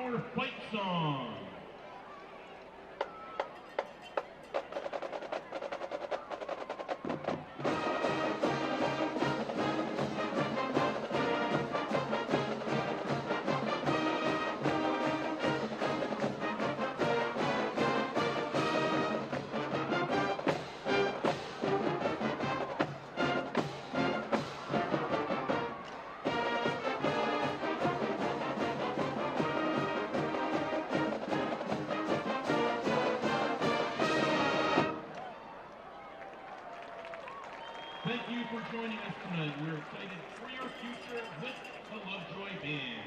your fight song. Thank you for joining us tonight. We're excited for your future with the Lovejoy Band.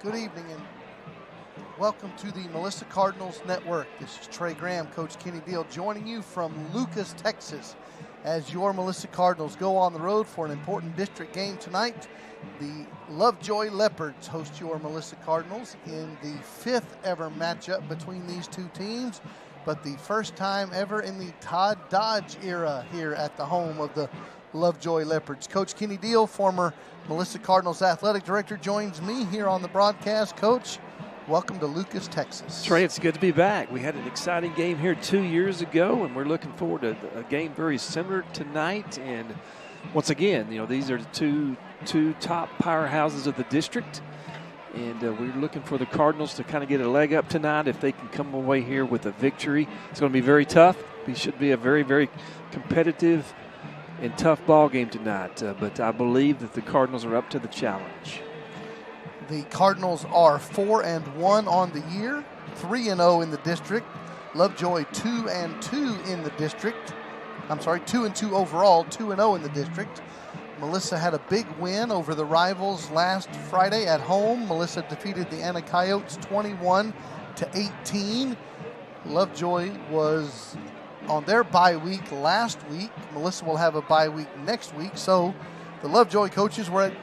Good evening and welcome to the Melissa Cardinals Network. This is Trey Graham, Coach Kenny Deal, joining you from Lucas, Texas, as your Melissa Cardinals go on the road for an important district game tonight. The Lovejoy Leopards host your Melissa Cardinals in the 5th ever matchup between these two teams, but the first time ever in the Todd Dodge era here at the home of the Lovejoy Leopards. Coach Kenny Deal, former Melissa Cardinals athletic director, joins me here on the broadcast. Coach, welcome to Lucas, Texas. Trey, it's good to be back. We had an exciting game here 2 years ago, and we're looking forward to a game very similar tonight. And once again, these are the two top powerhouses of the district, and we're looking for the Cardinals to kind of get a leg up tonight if they can come away here with a victory. It's going to be very tough. It should be a very, very competitive and tough ball game tonight, but I believe that the Cardinals are up to the challenge. The Cardinals are 4-1 on the year, 3-0 in the district. Lovejoy 2-2 in the district. I'm sorry, 2-2 overall, 2-0 in the district. Melissa had a big win over the rivals last Friday at home. Melissa defeated the Anna Coyotes 21-18. Lovejoy was on their bye week last week. Melissa will have a bye week next week. So the Lovejoy coaches were at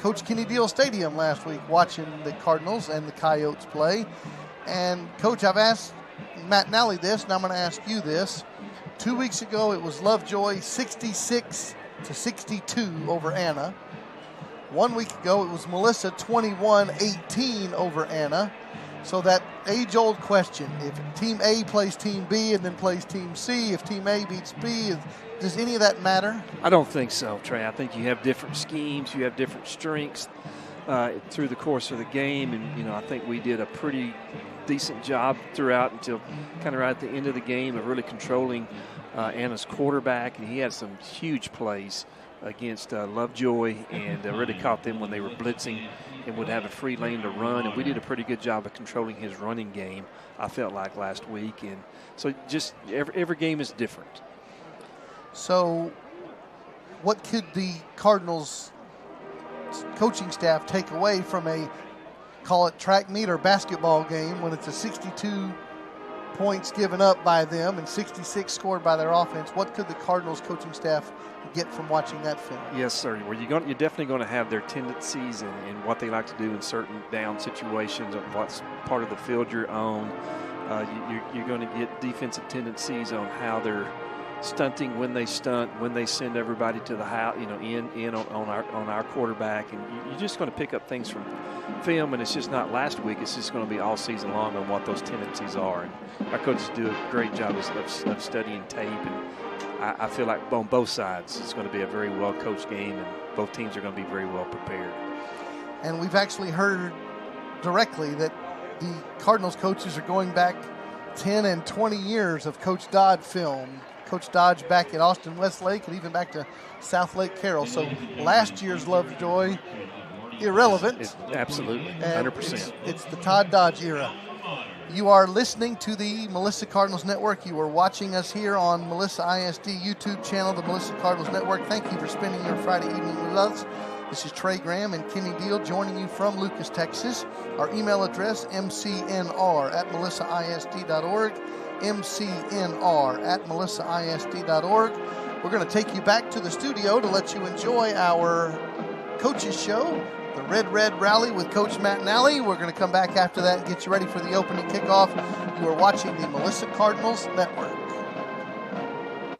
Coach Kenny Deal Stadium last week watching the Cardinals and the Coyotes play. And Coach, I've asked Matt Nally this, and I'm going to ask you this. 2 weeks ago, it was Lovejoy 66-62 over Anna. 1 week ago, it was Melissa 21-18 over Anna. So that age-old question, if Team A plays Team B and then plays Team C, if Team A beats B, does any of that matter? I don't think so, Trey. I think you have different schemes, you have different strengths through the course of the game, and I think we did a pretty decent job throughout until kind of right at the end of the game of really controlling Anna's quarterback, and he had some huge plays against Lovejoy and really caught them when they were blitzing and would have a free lane to run, and we did a pretty good job of controlling his running game, I felt like, last week. And so just every game is different. So what could the Cardinals coaching staff take away from a, call it track meet or basketball game, when it's a 62 points given up by them and 66 scored by their offense? What could the Cardinals coaching staff get from watching that film? Yes, sir. Well, you're definitely going to have their tendencies and what they like to do in certain down situations, of what's part of the field you're on. You're going to get defensive tendencies on how they're stunting, when they stunt, when they send everybody to the house, in on our quarterback, and you're just going to pick up things from film. And it's just not last week; it's just going to be all season long on what those tendencies are. And our coaches do a great job of studying tape, and I feel like on both sides it's going to be a very well coached game, and both teams are going to be very well prepared. And we've actually heard directly that the Cardinals coaches are going back 10 and 20 years of Coach Dodd film. Coach Dodge back at Austin Westlake and even back to South Lake Carroll. So last year's Lovejoy, irrelevant. Absolutely, 100%. It's the Todd Dodge era. You are listening to the Melissa Cardinals Network. You are watching us here on Melissa ISD YouTube channel, the Melissa Cardinals Network. Thank you for spending your Friday evening with us. This is Trey Graham and Kenny Deal joining you from Lucas, Texas. Our email address, mcnr@melissaisd.org, mcnr@melissaisd.org. We're going to take you back to the studio to let you enjoy our coaches show, the Red Rally with Coach Matt Nally. We're going to come back after that and get you ready for the opening kickoff. You are watching the Melissa Cardinals Network.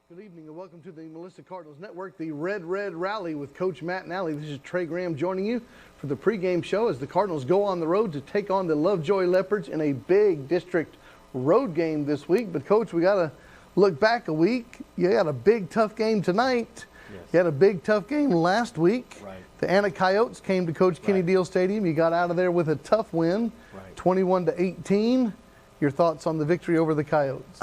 Good evening and welcome to the Melissa Cardinals Network, the Red Rally with Coach Matt Nally. This is Trey Graham joining you for the pregame show as the Cardinals go on the road to take on the Lovejoy Leopards in a big district road game this week. But Coach, we got to look back a week. You had a big tough game tonight. Yes. You had a big tough game last week. Right. The Anna Coyotes came to Coach Kenny Deal Stadium. You got out of there with a tough win, 21-18. Your thoughts on the victory over the Coyotes?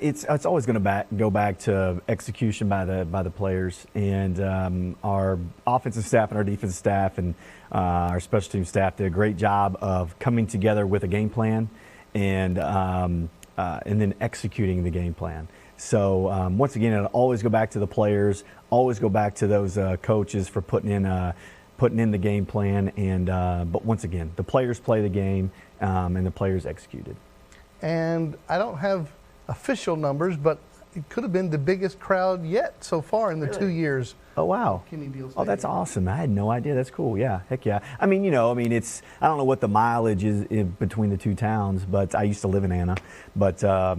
It's always going to go back to execution by the players, and our offensive staff and our defensive staff and our special team staff did a great job of coming together with a game plan and then executing the game plan. So once again, it'll always go back to the players, always go back to those coaches for putting in the game plan. And but once again, the players play the game and the players executed. And I don't have official numbers, but it could have been the biggest crowd yet so far in the 2 years. Oh, wow. Kenny Deal Stadium. Oh, that's awesome. I had no idea. That's cool. Yeah, heck yeah. I mean, it's, I don't know what the mileage is in between the two towns, but I used to live in Anna. But yeah,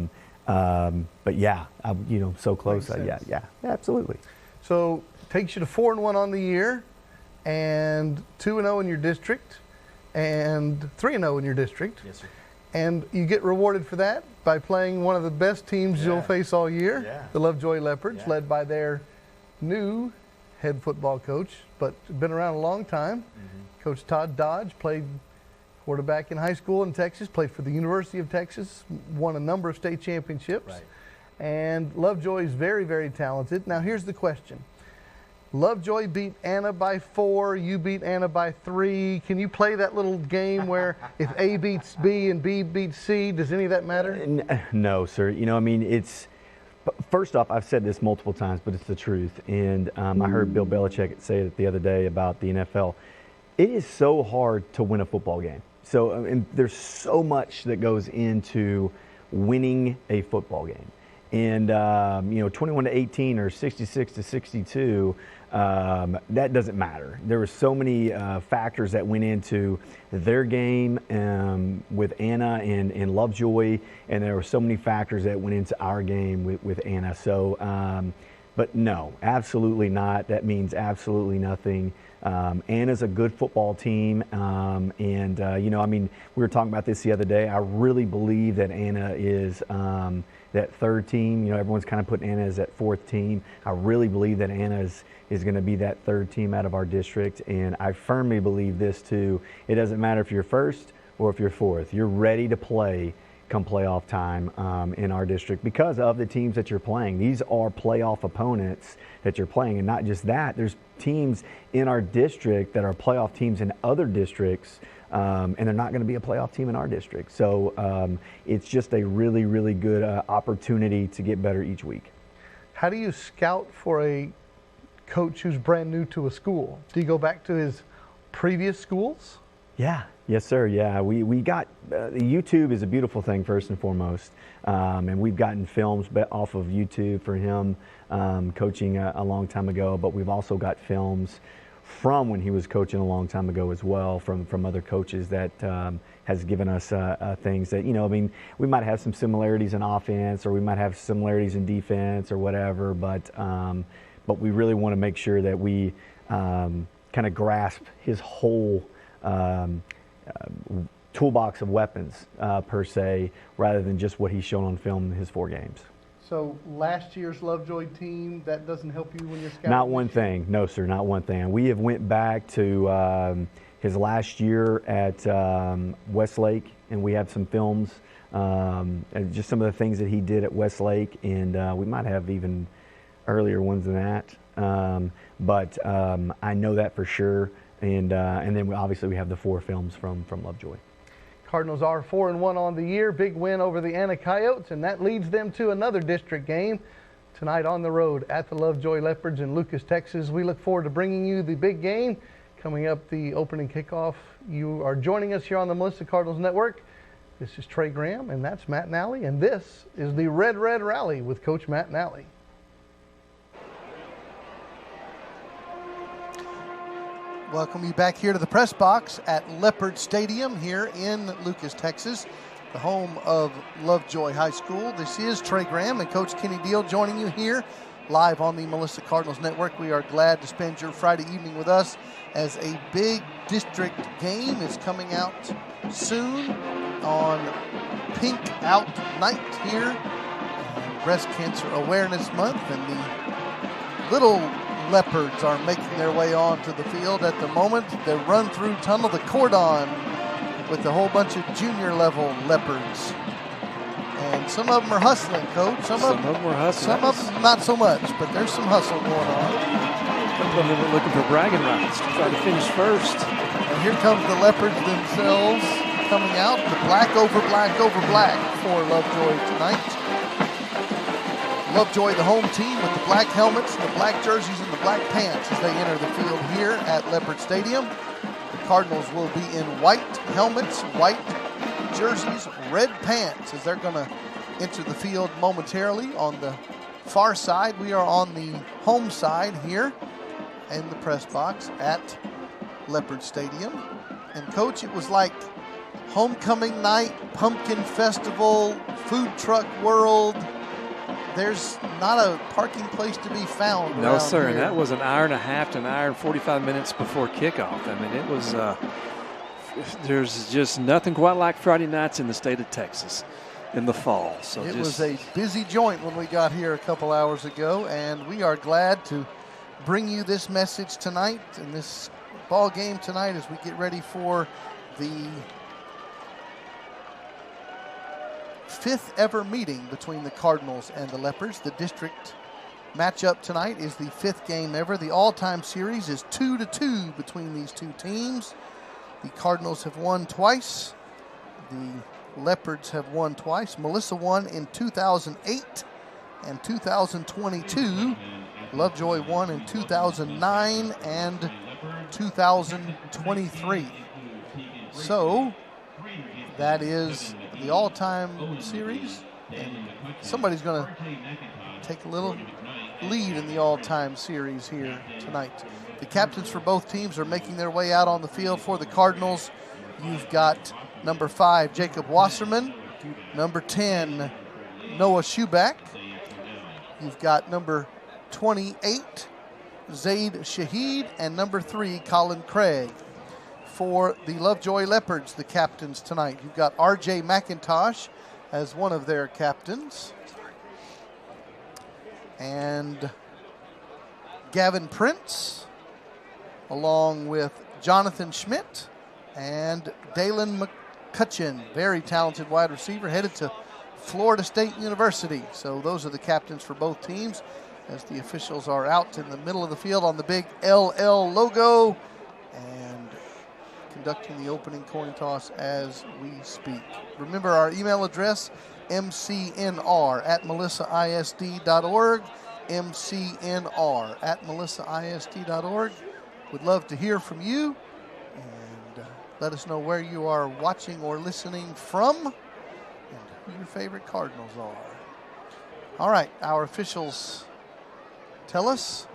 so close. Yeah, absolutely. So takes you to 4-1 on the year and 2-0 in your district and 3-0 in your district. Yes, sir. And you get rewarded for that by playing one of the best teams you'll face all year, the Lovejoy Leopards, led by their new head football coach, but been around a long time. Mm-hmm. Coach Todd Dodge played quarterback in high school in Texas, played for the University of Texas, won a number of state championships. Right. And Lovejoy is very, very talented. Now here's the question. Lovejoy beat Anna by 4, you beat Anna by 3. Can you play that little game where if A beats B and B beats C, does any of that matter? No, sir. It's, first off, I've said this multiple times, but it's the truth. And I heard Bill Belichick say it the other day about the NFL. It is so hard to win a football game. So and there's so much that goes into winning a football game. And 21-18 or 66-62, that doesn't matter. There were so many factors that went into their game with Anna and Lovejoy, and there were so many factors that went into our game with Anna. So, but no, absolutely not. That means absolutely nothing. Anna's a good football team, and we were talking about this the other day. I really believe that Anna is that third team. Everyone's kind of putting Anna as that fourth team. I really believe that Anna is going to be that third team out of our district, and I firmly believe this too. It doesn't matter if you're first or if you're fourth. You're ready to play come playoff time in our district because of the teams that you're playing. These are playoff opponents that you're playing, and not just that. There's teams in our district that are playoff teams in other districts, and they're not going to be a playoff team in our district. So it's just a really, really good opportunity to get better each week. How do you scout for a coach who's brand new to a school? Do you go back to his previous schools? Yeah, yes, sir. Yeah, we got YouTube is a beautiful thing first and foremost, and we've gotten films off of YouTube for him coaching a long time ago. But we've also got films from when he was coaching a long time ago as well, from other coaches that has given us things that, you know, I mean, we might have some similarities in offense, or we might have similarities in defense, or whatever. But we really want to make sure that we kind of grasp his whole toolbox of weapons per se, rather than just what he's shown on film in his 4 games. So last year's Lovejoy team, that doesn't help you when you're scouting? Not one thing. No, sir, not one thing. We have went back to his last year at Westlake, and we have some films, and just some of the things that he did at Westlake, and we might have even earlier ones than that. But I know that for sure. And then obviously we have the 4 films from Lovejoy. Cardinals are 4-1 on the year. Big win over the Anna Coyotes, and that leads them to another district game tonight on the road at the Lovejoy Leopards in Lucas, Texas. We look forward to bringing you the big game coming up, the opening kickoff. You are joining us here on the Melissa Cardinals Network. This is Trey Graham, and that's Matt Nally, and this is the Red Red Rally with Coach Matt Nally. Welcome you back here to the press box at Leopard Stadium here in Lucas, Texas, the home of Lovejoy High School. This is Trey Graham and Coach Kenny Deal joining you here live on the Melissa Cardinals Network. We are glad to spend your Friday evening with us as a big district game is coming out soon on Pink Out Night here, Breast Cancer Awareness Month, and the little Leopards are making their way onto the field at the moment. They run through tunnel the cordon with a whole bunch of junior level Leopards. And some of them are hustling, Coach. Some of them are hustling. Some of them not so much, but there's some hustle going on. Some of them are looking for bragging rights to try to finish first. And here comes the Leopards themselves coming out. The black over black for Lovejoy tonight. Lovejoy, the home team, with the black helmets, the black jerseys, and the black pants as they enter the field here at Leopard Stadium. The Cardinals will be in white helmets, white jerseys, red pants as they're going to enter the field momentarily. On the far side, we are on the home side here in the press box at Leopard Stadium. And Coach, it was like homecoming night, pumpkin festival, food truck world. There's not a parking place to be found. No, sir, here. And that was an hour and a half to an hour and 45 minutes before kickoff. I mean, it was, there's just nothing quite like Friday nights in the state of Texas in the fall. So it was a busy joint when we got here a couple hours ago, and we are glad to bring you this message tonight and this ball game tonight as we get ready for the 5th ever meeting between the Cardinals and the Leopards. The district matchup tonight is the 5th game ever. The all-time series is 2-2 between these two teams. The Cardinals have won twice. The Leopards have won twice. Melissa won in 2008 and 2022. Lovejoy won in 2009 and 2023. So that is the all-time series, and somebody's going to take a little lead in the all-time series here tonight. The captains for both teams are making their way out on the field. For the Cardinals, you've got number 5, Jacob Wasserman, number 10, Noah Schuback. You've got number 28, Zaid Shahid, and number 3, Colin Craig. For the Lovejoy Leopards, the captains tonight, you've got R.J. McIntosh as one of their captains, and Gavin Prince, along with Jonathan Schmidt and Dalen McCutcheon, very talented wide receiver, headed to Florida State University. So those are the captains for both teams as the officials are out in the middle of the field on the big LL logo and conducting the opening coin toss as we speak. Remember our email address, mcnr@melissaisd.org, mcnr@melissaisd.org. Would love to hear from you. And let us know where you are watching or listening from and who your favorite Cardinals are. All right, our officials tell us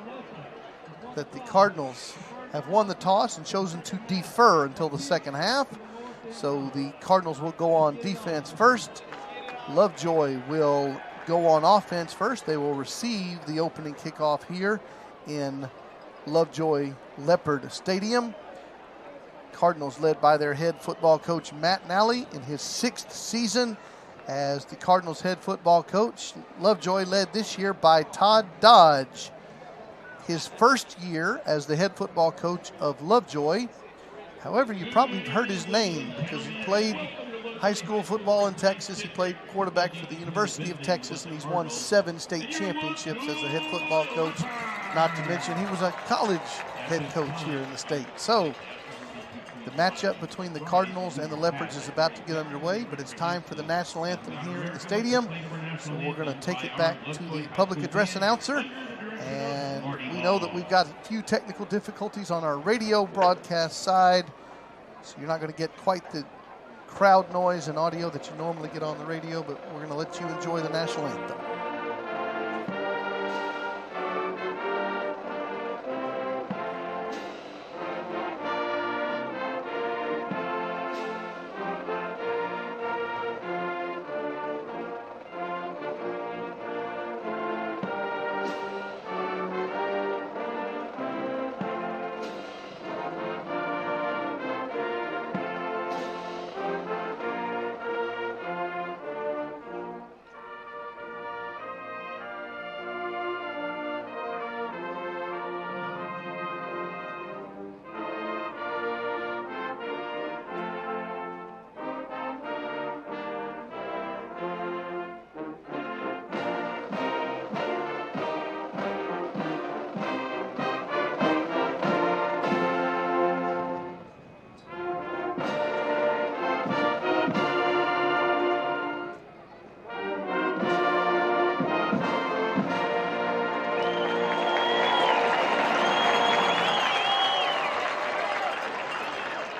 that the Cardinals have won the toss and chosen to defer until the second half. So the Cardinals will go on defense first. Lovejoy will go on offense first. They will receive the opening kickoff here in Lovejoy Leopard Stadium. Cardinals led by their head football coach Matt Nally in his 6th season as the Cardinals head football coach. Lovejoy led this year by Todd Dodge, his first year as the head football coach of Lovejoy. However, you probably heard his name because he played high school football in Texas. He played quarterback for the University of Texas, and he's won 7 state championships as a head football coach. Not to mention, he was a college head coach here in the state. So the matchup between the Cardinals and the Leopards is about to get underway, but it's time for the national anthem here in the stadium. So we're going to take it back to the public address announcer. And we know that we've got a few technical difficulties on our radio broadcast side, so you're not going to get quite the crowd noise and audio that you normally get on the radio, but we're going to let you enjoy the national anthem.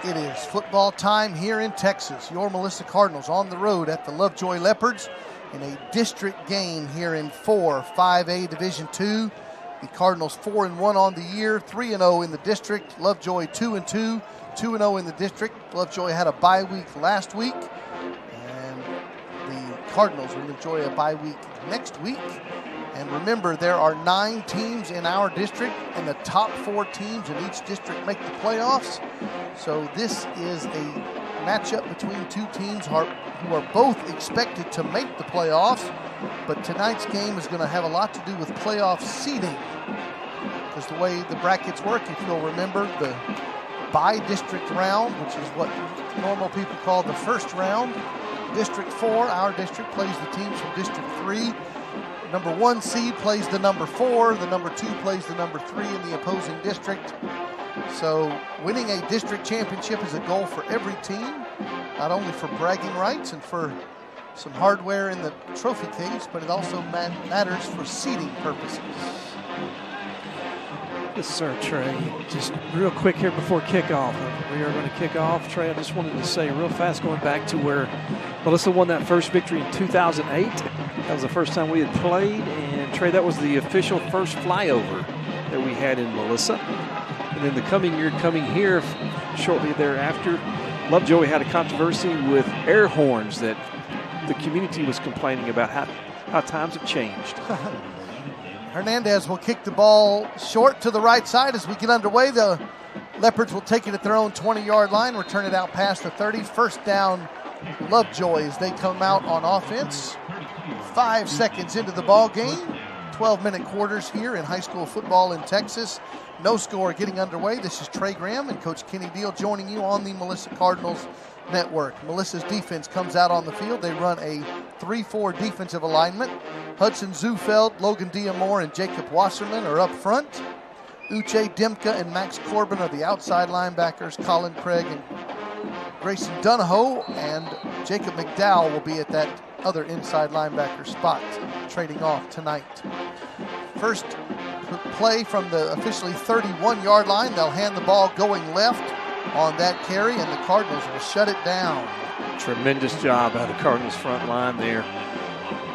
It is football time here in Texas. Your Melissa Cardinals on the road at the Lovejoy Leopards in a district game here in 5A Division II. The Cardinals 4-1 on the year, 3-0 in the district. Lovejoy 2-2, 2-0 in the district. Lovejoy had a bye week last week, and the Cardinals will enjoy a bye week next week. And remember, there are 9 teams in our district, and the top 4 teams in each district make the playoffs. So this is a matchup between 2 teams who are both expected to make the playoffs. But tonight's game is going to have a lot to do with playoff seeding, because the way the brackets work, if you'll remember, the by-district round, which is what normal people call the first round. District 4, our district, plays the teams from District 3. Number 1 seed plays the number 4. The number 2 plays the number 3 in the opposing district. So winning a district championship is a goal for every team, not only for bragging rights and for some hardware in the trophy case, but it also matters for seeding purposes. Yes, sir, Trey. Just real quick here before kickoff. We are going to kick off. Trey, I just wanted to say real fast, going back to where Melissa won that first victory in 2008. That was the first time we had played. And, Trey, that was the official first flyover that we had in Melissa. And then the coming here shortly thereafter, Lovejoy had a controversy with air horns that the community was complaining about how times have changed. Hernandez will kick the ball short to the right side as we get underway. The Leopards will take it at their own 20-yard line, return it out past the 30. First down, Lovejoy as they come out on offense. 5 seconds into the ball game. 12-minute quarters here in high school football in Texas. No score getting underway. This is Trey Graham and Coach Kenny Deal joining you on the Melissa Cardinals Network. Melissa's defense comes out on the field. They run a 3-4 defensive alignment. Hudson Zufeld, Logan Diamore, and Jacob Wasserman are up front. Uche Dimka and Max Corbin are the outside linebackers. Colin Craig and Grayson Donahoe and Jacob McDowell will be at that other inside linebacker spot, trading off tonight. First play from the officially 31-yard line. They'll hand the ball going left on that carry, and the Cardinals will shut it down. Tremendous job by the Cardinals front line there.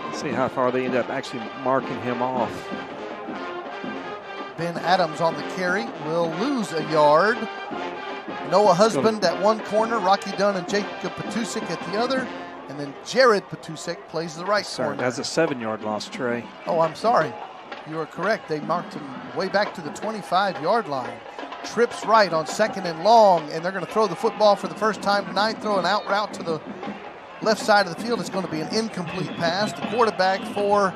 Let's see how far they end up actually marking him off. Ben Adams on the carry will lose a yard. Noah Husband at one corner, Rocky Dunn and Jacob Patusek at the other, and then Jared Patusek plays the right corner. That's a 7-yard loss, Trey. Oh, I'm sorry. You are correct. They marked him way back to the 25-yard line. Trips right on 2nd and long, and they're going to throw the football for the first time tonight, throw an out route to the left side of the field. It's going to be an incomplete pass. The quarterback for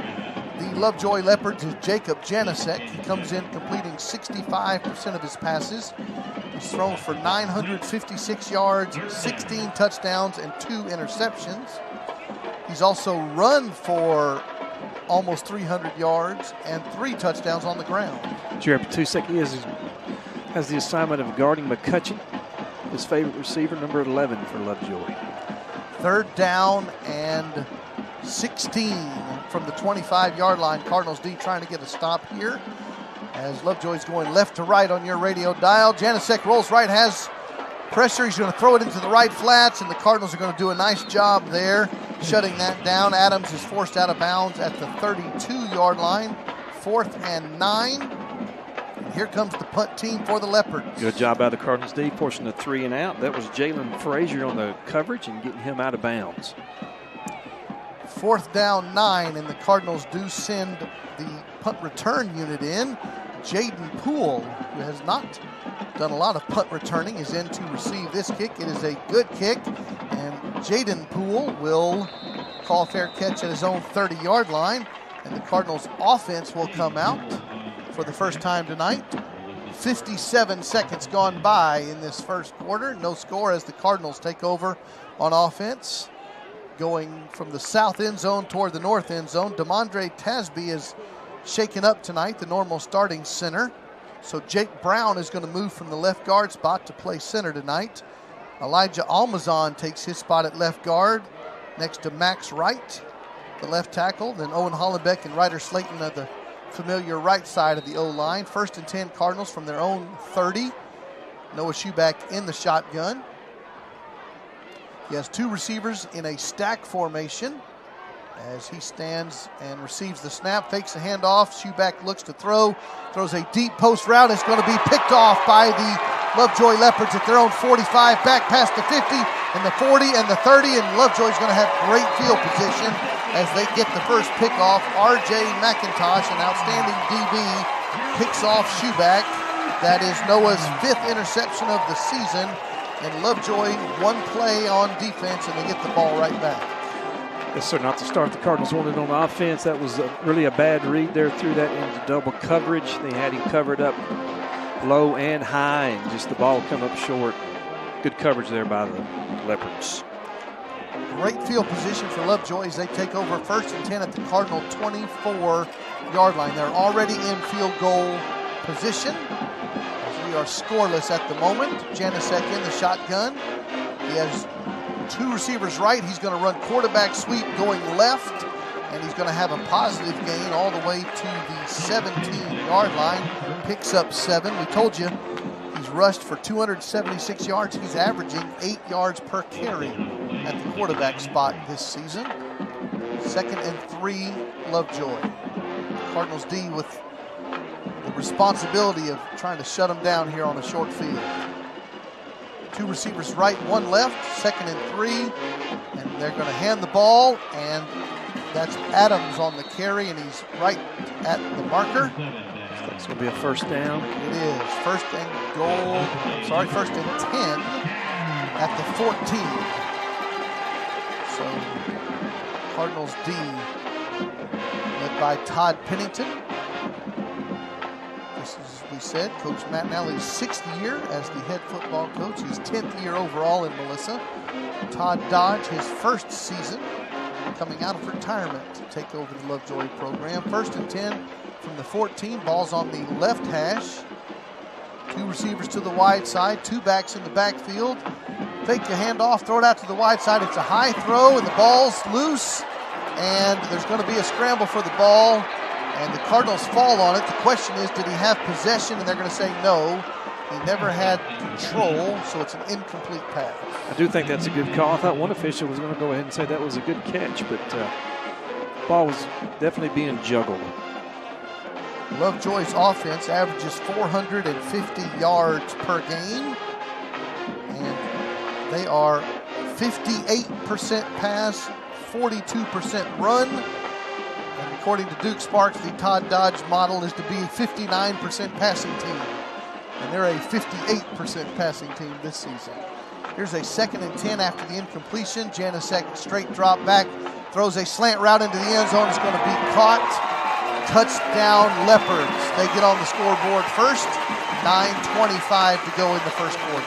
the Lovejoy Leopards is Jacob Janicek. He comes in completing 65% of his passes. He's thrown for 956 yards, 16 touchdowns, and 2 interceptions. He's also run for almost 300 yards and 3 touchdowns on the ground. Jared Patusek has the assignment of guarding McCutcheon, his favorite receiver, number 11 for Lovejoy. 3rd down and 16 from the 25-yard line. Cardinals D trying to get a stop here as Lovejoy's going left to right on your radio dial. Janicek rolls right, has pressure. He's going to throw it into the right flats, and the Cardinals are going to do a nice job there shutting that down. Adams is forced out of bounds at the 32-yard line. 4th and 9. And here comes the punt team for the Leopards. Good job by the Cardinals D, forcing a 3 and out. That was Jalen Frazier on the coverage and getting him out of bounds. 4th down 9, and the Cardinals do send the punt return unit in. Jaden Poole, who has not done a lot of punt returning, is in to receive this kick. It is a good kick, and Jaden Poole will call fair catch at his own 30-yard line, and the Cardinals offense will come out for the first time tonight. 57 seconds gone by in this first quarter. No score as the Cardinals take over on offense. Going from the south end zone toward the north end zone, DeMondre Tasby is shaken up tonight, the normal starting center. So Jake Brown is going to move from the left guard spot to play center tonight. Elijah Almazan takes his spot at left guard next to Max Wright, the left tackle. Then Owen Hollenbeck and Ryder Slayton at the familiar right side of the O-line. 1st and 10 Cardinals from their own 30. Noah Schuback in the shotgun. He has 2 receivers in a stack formation as he stands and receives the snap, fakes the handoff. Schuback looks to throw, throws a deep post route. It's going to be picked off by the Lovejoy Leopards at their own 45, back past the 50 and the 40 and the 30, and Lovejoy's going to have great field position as they get the first pick off. R.J. McIntosh, an outstanding DB, picks off Schuback. That is Noah's 5th interception of the season. And Lovejoy, 1 play on defense, and they get the ball right back. Yes, sir, not to start the Cardinals wanted on offense. That was really a bad read there, threw that into double coverage. They had him covered up low and high, and just the ball come up short. Good coverage there by the Leopards. Great field position for Lovejoy as they take over 1st and 10 at the Cardinal 24-yard line. They're already in field goal position. We are scoreless at the moment. Janicek in the shotgun. He has 2 receivers right. He's going to run quarterback sweep going left, and he's going to have a positive gain all the way to the 17-yard line. Picks up 7. We told you he's rushed for 276 yards. He's averaging 8 yards per carry at the quarterback spot this season. 2nd and 3, Lovejoy. Cardinals D with the responsibility of trying to shut them down here on a short field. 2 receivers right, 1 left, 2nd and 3, and they're going to hand the ball, and that's Adams on the carry, and he's right at the marker. It's going to be a 1st down. It is 1st and 10 at the 14. So Cardinals D led by Todd Pennington. As we said, Coach Matt Nally's 6th year as the head football coach. His 10th year overall in Melissa. Todd Dodge, his 1st season coming out of retirement to take over the Lovejoy program. 1st and 10 from the 14. Ball's on the left hash. 2 receivers to the wide side. 2 backs in the backfield. Fake the handoff, throw it out to the wide side. It's a high throw, and the ball's loose. And there's going to be a scramble for the ball. And the Cardinals fall on it. The question is, did he have possession? And they're going to say no. He never had control, so it's an incomplete pass. I do think that's a good call. I thought one official was going to go ahead and say that was a good catch, but ball was definitely being juggled. Lovejoy's offense averages 450 yards per game, and they are 58% pass, 42% run. And according to Duke Sparks, the Todd Dodge model is to be a 59% passing team. And they're a 58% passing team this season. Here's a 2nd and 10 after the incompletion. Janasek straight drop back, throws a slant route into the end zone. It's going to be caught. Touchdown Leopards. They get on the scoreboard first. 9:25 to go in the first quarter.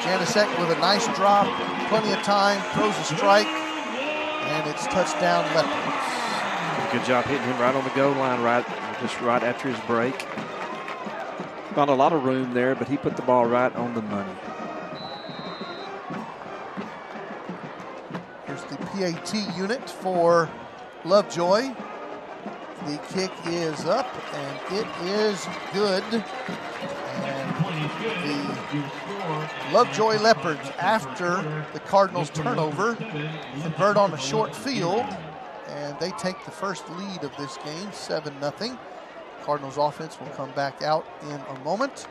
Janasek with a nice drop, plenty of time, throws a strike, and it's touchdown Leopards. Good job hitting him right on the goal line, just right after his break. Not a lot of room there, but he put the ball right on the money. Here's the PAT unit for Lovejoy. The kick is up, and it is good. And the Lovejoy Leopards, after the Cardinals' turnover, convert on a short field, and they take the first lead of this game, 7-0. Cardinals offense will come back out in a moment.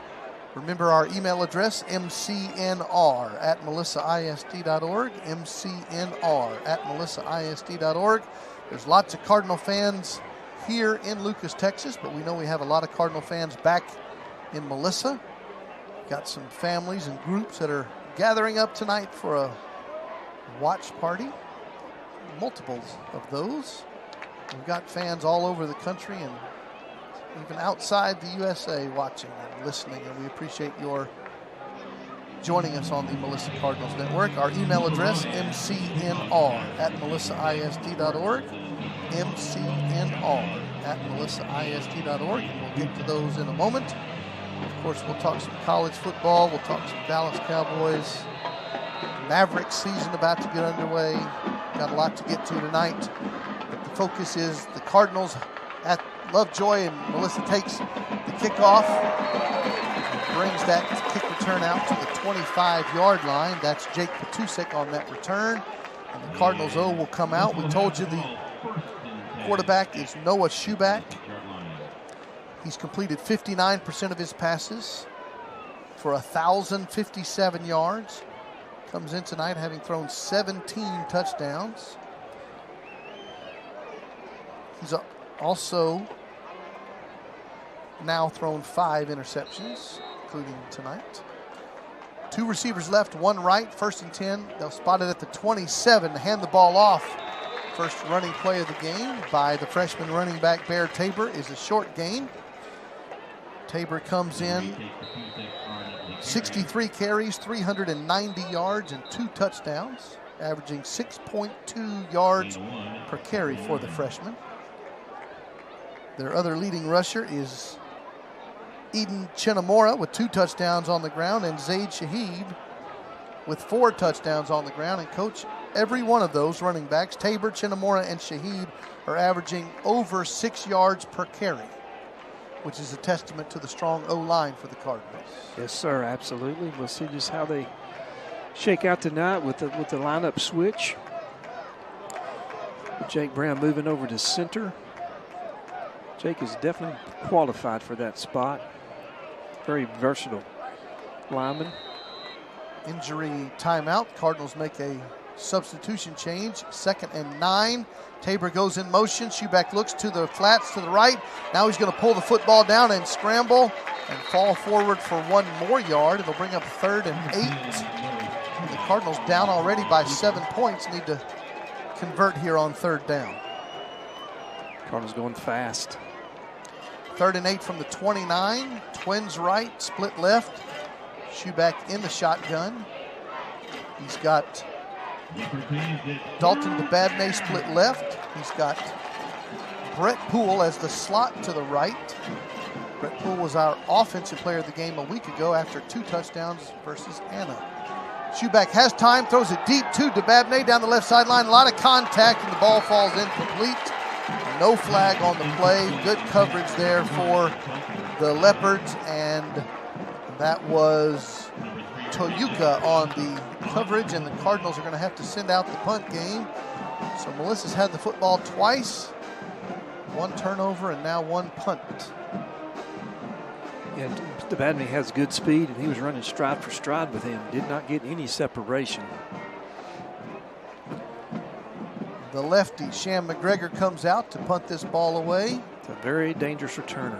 Remember our email address, mcnr@melissaisd.org, mcnr@melissaisd.org. There's lots of Cardinal fans here in Lucas, Texas, but we know we have a lot of Cardinal fans back in Melissa. Got some families and groups that are gathering up tonight for a watch party. Multiples of those. We've got fans all over the country and even outside the USA watching and listening, and we appreciate your joining us on the Melissa Cardinals Network. Our email address, mcnr@melissaisd.org, mcnr@melissaisd.org, and we'll get to those in a moment. Of course, we'll talk some college football, we'll talk some Dallas Cowboys, Mavericks season about to get underway. Got a lot to get to tonight, but the focus is the Cardinals at Lovejoy, and Melissa takes the kickoff and brings that kick return out to the 25-yard line. That's Jake Patusek on that return, and the Cardinals O will come out. We told you the quarterback is Noah Schuback. He's completed 59% of his passes for 1,057 yards. Comes in tonight having thrown 17 touchdowns. He's also now thrown 5 interceptions, including tonight. 2 receivers left, 1 right, 1st and 10. They'll spot it at the 27 to hand the ball off. First running play of the game by the freshman running back Bear Tabor is a short gain. Tabor comes in 63 carries, 390 yards, and 2 touchdowns, averaging 6.2 yards per carry for the freshman. Their other leading rusher is Eden Chinamora with 2 touchdowns on the ground, and Zaid Shahid with 4 touchdowns on the ground. And coach, every one of those running backs, Tabor, Chinamora, and Shahid, are averaging over 6 yards per carry, which is a testament to the strong O-line for the Cardinals. Yes, sir, absolutely. We'll see just how they shake out tonight with the lineup switch. With Jake Brown moving over to center. Jake is definitely qualified for that spot. Very versatile lineman. Injury timeout. Cardinals make a substitution change. 2nd and 9. Tabor goes in motion. Schuback looks to the flats to the right. Now he's going to pull the football down and scramble and fall forward for 1 more yard. It'll bring up 3rd and 8. And the Cardinals down already by 7 points. Need to convert here on 3rd down. Cardinals going fast. 3rd and 8 from the 29. Twins right, split left. Schuback in the shotgun. He's got Dalton DeBadney split left. He's got Brett Poole as the slot to the right. Brett Poole was our offensive player of the game a week ago after 2 touchdowns versus Anna. Schuback has time, throws it deep to DeBadney down the left sideline. A lot of contact, and the ball falls incomplete. And No flag on the play. Good coverage there for the Leopards, and that was Toyuka on the coverage, and the Cardinals are going to have to send out the punt game. So Melissa's had the football twice, one turnover and now one punt. Yeah, Dabadney has good speed, and he was running stride for stride with him. Did not get any separation. The lefty, Sham McGregor, comes out to punt this ball away. It's a very dangerous returner.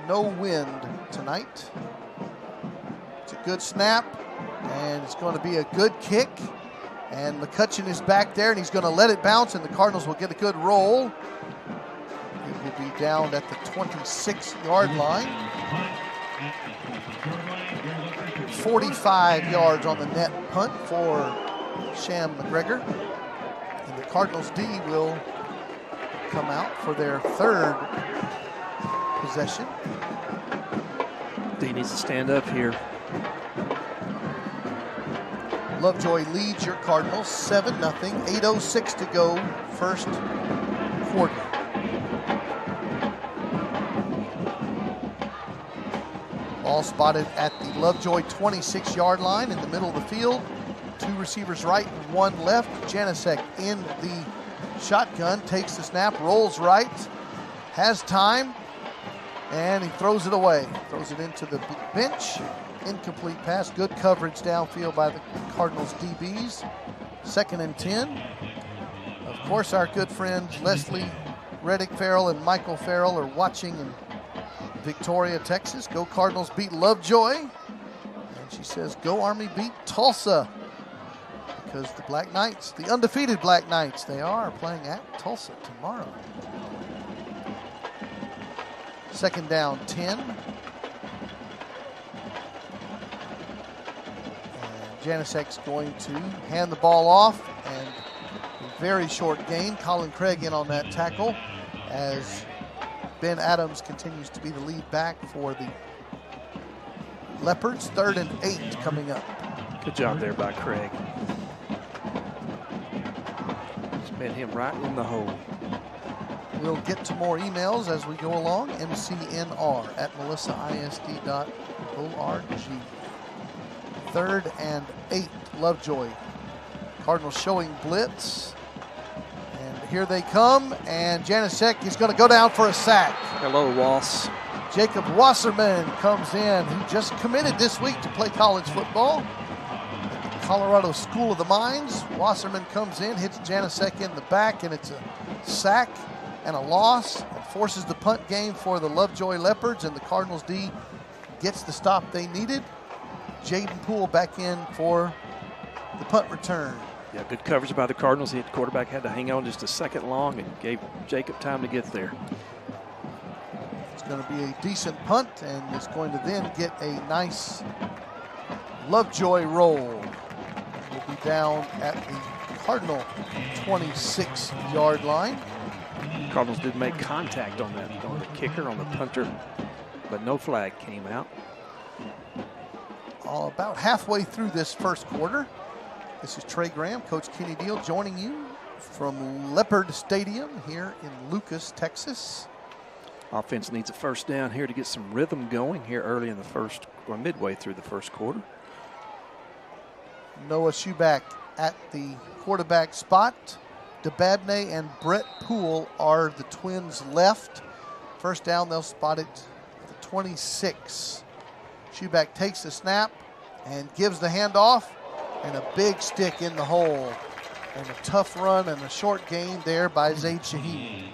No wind tonight. It's a good snap, and it's going to be a good kick. And McCutcheon is back there, and he's going to let it bounce, and the Cardinals will get a good roll. He will be down at the 26-yard line. 45 yards on the net punt for Sham McGregor. And the Cardinals D will come out for their third possession. D needs to stand up here. Lovejoy leads your Cardinals 7-0. 8:06 to go, first quarter. Ball spotted at the Lovejoy 26-yard line in the middle of the field. Two receivers right and one left. Janicek in the shotgun, takes the snap, rolls right, has time, and he throws it away. Throws it into the bench. Incomplete pass. Good coverage downfield by the Cardinals DBs. 2nd and 10. Of course, our good friends Leslie Reddick Farrell and Michael Farrell are watching in Victoria, Texas. Go Cardinals beat Lovejoy. And she says, go Army beat Tulsa. Because the Black Knights, the undefeated Black Knights, they are playing at Tulsa tomorrow. 2nd down, 10. Janicek's going to hand the ball off, and a very short gain. Colin Craig in on that tackle as Ben Adams continues to be the lead back for the Leopards. 3rd and 8 coming up. Good job there by Craig. Just met him right in the hole. We'll get to more emails as we go along. mcnr@melissaisd.org. 3rd and 8, Lovejoy. Cardinals showing blitz. And here they come, and Janicek is going to go down for a sack. Hello, Wass. Jacob Wasserman comes in, who just committed this week to play college football at the Colorado School of the Mines. Wasserman comes in, hits Janicek in the back, and it's a sack and a loss. It forces the punt game for the Lovejoy Leopards, and the Cardinals D gets the stop they needed. Jaden Poole back in for the punt return. Yeah, good coverage by the Cardinals. The quarterback had to hang on just a second long and gave Jacob time to get there. It's going to be a decent punt, and it's going to then get a nice Lovejoy roll. We'll be down at the Cardinal 26-yard line. Cardinals did make contact on that, on the kicker, on the punter, but no flag came out. About halfway through this first quarter. This is Trey Graham, Coach Kenny Deal, joining you from Leopard Stadium here in Lucas, Texas. Offense needs a first down here to get some rhythm going here early in the first, or midway through the first quarter. Noah Schuback at the quarterback spot. Dababneh and Brett Poole are the Twins left. First down, they'll spot it at the 26. Schuback takes the snap and gives the handoff, and a big stick in the hole. And a tough run and a short gain there by Zaid Shaheed.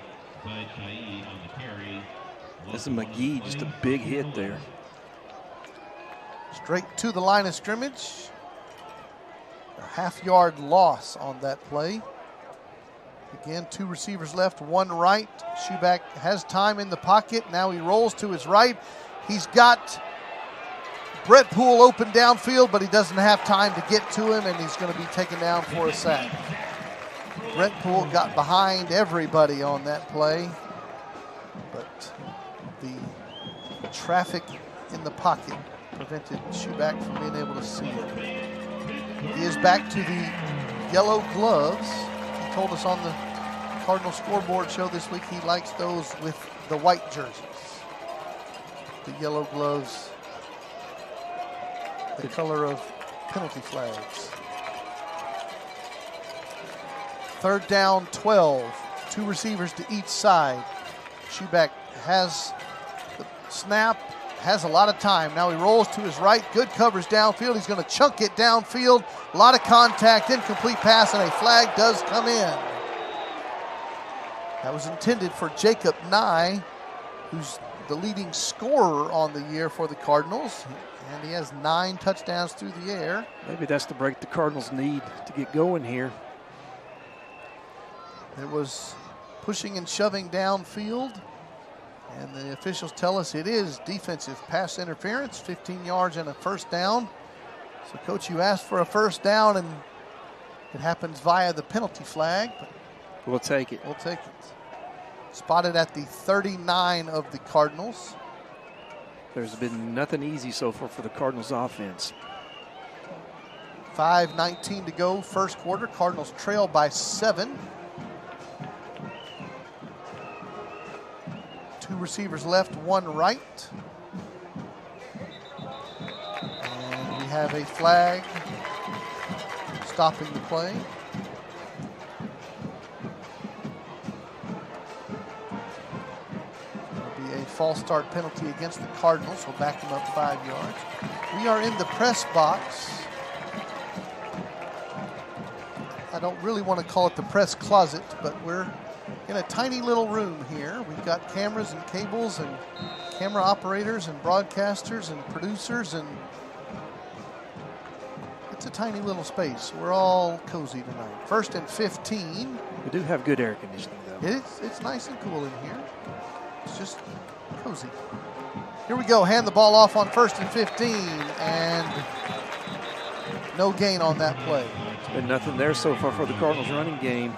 This is McGee, just a big hit there. Straight to the line of scrimmage. A half-yard loss on that play. Again, 2 receivers left, 1 right. Schuback has time in the pocket. Now he rolls to his right. He's got Brett Poole open downfield, but he doesn't have time to get to him, and he's going to be taken down for a sack. Brett Poole got behind everybody on that play, but the traffic in the pocket prevented Schuback from being able to see it. He is back to the yellow gloves. He told us on the Cardinal scoreboard show this week, he likes those with the white jerseys. The yellow gloves, the color of penalty flags. 3rd down, 12. 2 receivers to each side. Schuback has the snap, has a lot of time. Now he rolls to his right. Good coverage downfield. He's going to chunk it downfield. A lot of contact, incomplete pass, and a flag does come in. That was intended for Jacob Nye, who's the leading scorer on the year for the Cardinals. And he has 9 touchdowns through the air. Maybe that's the break the Cardinals need to get going here. It was pushing and shoving downfield. And the officials tell us it is defensive pass interference, 15 yards and a first down. So, Coach, you asked for a first down, and it happens via the penalty flag. But we'll take it. We'll take it. Spotted at the 39 of the Cardinals. There's been nothing easy so far for the Cardinals offense. 5:19 to go, first quarter. Cardinals trail by 7. 2 receivers left, 1 right. And we have a flag stopping the play. It'll be a false start penalty against the Cardinals. We'll back them up 5 yards. We are in the press box. I don't really want to call it the press closet, but we're in a tiny little room here. We've got cameras and cables and camera operators and broadcasters and producers, and it's a tiny little space. We're all cozy tonight. 1st and 15. We do have good air conditioning, though. It's nice and cool in here. It's just cozy. Here we go. Hand the ball off on 1st and 15, and no gain on that play. Been nothing there so far for the Cardinals running game.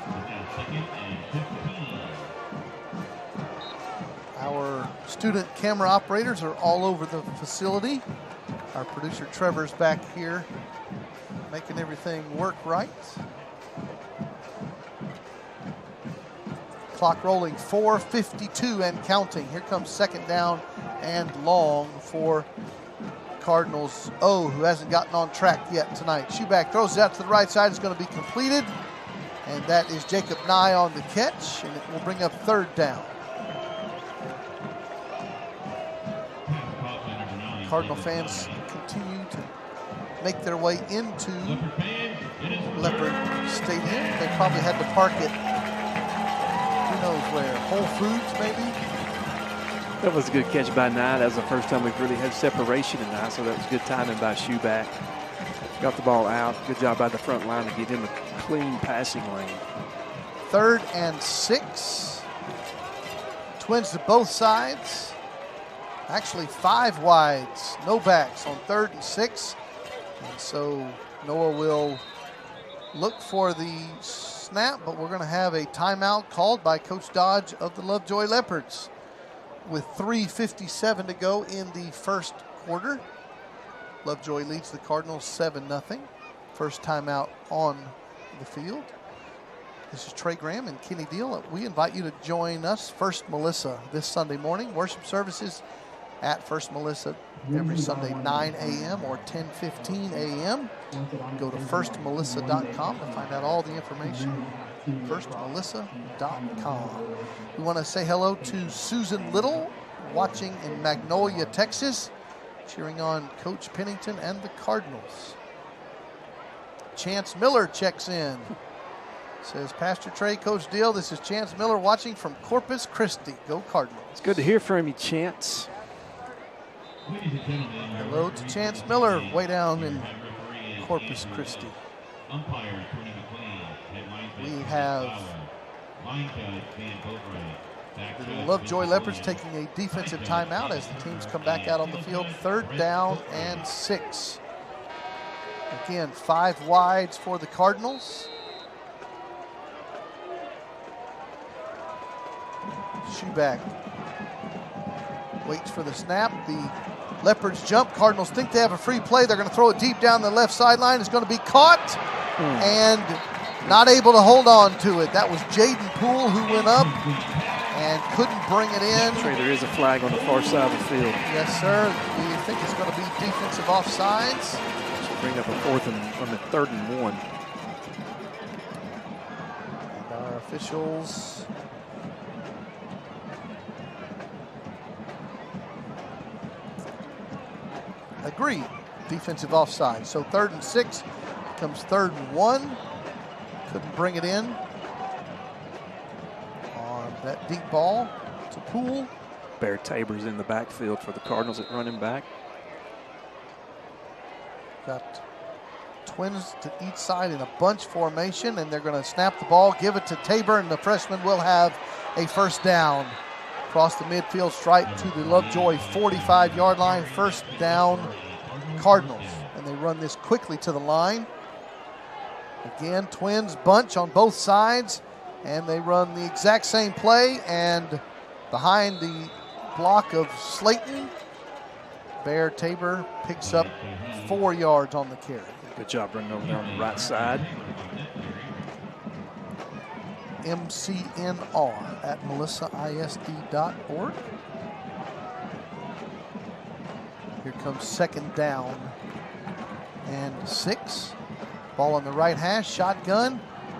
Our student camera operators are all over the facility. Our producer Trevor's back here making everything work right. Clock rolling, 4:52 and counting. Here comes 2nd down and long for Cardinals. Who hasn't gotten on track yet tonight. Schuback throws it out to the right side. It's going to be completed. And that is Jacob Nye on the catch. And it will bring up 3rd down. Cardinal fans continue to make their way into Leopard Stadium. They probably had to park it, who knows where, Whole Foods maybe? That was a good catch by Nye. That was the first time we've really had separation tonight, so that was good timing by Schuback. Got the ball out. Good job by the front line to get him a clean passing lane. 3rd and 6. Twins to both sides. Actually 5 wides, no backs on 3rd and 6. And so Noah will look for the snap, but we're going to have a timeout called by Coach Dodge of the Lovejoy Leopards with 3:57 to go in the first quarter. Lovejoy leads the Cardinals 7-0. First timeout on the field. This is Trey Graham and Kenny Deal. We invite you to join us, First Melissa, this Sunday morning. Worship services at First Melissa every Sunday, 9 a.m. or 10:15 a.m. Go to firstmelissa.com to find out all the information. firstmelissa.com. We want to say hello to Susan Little, watching in Magnolia, Texas, cheering on Coach Pennington and the Cardinals. Chance Miller checks in. Says, Pastor Trey, Coach Deal, this is Chance Miller watching from Corpus Christi. Go Cardinals. It's good to hear from you, Chance. Hello to Chance Miller, way down in Corpus Christi. We have the Lovejoy Leopards taking a defensive timeout as the teams come back out on the field. 3rd down and 6. Again, 5 wides for the Cardinals. Schuback waits for the snap. The Leopards jump. Cardinals think they have a free play. They're going to throw it deep down the left sideline. It's going to be caught. And not able to hold on to it. That was Jaden Poole who went up and couldn't bring it in. Trey, there is a flag on the far side of the field. Yes, sir. Do you think it's going to be defensive offsides? Should bring up a 4th and on the 3rd and 1. And our officials agree. Defensive offside. So 3rd and 6 comes 3rd and 1. Couldn't bring it in on that deep ball to Poole. Bear Tabor's in the backfield for the Cardinals at running back. Got twins to each side in a bunch formation, and they're going to snap the ball, give it to Tabor, and the freshman will have a first down. Across the midfield stripe to the Lovejoy 45-yard line. First down, Cardinals. And they run this quickly to the line. Again, twins bunch on both sides, and they run the exact same play, and behind the block of Slayton, Bear Tabor picks up 4 yards on the carry. Good job running over there on the right side. MCNR at melissaisd.org. Here comes 2nd down and 6. Ball on the right hash, shotgun.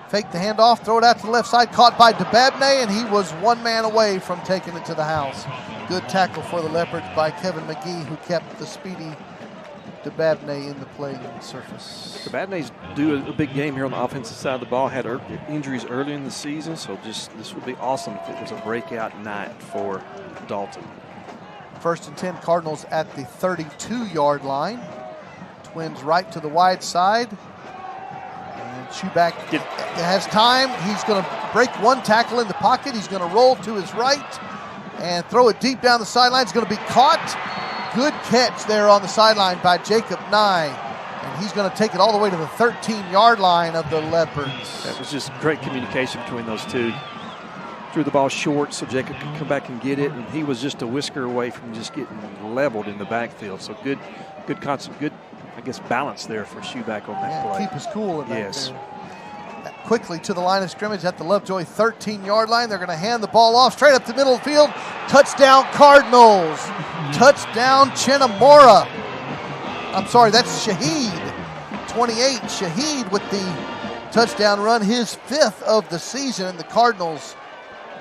Fake the handoff, throw it out to the left side, caught by DeBabney, and he was one man away from taking it to the house. Good tackle for the Leopards by Kevin McGee, who kept the speedy DeBabney in the playing surface. DeBabney's due a big game here on the offensive side of the ball. Had injuries early in the season, so this would be awesome if it was a breakout night for Dalton. 1st and 10, Cardinals at the 32-yard line. Twins right to the wide side. And Schuback has time. He's going to break one tackle in the pocket. He's going to roll to his right and throw it deep down the sideline. It's going to be caught. Good catch there on the sideline by Jacob Nye. And he's going to take it all the way to the 13-yard line of the Leopards. That was just great communication between those two. Threw the ball short so Jacob could come back and get it, and he was just a whisker away from just getting leveled in the backfield. So good concept, good, I guess, balance there for Schuback on that play. Keep his cool in that. Yes. Quickly to the line of scrimmage at the Lovejoy 13-yard line. They're going to hand the ball off straight up the middle of the field. Touchdown Cardinals. Touchdown Chenamora. I'm sorry, that's Shaheed. 28, Shaheed with the touchdown run, his 5th of the season, and the Cardinals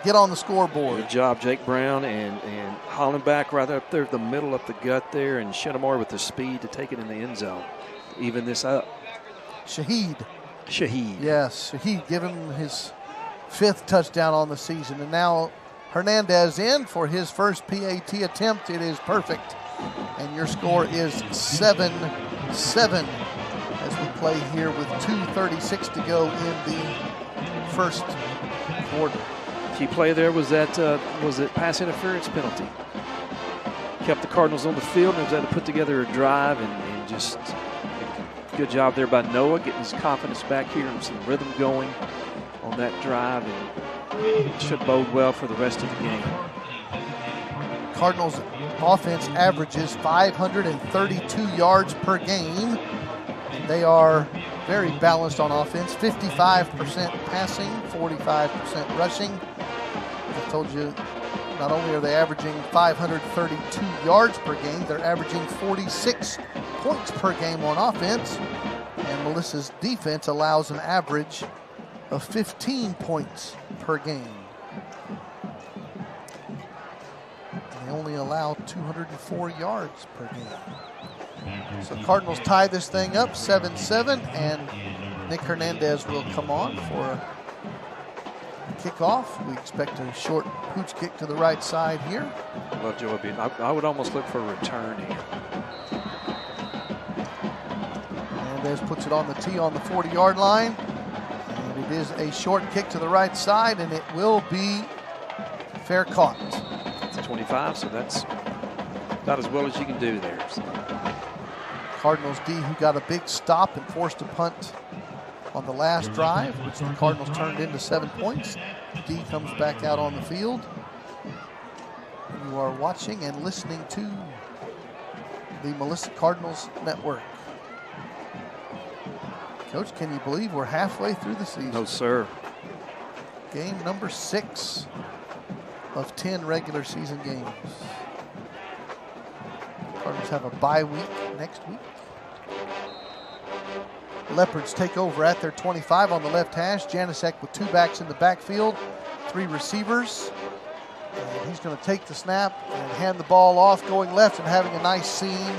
get on the scoreboard. Good job, Jake Brown and Hollenbach right up there, the middle up the gut there, and Chenamora with the speed to take it in the end zone. Even this up. Shaheed. Yes, Shaheed giving him his 5th touchdown on the season. And now Hernandez in for his first PAT attempt. It is perfect. And your score is 7-7 as we play here with 2:36 to go in the first quarter. Key play there was that was it pass interference penalty. Kept the Cardinals on the field and was able to put together a drive and just good job there by Noah getting his confidence back here and some rhythm going on that drive, and it should bode well for the rest of the game. Cardinals offense averages 532 yards per game. They are very balanced on offense, 55% passing, 45% rushing. I told you, not only are they averaging 532 yards per game, they're averaging 46 points per game on offense. And Melissa's defense allows an average of 15 points per game. They only allow 204 yards per game. So Cardinals tie this thing up 7-7, and Nick Hernandez will come on for a kickoff. We expect a short pooch kick to the right side here. Lovejoy would be, I would almost look for a return here. Hernandez puts it on the tee on the 40-yard line. And it is a short kick to the right side, and it will be fair caught. It's a 25, so that's about as well as you can do there. So. Cardinals D, who got a big stop and forced a punt on the last drive, which the Cardinals turned into 7 points. D comes back out on the field. You are watching and listening to the Melissa Cardinals Network. Coach, can you believe we're halfway through the season? No, sir. Game number 6 of 10 regular season games. Cardinals have a bye week next week. Leopards take over at their 25 on the left hash. Janasek with 2 backs in the backfield, 3 receivers. And he's going to take the snap and hand the ball off, going left and having a nice seam.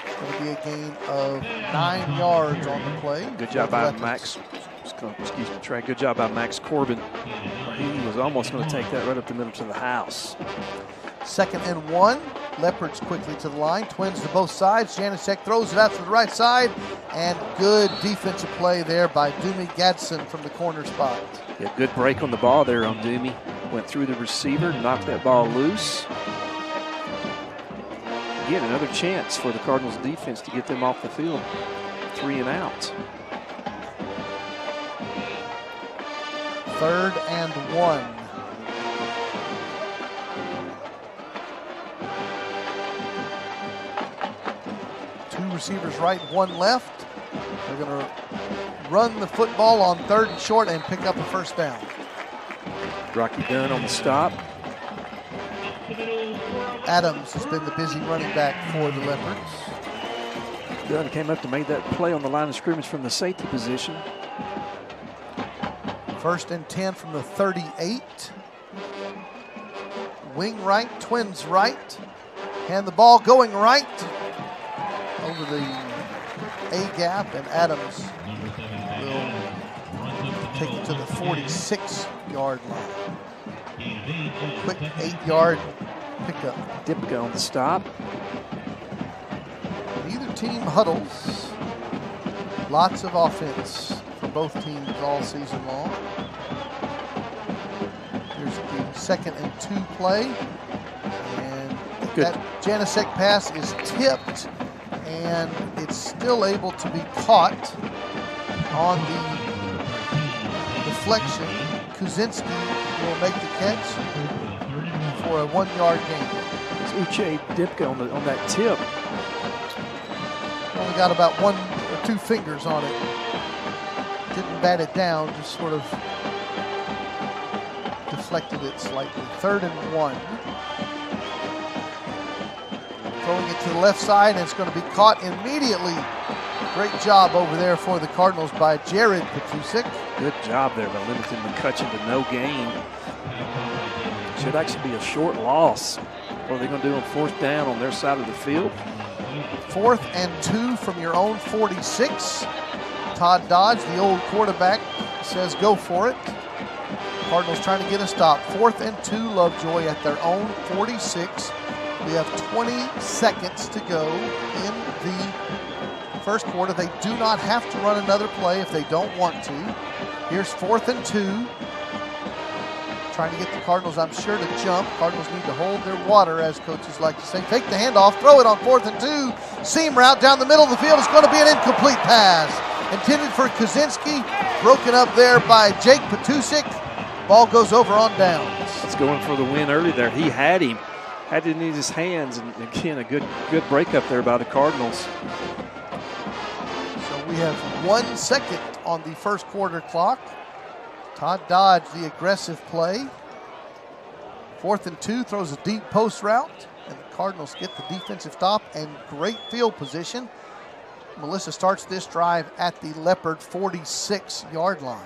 It's going to be a gain of 9 yards on the play. Good job by Max. Excuse me, Trey. Good job by Max Corbin. He was almost going to take that right up the middle to the house. 2nd and 1. Leopards quickly to the line. Twins to both sides. Janasek throws it out to the right side. And good defensive play there by Doomy Gadsden from the corner spot. Yeah, good break on the ball there on Doomy. Went through the receiver, knocked that ball loose. Again, another chance for the Cardinals defense to get them off the field. 3 and out. 3rd and 1. Receivers right, 1 left. They're going to run the football on 3rd and short and pick up a first down. Rocky Dunn on the stop. Adams has been the busy running back for the Leopards. Dunn came up to make that play on the line of scrimmage from the safety position. 1st and 10 from the 38. Wing right, Twins right. Hand the ball going right. Over the A-gap, and Adams will take it to the 46-yard line. Quick 8-yard pickup. Dipka on the stop. Neither team huddles. Lots of offense for both teams all season long. Here's the 2nd and 2 play. And that Janasek pass is tipped. And it's still able to be caught on the deflection. Kuzinski will make the catch for a 1-yard gain. It's Uche Dipka on that tip. Only got about 1 or 2 fingers on it. Didn't bat it down, just sort of deflected it slightly. 3rd and 1. Throwing it to the left side, and it's going to be caught immediately. Great job over there for the Cardinals by Jared Petusik. Good job there by limiting McCutcheon to no gain. Should actually be a short loss. What are they going to do on 4th down on their side of the field? 4th and 2 from your own 46. Todd Dodge, the old quarterback, says go for it. Cardinals trying to get a stop. 4th and 2, Lovejoy at their own 46. We have 20 seconds to go in the first quarter. They do not have to run another play if they don't want to. Here's 4th and 2. Trying to get the Cardinals, I'm sure, to jump. Cardinals need to hold their water, as coaches like to say. Take the handoff, throw it on 4th and 2. Seam route down the middle of the field. It's going to be an incomplete pass. Intended for Kuzinski. Broken up there by Jake Petusik. Ball goes over on downs. It's going for the win early there. He had him. Had it in his hands, and again, a good break up there by the Cardinals. So we have 1 second on the first quarter clock. Todd Dodge, the aggressive play. 4th and 2, throws a deep post route, and the Cardinals get the defensive stop and great field position. Melissa starts this drive at the Leopard 46-yard line.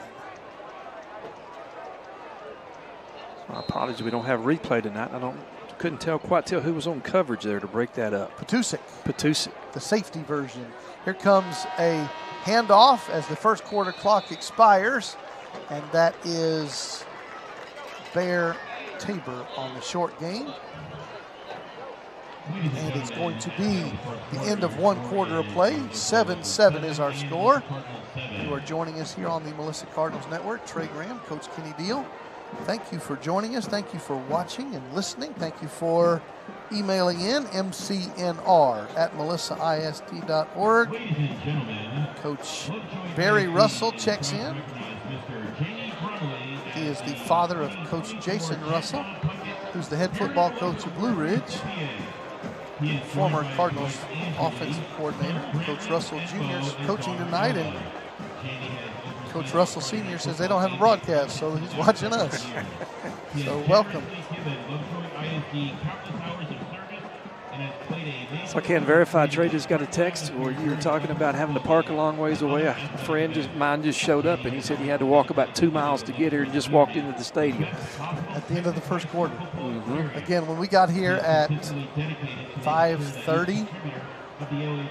My apologies, we don't have replay tonight. Couldn't quite tell who was on coverage there to break that up. Petusik, the safety version. Here comes a handoff as the first quarter clock expires, and that is Bear Tabor on the short game. And it's going to be the end of 1 quarter of play. 7-7 is our score. You are joining us here on the Melissa Cardinals Network. Trey Graham, Coach Kenny Deal. Thank you for joining us. Thank you for watching and listening. Thank you for emailing in, mcnr@melissaist.org. Coach Barry Russell checks in. He is the father of Coach Jason Russell, who's the head football coach of Blue Ridge. former Cardinals offensive coordinator. Coach Russell Jr. is coaching tonight, and Coach Russell Sr. says they don't have a broadcast, so he's watching us. So welcome. So I can't verify. Trey just got a text where you were talking about having to park a long ways away. A friend of mine just showed up, and he said he had to walk about 2 miles to get here and just walked into the stadium. At the end of the first quarter. Again, when we got here at 5:30,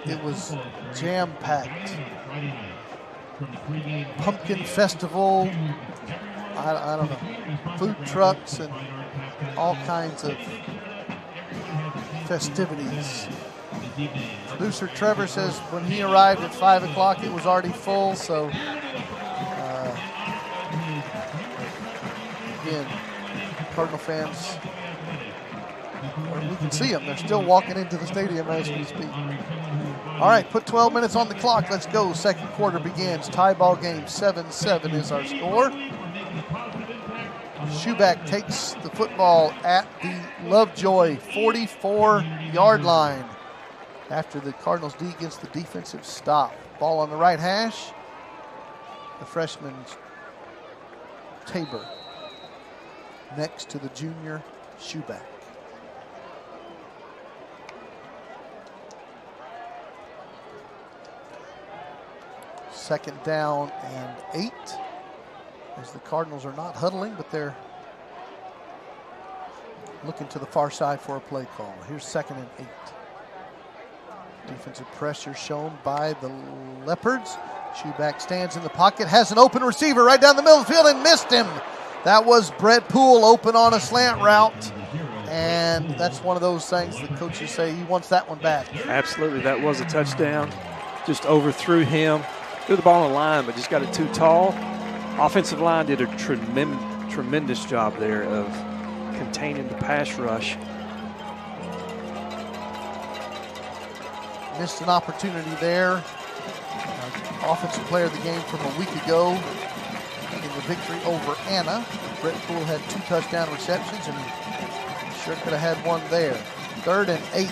it was jam-packed. Pumpkin festival, I don't know, food trucks and all kinds of festivities. Producer Trevor says when he arrived at 5 o'clock it was already full, so again, Cardinal fans, we can see them, they're still walking into the stadium as we speak. All right, put 12 minutes on the clock. Let's go. Second quarter begins. Tie ball game. 7-7 is our score. Schuback takes the football at the Lovejoy 44-yard line after the Cardinals D gets the defensive stop. Ball on the right hash. The freshman Tabor next to the junior Schuback. Second down and 8, as the Cardinals are not huddling, but they're looking to the far side for a play call. Here's 2nd and 8. Defensive pressure shown by the Leopards. Schuback stands in the pocket, has an open receiver right down the middle of the field and missed him. That was Brett Poole open on a slant route. And that's one of those things that coaches say he wants that one back. Absolutely, that was a touchdown. Just overthrew him. Threw the ball on the line, but just got it too tall. Offensive line did a tremendous job there of containing the pass rush. Missed an opportunity there. Offensive player of the game from a week ago in the victory over Anna. Brett Poole had 2 touchdown receptions, and he sure could have had one there. 3rd and 8.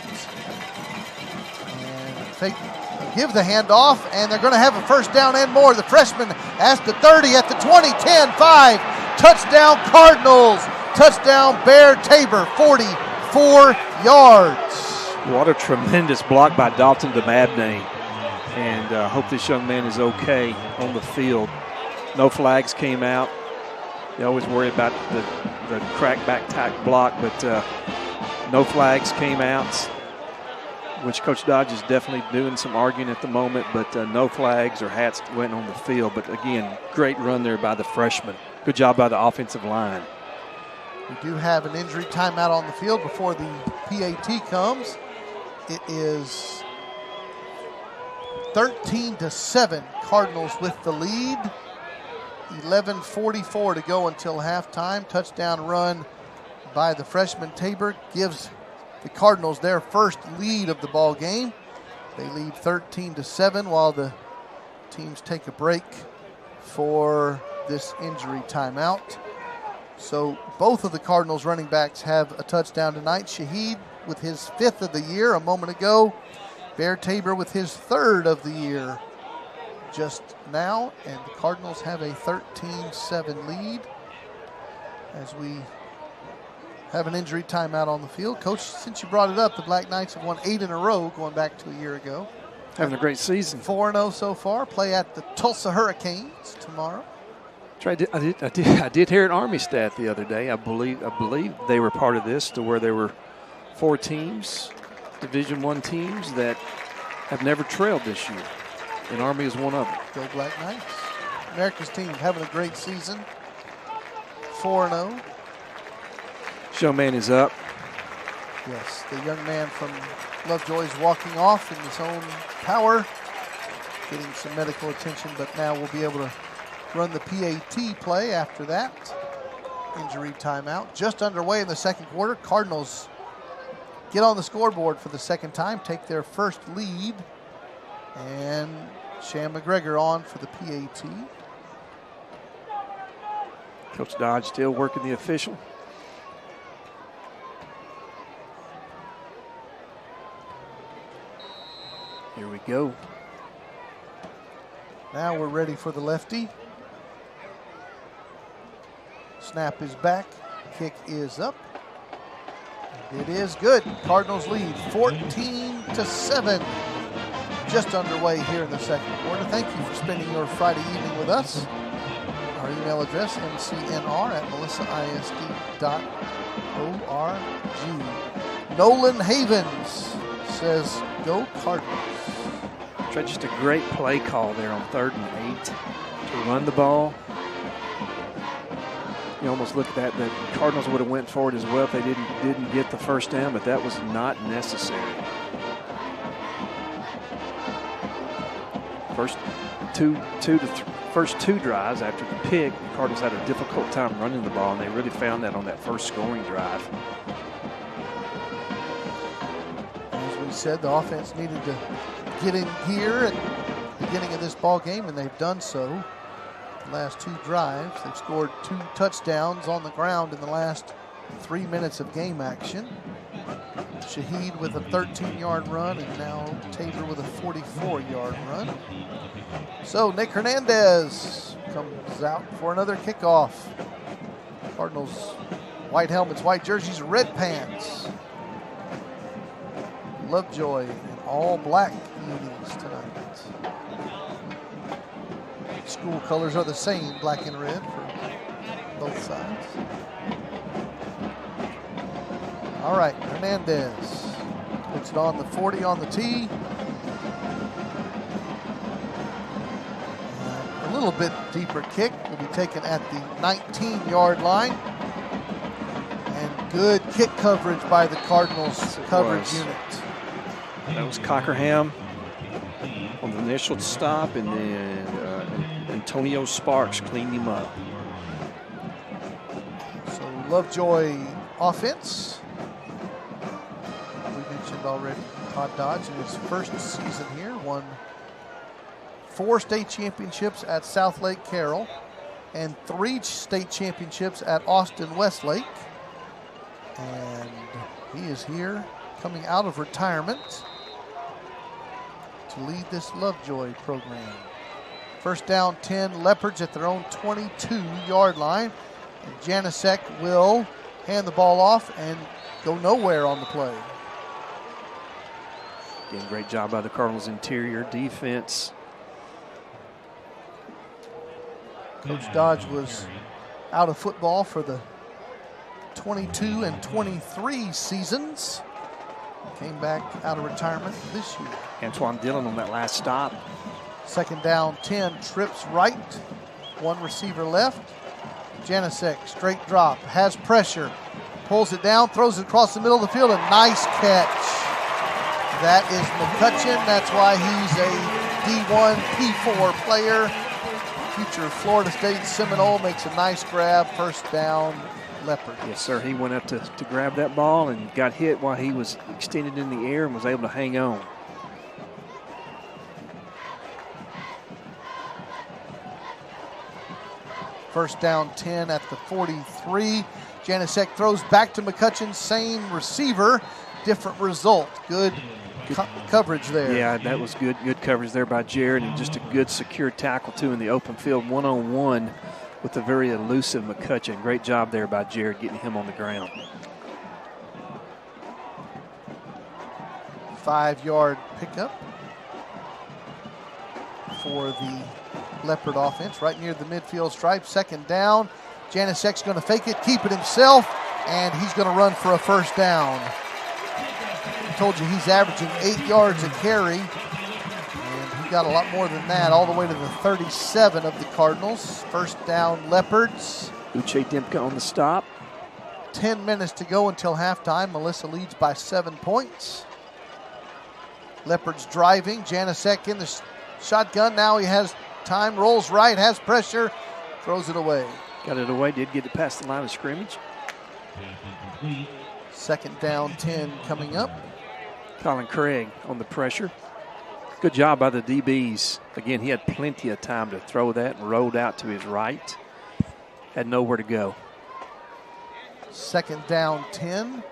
And give the handoff, and they're going to have a first down and more. The freshman at the 30, at the 20, 10, 5. Touchdown Cardinals. Touchdown Bear Tabor, 44 yards. What a tremendous block by Dalton DeMabney. And hope this young man is okay on the field. No flags came out. You always worry about the crackback tack block, but no flags came out, which Coach Dodge is definitely doing some arguing at the moment, but no flags or hats went on the field. But again, great run there by the freshman. Good job by the offensive line. We do have an injury timeout on the field before the PAT comes. It is 13-7, Cardinals with the lead. 11:44 to go until halftime. Touchdown run by the freshman Tabor gives the Cardinals their first lead of the ball game. They lead 13-7 while the teams take a break for this injury timeout. So both of the Cardinals running backs have a touchdown tonight. Shaheed with his 5th of the year a moment ago. Bear Tabor with his 3rd of the year just now. And the Cardinals have a 13-7 lead as we have an injury timeout on the field. Coach, since you brought it up, the Black Knights have won 8 in a row going back to a year ago. Having a great season. 4-0 so far. Play at the Tulsa Hurricanes tomorrow. Trey, I did hear an Army stat the other day. I believe they were part of this, to where there were 4 teams, Division I teams, that have never trailed this year. And Army is one of them. Go Black Knights. America's team having a great season. 4-0. Showman is up. Yes, the young man from Lovejoy is walking off in his own power, getting some medical attention, but now we'll be able to run the PAT play after that injury timeout. Just underway in the second quarter. Cardinals get on the scoreboard for the second time, take their first lead, and Shan McGregor on for the PAT. Coach Dodge still working the official. Here we go. Now we're ready for the lefty. Snap is back. Kick is up. It is good. Cardinals lead 14-7. Just underway here in the second quarter. Thank you for spending your Friday evening with us. Our email address, mcnr@melissaisd.org. Nolan Havens says, go Cardinals. Just a great play call there on 3rd and 8 to run the ball. You almost look at that. The Cardinals would have went forward as well if they didn't get the first down, but that was not necessary. First two drives after the pick, the Cardinals had a difficult time running the ball, and they really found that on that first scoring drive. As we said, the offense needed to get in here at the beginning of this ball game, and they've done so. The last 2 drives, they've scored 2 touchdowns on the ground in the last 3 minutes of game action. Shaheed with a 13-yard run, and now Tabor with a 44-yard run. So Nick Hernandez comes out for another kickoff. Cardinals, white helmets, white jerseys, red pants. Lovejoy in all black unis tonight. School colors are the same, black and red for both sides. All right, Hernandez puts it on the 40 on the tee. A little bit deeper kick will be taken at the 19-yard line. And good kick coverage by the Cardinals coverage unit. That was Cockerham on the initial stop, and then Antonio Sparks cleaned him up. So Lovejoy offense. We mentioned already Todd Dodge in his first season here won 4 state championships at South Lake Carroll and 3 state championships at Austin Westlake. And he is here coming out of retirement to lead this Lovejoy program. First down 10, Leopards at their own 22-yard line. And Janasek will hand the ball off and go nowhere on the play. Again, great job by the Cardinals interior defense. Coach Dodge was out of football for the 22 and 23 seasons. Came back out of retirement this year. Antoine Dillon on that last stop. Second down 10, trips right. 1 receiver left. Janasek, straight drop, has pressure. Pulls it down, throws it across the middle of the field. A nice catch. That is McCutcheon. That's why he's a D1, P4 player. Future Florida State Seminole makes a nice grab. First down, Leopard. Yes, sir. He went up to grab that ball and got hit while he was extended in the air and was able to hang on. First down 10 at the 43. Janasek throws back to McCutcheon. Same receiver, different result. Good coverage there. Yeah, that was good coverage there by Jared, and just a good secure tackle, too, in the open field, one-on-one with a very elusive McCutcheon. Great job there by Jared getting him on the ground. 5-yard pickup for the Leopard offense right near the midfield stripe. Second down. Janasek's going to fake it, keep it himself, and he's going to run for a first down. I told you he's averaging 8 yards a carry, and he got a lot more than that, all the way to the 37 of the Cardinals. First down, Leopards. Uche Dimka on the stop. 10 minutes to go until halftime. Melissa leads by 7 points. Leopards driving. Janasek in the shotgun. Now he has time, rolls right, has pressure, throws it away. Got it away, did get it past the line of scrimmage. Second down 10 coming up. Colin Craig on the pressure. Good job by the DBs. Again, he had plenty of time to throw that and rolled out to his right. Had nowhere to go. Second down 10.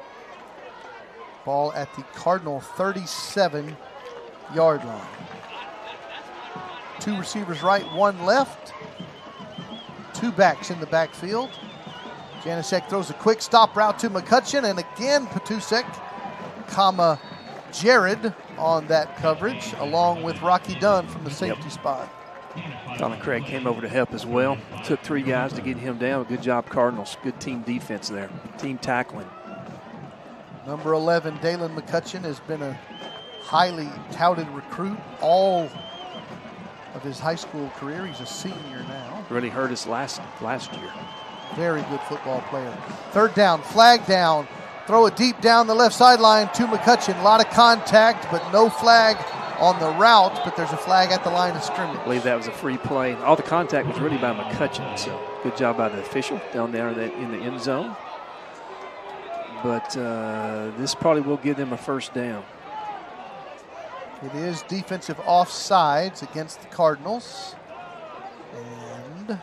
Ball at the Cardinal 37 yard line. 2 receivers right, 1 left. 2 backs in the backfield. Janasek throws a quick stop route to McCutcheon, and again Patusek, Jared on that coverage, along with Rocky Dunn from the safety spot. Colin Craig came over to help as well. Took 3 guys to get him down. Good job, Cardinals. Good team defense there. Team tackling. Number 11, Dalen McCutcheon, has been a highly touted recruit all of his high school career. He's a senior now. Really hurt us last year. Very good football player. 3rd down, flag down. Throw it deep down the left sideline to McCutcheon. A lot of contact, but no flag on the route, but there's a flag at the line of scrimmage. I believe that was a free play. All the contact was really by McCutcheon, so good job by the official down there in the end zone. But this probably will give them a 1st down. It is defensive offsides against the Cardinals. And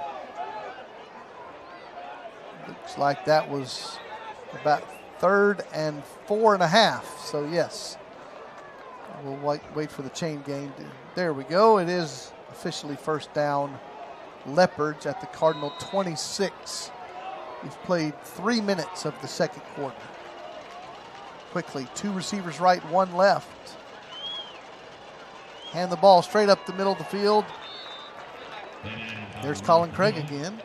looks like that was about 3rd and 4.5. So yes, we'll wait for the chain game. There we go. It is officially 1st down. Leopards at the Cardinal 26. We've played 3 minutes of the 2nd quarter. Quickly, 2 receivers right, 1 left. Hand the ball straight up the middle of the field. There's Colin Craig again.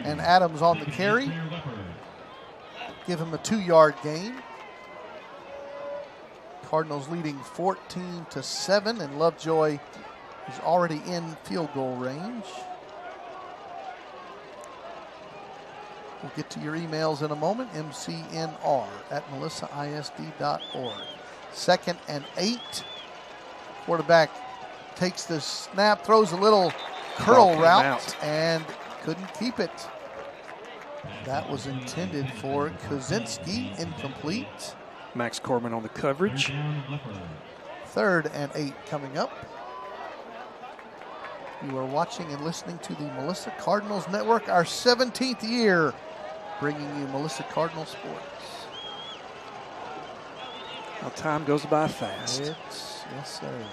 And Adams on the carry. Give him a 2-yard gain. Cardinals leading 14-7, and Lovejoy is already in field goal range. We'll get to your emails in a moment. mcnr@melissaisd.org. 2nd and 8. Quarterback takes the snap, throws a little curl route, and couldn't keep it. That was intended for Kozinski, incomplete. Max Corbin on the coverage. 3rd and 8 coming up. You are watching and listening to the Melissa Cardinals Network, our 17th year, bringing you Melissa Cardinal sports. Well, time goes by fast. Yes, sir.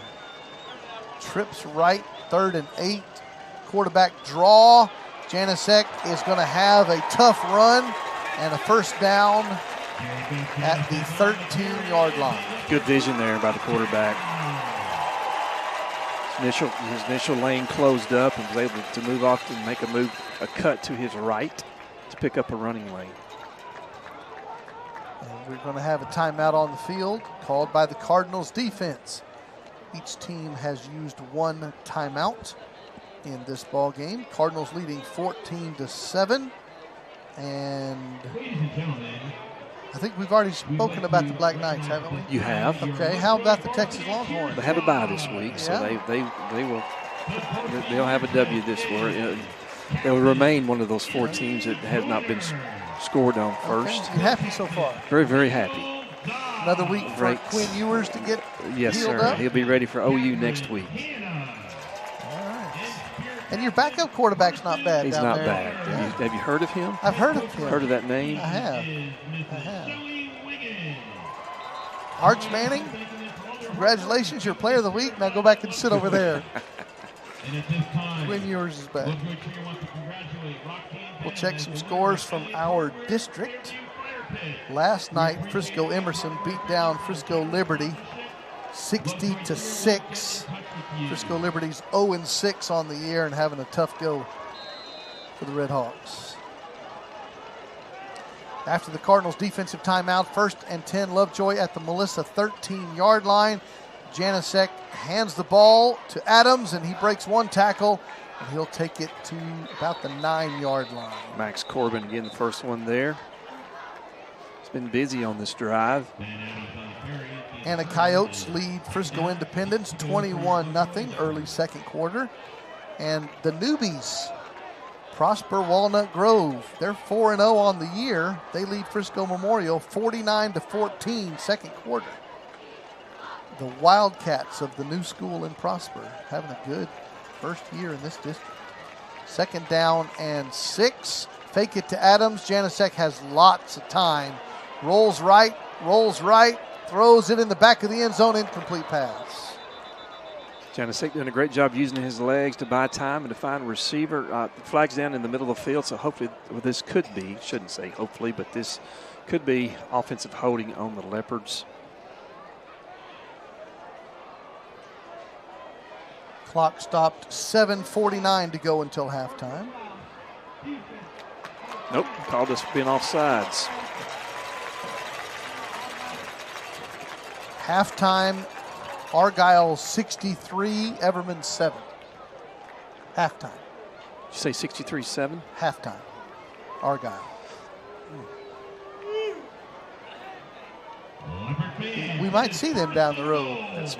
Trips right, 3rd and 8. Quarterback draw. Janasek is going to have a tough run and a 1st down at the 13-yard line. Good vision there by the quarterback. His initial lane closed up and was able to move off and make a cut to his right to pick up a running lane. And we're going to have a timeout on the field called by the Cardinals defense. Each team has used 1 timeout in this ball game. Cardinals leading 14-7. And I think we've already spoken about the Black Knights, haven't we? You have. Okay, how about the Texas Longhorns? They have a bye this week, so they'll have a W this week. They'll remain one of those 4 teams that has not been scored on first. Okay. You happy so far? Very, very happy. Another week for Quinn Ewers to get healed up? He'll be ready for OU next week. And your backup quarterback's not bad. He's down not there. bad. Yeah. Have you heard of him? I've heard of him. Heard of that name? I have. Arch Manning, congratulations, you're player of the week. Now go back and sit over there. Quinn Ewers is back. We'll check some scores from our district. Last night, Frisco Emerson beat down Frisco Liberty 60-6. Frisco Liberty's 0-6 on the year and having a tough go for the Red Hawks. After the Cardinals' defensive timeout, 1st and 10, Lovejoy at the Melissa 13-yard line. Janasek hands the ball to Adams, and he breaks 1 tackle, and he'll take it to about the 9-yard line. Max Corbin getting the first one there. It's been busy on this drive. And the Coyotes lead Frisco Independence 21-0 early 2nd quarter. And the newbies, Prosper Walnut Grove, they're 4-0 on the year. They lead Frisco Memorial 49-14 2nd quarter. The Wildcats of the new school in Prosper having a good first year in this district. 2nd down and 6. Fake it to Adams. Janasek has lots of time. Rolls right, throws it in the back of the end zone, incomplete pass. Janusik doing a great job using his legs to buy time and to find a receiver. The flag's down in the middle of the field, so hopefully this could be, shouldn't say hopefully, but this could be offensive holding on the Leopards. Clock stopped, 7:49 to go until halftime. Nope, called us for being offsides. Halftime, Argyle 63, Everman 7. Halftime. Did you say 63-7? Halftime, Argyle. We might see them down the road. That's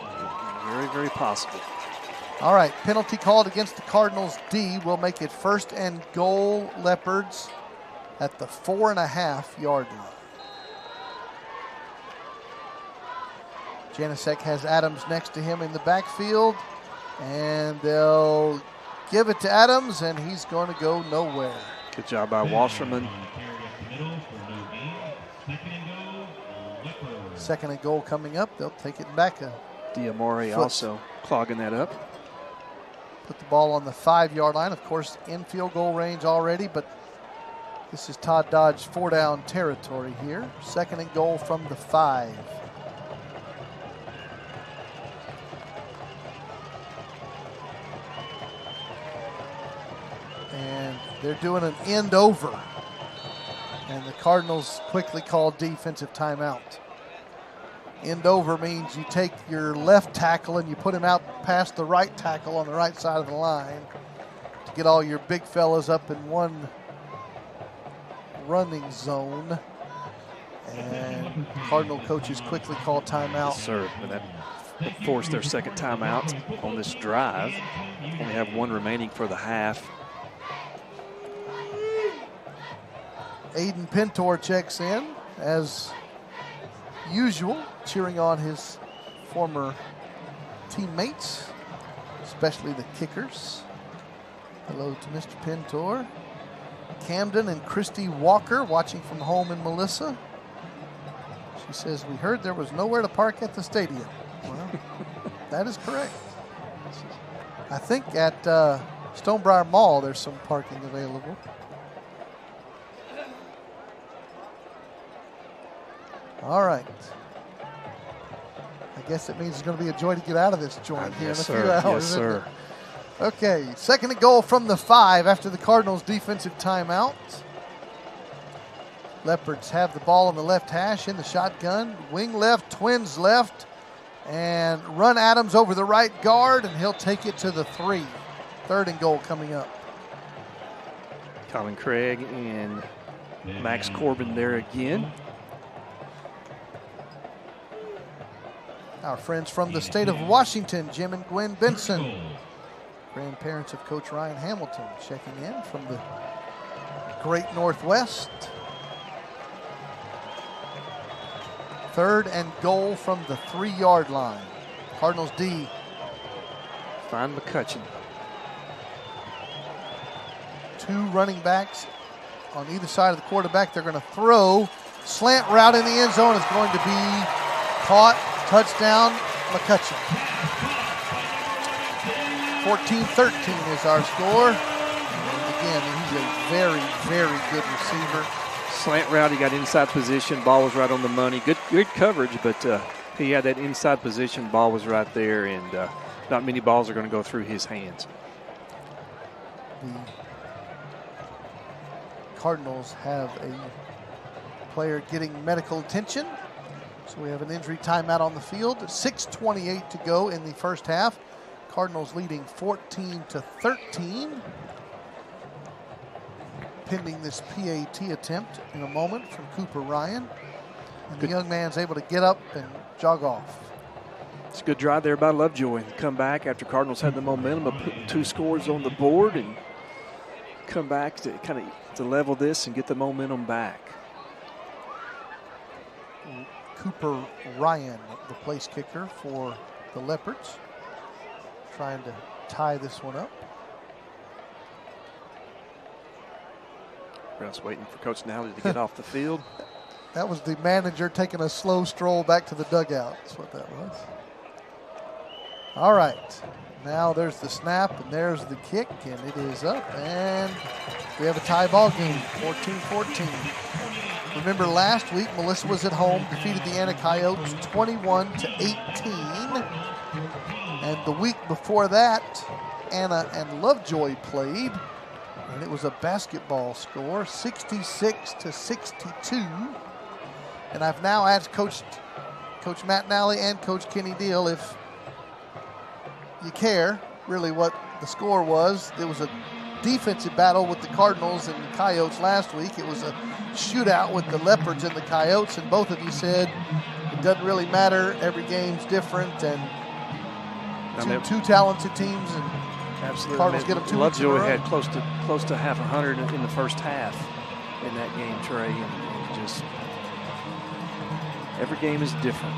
very, very possible. All right, penalty called against the Cardinals D. Will make it 1st and goal, Leopards at the 4.5-yard line. Janusik has Adams next to him in the backfield, and they'll give it to Adams, and he's going to go nowhere. Good job by Wasserman. 2nd and goal coming up. They'll take it back a Diamore foot. also clogging that up. Put the ball on the 5-yard line. Of course, in field goal range already, but this is Todd Dodge 4-down territory here. 2nd and goal from the 5. And they're doing an end over. And the Cardinals quickly call defensive timeout. End over means you take your left tackle and you put him out past the right tackle on the right side of the line to get all your big fellas up in one running zone. And Cardinal coaches quickly call timeout. Yes, sir. And that forced their 2nd timeout on this drive. Only have 1 remaining for the half. Aiden Pintor checks in as usual, cheering on his former teammates, especially the kickers. Hello to Mr. Pintor. Camden and Christy Walker watching from home in Melissa. She says, we heard there was nowhere to park at the stadium. Well, that is correct. I think at Stonebriar Mall there's some parking available. All right. I guess it means it's going to be a joy to get out of this joint here Yes, in a few sir. hours. Yes, sir. Okay, 2nd and goal from the 5 after the Cardinals' defensive timeout. Leopards have the ball on the left hash in the shotgun. Wing left, twins left, and run Adams over the right guard, and he'll take it to the 3. 3rd and goal coming up. Colin Craig and Max Corbin there again. Our friends from the state of Washington, Jim and Gwen Benson, grandparents of Coach Ryan Hamilton, checking in from the great Northwest. 3rd and goal from the 3-yard line. Cardinals D. Find McCutcheon. 2 running backs on either side of the quarterback. They're going to throw. Slant route in the end zone is going to be caught. Touchdown, McCutcheon. 14-13 is our score. And again, he's a very, very good receiver. Slant route, he got inside position. Ball was right on the money. Good coverage, but he had that inside position. Ball was right there, and not many balls are going to go through his hands. The Cardinals have a player getting medical attention. So we have an injury timeout on the field. 6:28 to go in the first half. Cardinals leading 14-13. Pending this PAT attempt in a moment from Cooper Ryan. And the young man's able to get up and jog off. It's a good drive there by Lovejoy. Come back after Cardinals had the momentum of putting 2 scores on the board and come back to kind of to level this and get the momentum back. Cooper Ryan, the place kicker for the Leopards, trying to tie this one up. We're just waiting for Coach Nally to get off the field. That was the manager taking a slow stroll back to the dugout. That's what that was. All right. Now there's the snap, and there's the kick, and it is up, and we have a tie ball game, 14-14. Remember last week, Melissa was at home, defeated the Anna Coyotes 21-18. And the week before that, Anna and Lovejoy played, and it was a basketball score, 66-62. And I've now asked Coach Matt Nally and Coach Kenny Deal if you care really what the score was. There was a defensive battle with the Cardinals and the Coyotes last week. It was a shootout with the Leopards and the Coyotes, and both of you said it doesn't really matter. Every game's different, and two talented teams, and absolutely. Cardinals get them 2 weeks in a Lovejoy row. had close to half 100 in the first half in that game, Trey, and just every game is different.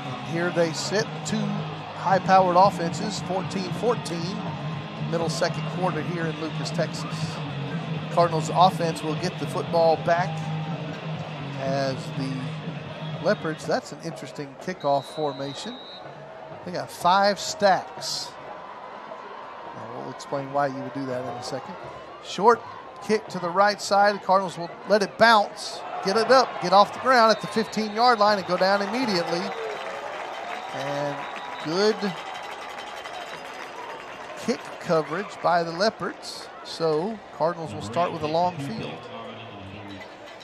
And here they sit, two high-powered offenses, 14-14, middle second quarter here in Lucas, Texas. Cardinals offense will get the football back as the Leopards, that's an interesting kickoff formation. They got 5 stacks. Now we'll explain why you would do that in a second. Short kick to the right side. The Cardinals will let it bounce, get it up, get off the ground at the 15-yard line and go down immediately. And good kick coverage by the Leopards. So Cardinals will start with a long field.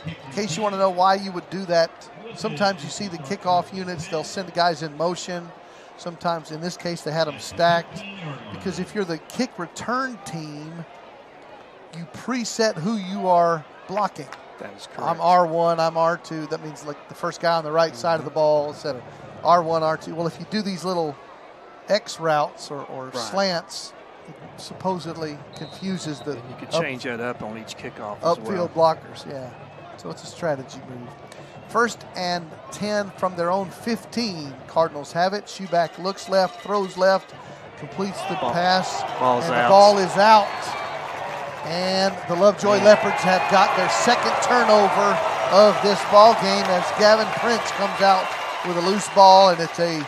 In case you want to know why you would do that, sometimes you see the kickoff units, they'll send the guys in motion. Sometimes, in this case, they had them stacked. Because if you're the kick return team, you preset who you are blocking. That is correct. I'm R1, I'm R2. That means like the first guy on the right side of the ball, etc. R1, R2. Well, if you do these little X routes or right. slants, it supposedly confuses the you could change that up on each kickoff as upfield well. blockers. Yeah, so it's a strategy move. 1st and 10 from their own 15. Cardinals have it. Schuback looks left, throws left, completes the pass, Ball's and out. the ball is out. And the Lovejoy Leopards have got their 2nd turnover of this ball game as Gavin Prince comes out with a loose ball, and it's a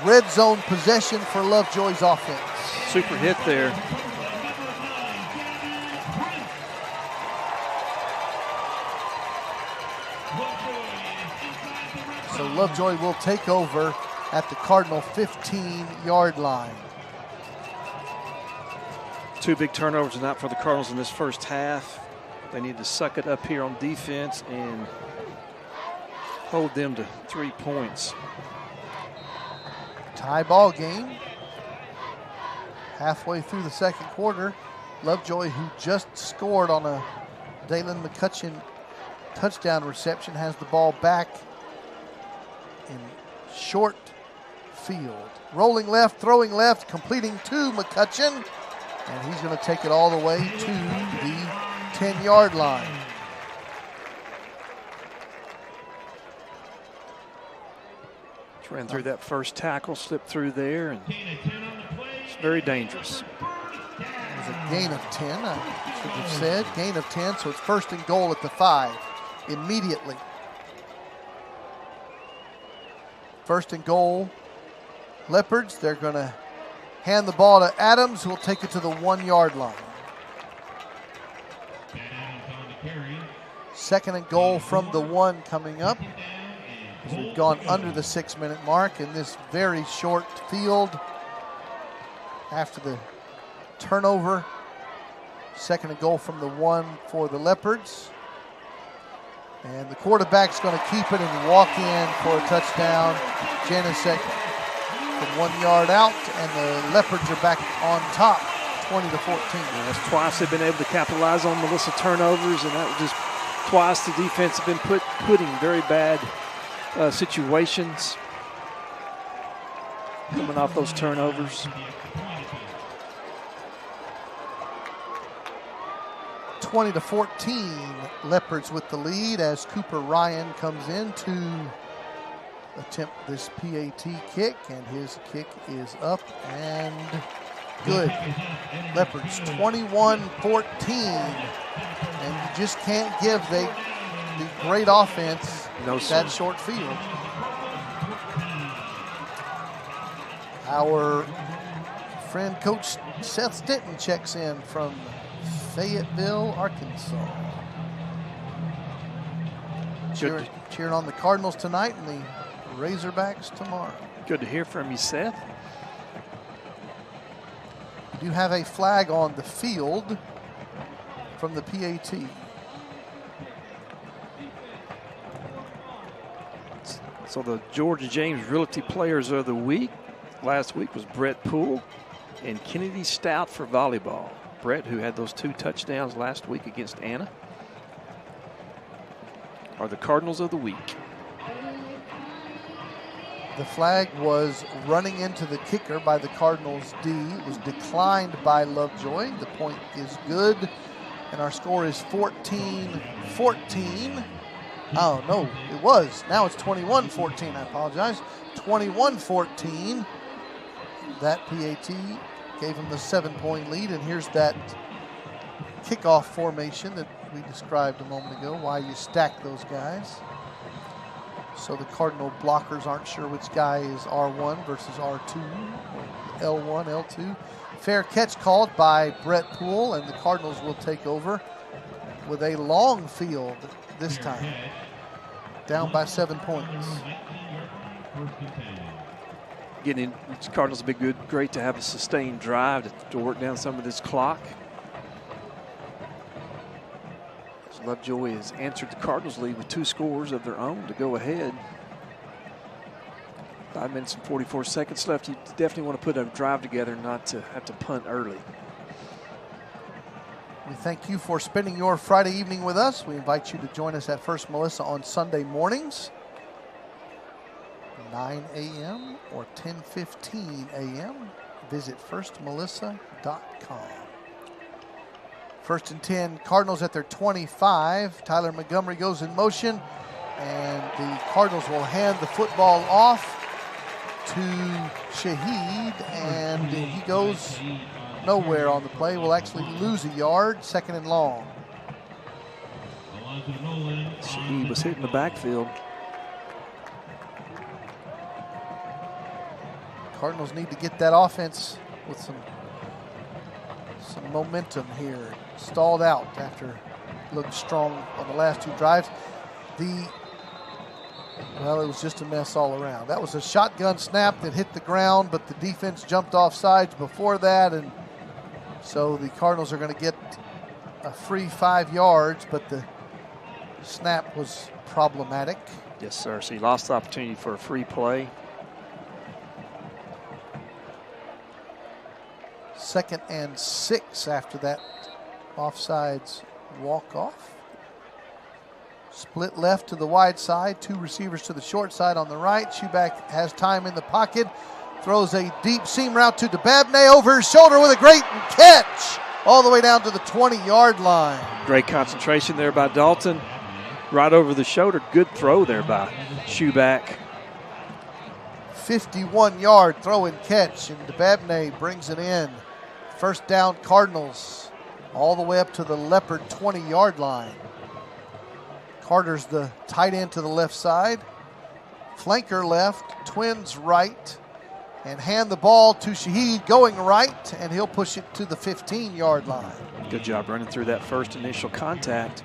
red zone possession for Lovejoy's offense. Super hit there. So Lovejoy will take over at the Cardinal 15-yard line. 2 big turnovers and out for the Cardinals in this first half. They need to suck it up here on defense and hold them to 3 points. Tie ball game. Halfway through the second quarter, Lovejoy, who just scored on a Dalen McCutcheon touchdown reception, has the ball back in short field. Rolling left, throwing left, completing to McCutcheon. And he's going to take it all the way to the 10-yard line. Ran through that first tackle, slipped through there, and it's very dangerous. It was a gain of 10, I should have said. Gain of 10, so it's 1st and goal at the 5 immediately. 1st and goal, Leopards. They're going to hand the ball to Adams, who will take it to the 1-yard line. 2nd and goal from the 1 coming up. As we've gone under the 6-minute mark in this very short field after the turnover. 2nd and goal from the 1 for the Leopards. And the quarterback's going to keep it and walk in for a touchdown. Janicek from 1 yard out, and the Leopards are back on top, 20-14. That's twice they've been able to capitalize on Melissa turnovers, and that was just twice the defense have been putting very bad situations coming off those turnovers. 20-14, Leopards with the lead as Cooper Ryan comes in to attempt this PAT kick, and his kick is up and good. Leopards 21-14, and you just can't give. They the great offense No, at sir. that short field. Our friend Coach Seth Stinton checks in from Fayetteville, Arkansas. Cheering on the Cardinals tonight and the Razorbacks tomorrow. Good to hear from you, Seth. We do have a flag on the field from the PAT. So the Georgia James Realty Players of the Week last week was Brett Poole and Kennedy Stout for volleyball. Brett, who had those 2 touchdowns last week against Anna, are the Cardinals of the Week. The flag was running into the kicker by the Cardinals D. It was declined by Lovejoy. The point is good, and our score is 14-14. Oh, no, it was. Now it's 21-14. I apologize. 21-14. That PAT gave him the 7-point lead, and here's that kickoff formation that we described a moment ago, why you stack those guys. So the Cardinal blockers aren't sure which guy is R1 versus R2, or L1, L2. Fair catch called by Brett Poole, and the Cardinals will take over with a long field this time, down by 7 points. Getting the Cardinals would be great to have a sustained drive to work down some of this clock. So Lovejoy has answered the Cardinals lead with 2 scores of their own to go ahead. 5 minutes and 44 seconds left. You definitely want to put a drive together, not to have to punt early. We thank you for spending your Friday evening with us. We invite you to join us at First Melissa on Sunday mornings, 9 a.m. or 10:15 a.m. Visit firstmelissa.com. First and 10, Cardinals at their 25. Tyler Montgomery goes in motion, and the Cardinals will hand the football off to Shaheed, and he goes nowhere on the play. Will actually lose a yard, 2nd and long. Shaheed was hitting the backfield. Cardinals need to get that offense with some momentum here. Stalled out after looking strong on the last 2 drives. Well, it was just a mess all around. That was a shotgun snap that hit the ground, but the defense jumped off sides before that, and so the Cardinals are going to get a free 5 yards, but the snap was problematic. Yes, sir. So he lost the opportunity for a free play. 2nd and 6 after that offsides walk-off. Split left to the wide side, 2 receivers to the short side on the right. Schuback has time in the pocket, throws a deep seam route to DeBabney over his shoulder with a great catch all the way down to the 20-yard line. Great concentration there by Dalton. Right over the shoulder. Good throw there by Schuback. 51-yard throw and catch, and DeBabney brings it in. First down, Cardinals, all the way up to the Leopard 20-yard line. Carter's the tight end to the left side. Flanker left, Twins right, and hand the ball to Shaheed going right, and he'll push it to the 15-yard line. Good job running through that first initial contact.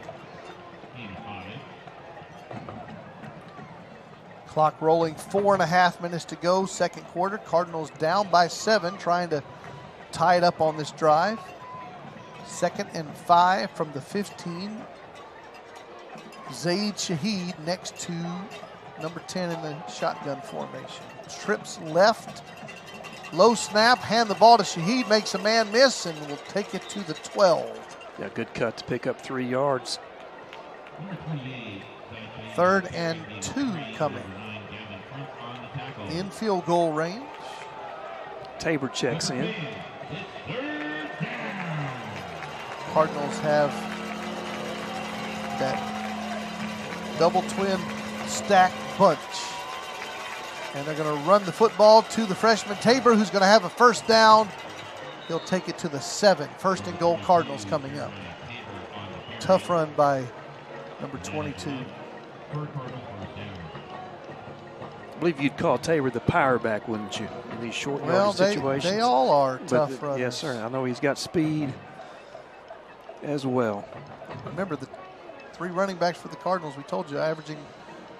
Clock rolling, 4.5 minutes to go, 2nd quarter. Cardinals down by 7, trying to tie it up on this drive. 2nd and 5 from the 15. Zaid Shaheed next to number 10 in the shotgun formation. Trips left, low snap, hand the ball to Shaheed, makes a man miss, and will take it to the 12. Yeah, good cut to pick up 3 yards. 3rd and 2 coming. In field goal range. Tabor checks in. Cardinals have that double twin stack bunch. And they're going to run the football to the freshman Tabor, who's going to have a first down. He'll take it to the 7. 1st and goal, Cardinals coming up. Tough run by number 22. I believe you'd call Taylor the power back, wouldn't you, in these short yardage situations? They all are tough runners. Yes, sir. I know he's got speed as well. Remember, the 3 running backs for the Cardinals, we told you, averaging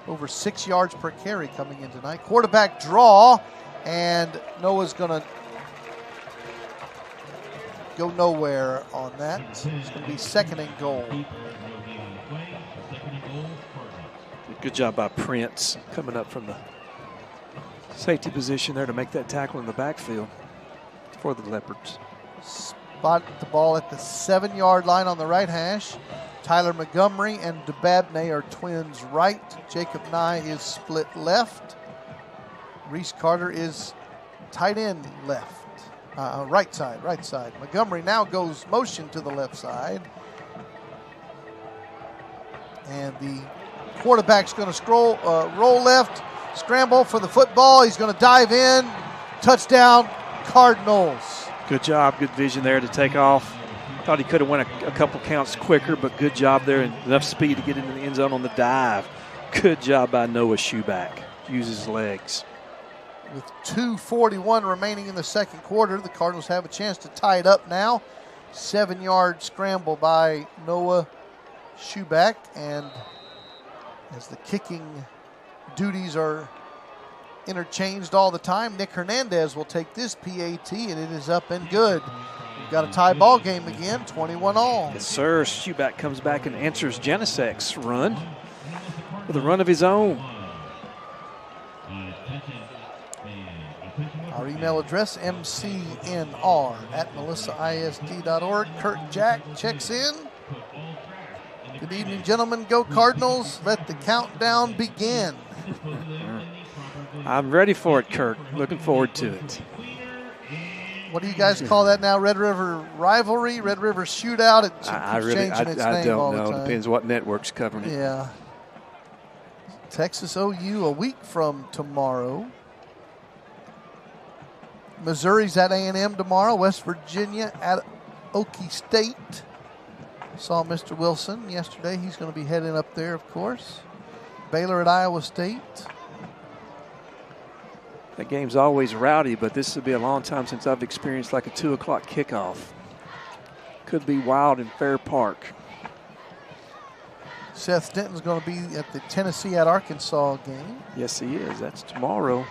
over 6 yards per carry coming in tonight. Quarterback draw, and Noah's going to go nowhere on that. It's going to be second and goal. Good job by Prince coming up from the safety position there to make that tackle in the backfield for the Leopards. Spot the ball at the 7-yard line on the right hash. Tyler Montgomery and DeBabney are twins right. Jacob Nye is split left. Reese Carter is tight end left. Right side. Montgomery now goes motion to the left side. And the quarterback's going to roll left, scramble for the football. He's going to dive in. Touchdown, Cardinals. Good job, good vision there to take off. Thought he could have went a couple counts quicker, but good job there and enough speed to get into the end zone on the dive. Good job by Noah Schuback. Uses his legs. With 2:41 remaining in the second quarter, the Cardinals have a chance to tie it up now. 7-yard scramble by Noah Schuback, and as the kicking duties are interchanged all the time, Nick Hernandez will take this PAT, and it is up and good. We've got a tie ball game again, 21-all. Yes, sir. Schuback comes back and answers Janicek's run with a run of his own. Our email address, mcnr@melissaisd.org. Kurt Jack checks in. Good evening, gentlemen. Go Cardinals. Let the countdown begin. I'm ready for it, Kurt. Looking forward to it. What do you guys call that now? Red River Rivalry? Red River Shootout? It keeps changing its name all the time. I don't know. Depends what network's covering it. Yeah. Texas OU a week from tomorrow. Missouri's at A&M tomorrow. West Virginia at Okie State. Saw Mr. Wilson yesterday. He's going to be heading up there, of course. Baylor at Iowa State. That game's always rowdy, but this will be a long time since I've experienced like a 2 o'clock kickoff. Could be wild in Fair Park. Seth Denton's going to be at the Tennessee at Arkansas game. Yes, he is. That's tomorrow.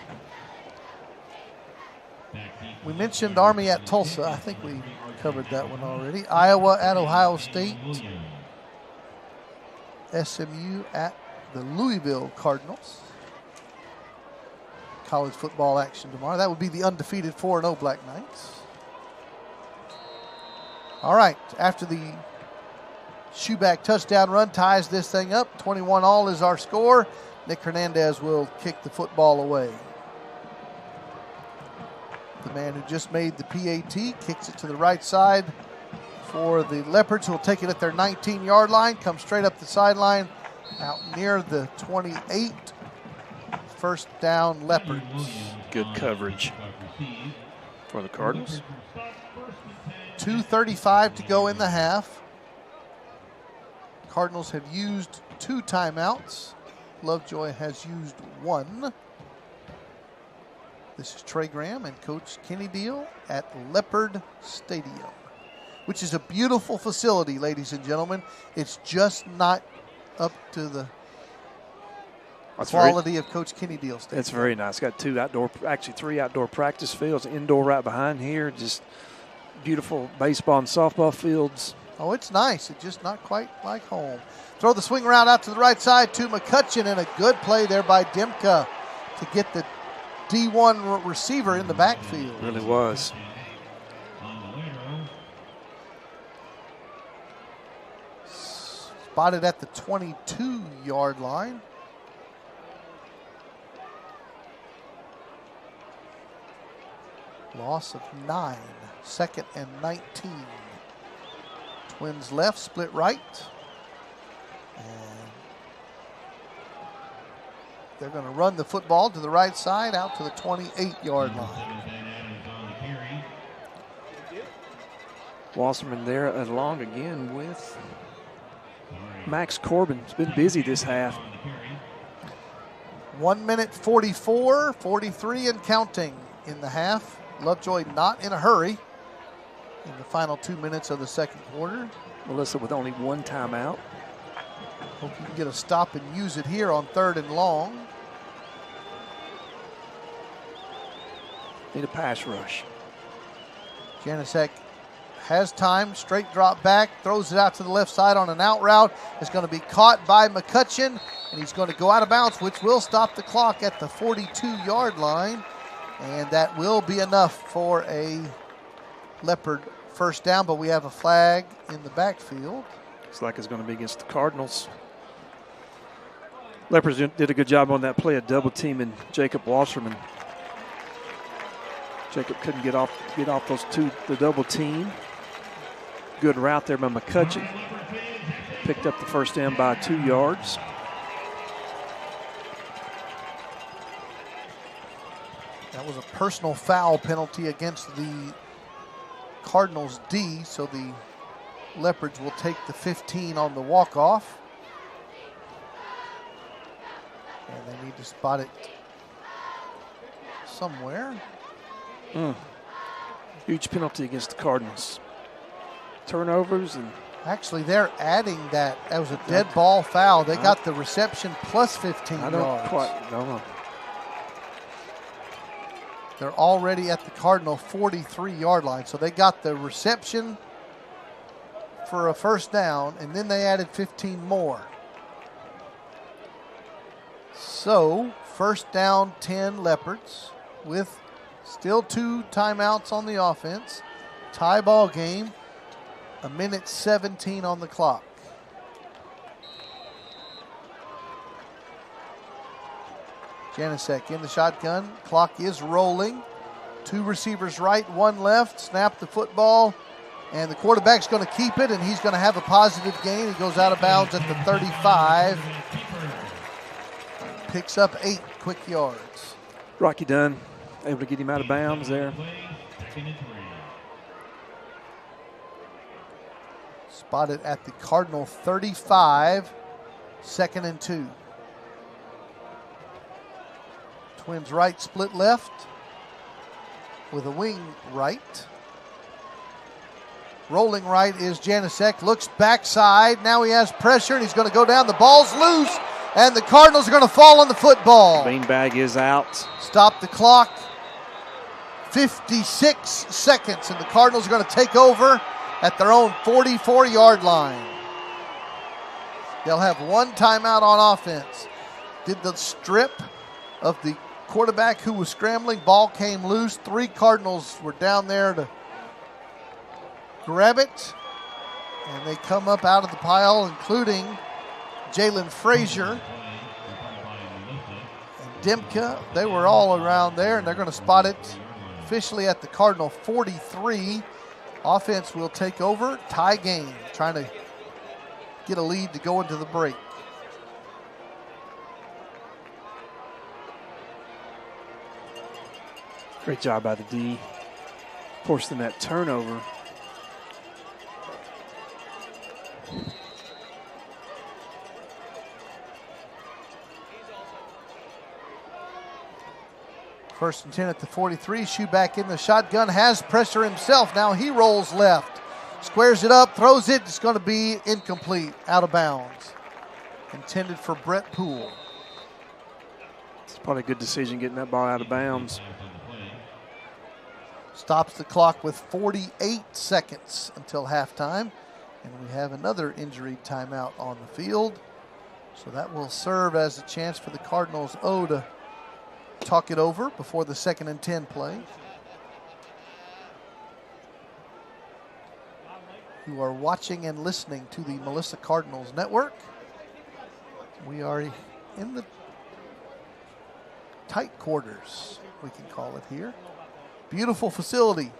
We mentioned Army at Tulsa. I think we covered that one already. Iowa at Ohio State. SMU at the Louisville Cardinals. College football action tomorrow. That would be the undefeated 4-0 Black Knights. All right, after the Schuback touchdown run ties this thing up, 21-all is our score. Nick Hernandez will kick the football away. The man who just made the PAT kicks it to the right side for the Leopards, who will take it at their 19-yard line, come straight up the sideline, out near the 28. First down, Leopards. Good coverage for the Cardinals. 2:35 to go in the half. Cardinals have used 2 timeouts. Lovejoy has used 1. This is Trey Graham and Coach Kenny Deal at Leopard Stadium, which is a beautiful facility, ladies and gentlemen. It's just not up to the quality of Coach Kenny Deal Stadium. It's very nice. Got 3 outdoor practice fields, indoor right behind here. Just beautiful baseball and softball fields. Oh, it's nice. It's just not quite like home. Throw the swing route out to the right side to McCutcheon, and a good play there by Dimka to get the D1 receiver in the backfield. Really was. Spotted at the 22-yard line. Loss of 9. 2nd and 19. Twins left, split right. And they're going to run the football to the right side out to the 28-yard line. Wasserman there along again with Max Corbin's been busy this half. 1 minute 44, 43 and counting in the half. Lovejoy not in a hurry in the final 2 minutes of the second quarter. Melissa with only one timeout. Hope you can get a stop and use it here on 3rd and long. Need a pass rush. Janasek has time, straight drop back, throws it out to the left side on an out route. It's going to be caught by McCutcheon, and he's going to go out of bounds, which will stop the clock at the 42-yard line. And that will be enough for a Leopard first down, but we have a flag in the backfield. Looks like it's going to be against the Cardinals. Leopards did a good job on that play of double teaming Jacob Wasserman. Jacob couldn't get off the double team. Good route there by McCutcheon. Picked up the first down by 2 yards. That was a personal foul penalty against the Cardinals D, so the Leopards will take the 15 on the walk-off. And they need to spot it somewhere. Huge penalty against the Cardinals. Turnovers and actually they're adding that. That was a dead ball foul. They got the reception plus 15 yards. I don't know. They're already at the Cardinal 43-yard line. So they got the reception for a first down, and then they added 15 more. So first down 10 Leopards with still 2 timeouts on the offense. Tie ball game. 1:17 on the clock. Janasek in the shotgun. Clock is rolling. 2 receivers right, 1 left. Snap the football. And the quarterback's going to keep it, and he's going to have a positive gain. He goes out of bounds at the 35. Picks up 8 quick yards. Rocky Dunn able to get him out of bounds there. Spotted at the Cardinal 35, 2nd and 2. Twins right, split left with a wing right. Rolling right is Janasek, looks backside. Now he has pressure and he's going to go down. The ball's loose and the Cardinals are going to fall on the football. Beanbag is out. Stop the clock. 56 seconds and the Cardinals are going to take over at their own 44-yard line. They'll have 1 timeout on offense. Did the strip of the quarterback who was scrambling. Ball came loose. 3 Cardinals were down there to grab it. And they come up out of the pile, including Jalen Frazier and Dimka. They were all around there, and they're going to spot it officially at the Cardinal 43. Offense will take over, tie game, trying to get a lead to go into the break. Great job by the D, forcing that turnover. First and 10 at the 43. Shoe back in the shotgun, has pressure himself. Now he rolls left, squares it up, throws it. It's going to be incomplete, out of bounds. Intended for Brett Poole. It's probably a good decision getting that ball out of bounds. Stops the clock with 48 seconds until halftime. And we have another injury timeout on the field. So that will serve as a chance for the Cardinals to talk it over before the 2nd and 10 play. You are watching and listening to the Melissa Cardinals Network. We are in the tight quarters, we can call it here. Beautiful facility.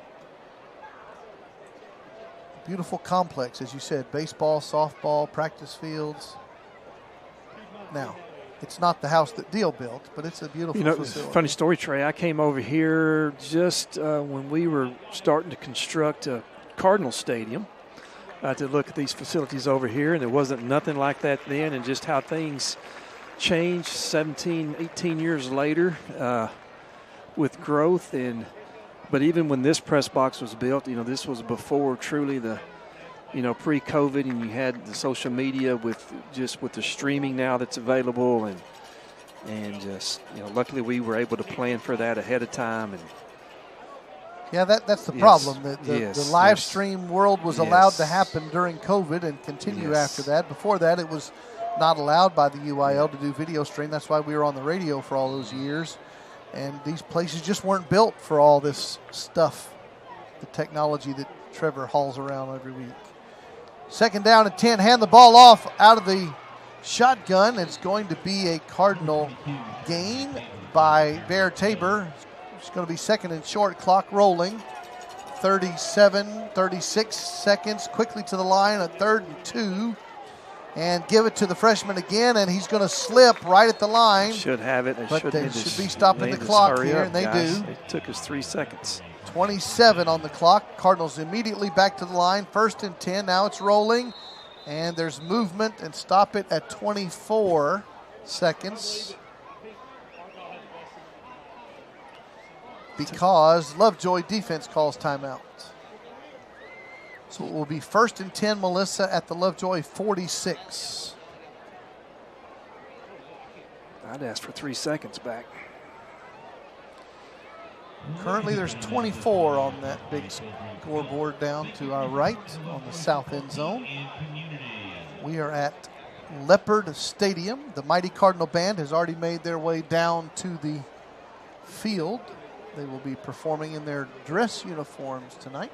Beautiful complex, as you said, baseball, softball, practice fields. Now, it's not the house that Deal built, but it's a beautiful facility. Funny story, Trey. I came over here just when we were starting to construct a Cardinal Stadium. to look at these facilities over here, and there wasn't nothing like that then, and just how things changed 17, 18 years later with growth. But even when this press box was built, this was before truly the, pre-COVID, and you had the social media with the streaming now that's available, and just, luckily we were able to plan for that ahead of time. And yeah, that's the problem. The live stream world was allowed to happen during COVID and continue after that. Before that, it was not allowed by the UIL to do video stream. That's why we were on the radio for all those years. And these places just weren't built for all this stuff, the technology that Trevor hauls around every week. 2nd down and 10. Hand the ball off out of the shotgun. It's going to be a Cardinal gain by Bear Tabor. It's going to be 2nd and short, clock rolling. 36 seconds, quickly to the line, a 3rd and 2. And give it to the freshman again, and he's going to slip right at the line. Should have it. But they should be stopping the clock here, and they do. It took us 3 seconds. 27 on the clock. Cardinals immediately back to the line. 1st and 10. Now it's rolling, and there's movement, and stop it at 24 seconds. Because Lovejoy defense calls timeout. So it will be 1st and 10, Melissa, at the Lovejoy 46. I'd ask for 3 seconds back. Currently there's 24 on that big scoreboard down to our right on the south end zone. We are at Leopard Stadium. The Mighty Cardinal Band has already made their way down to the field. They will be performing in their dress uniforms tonight.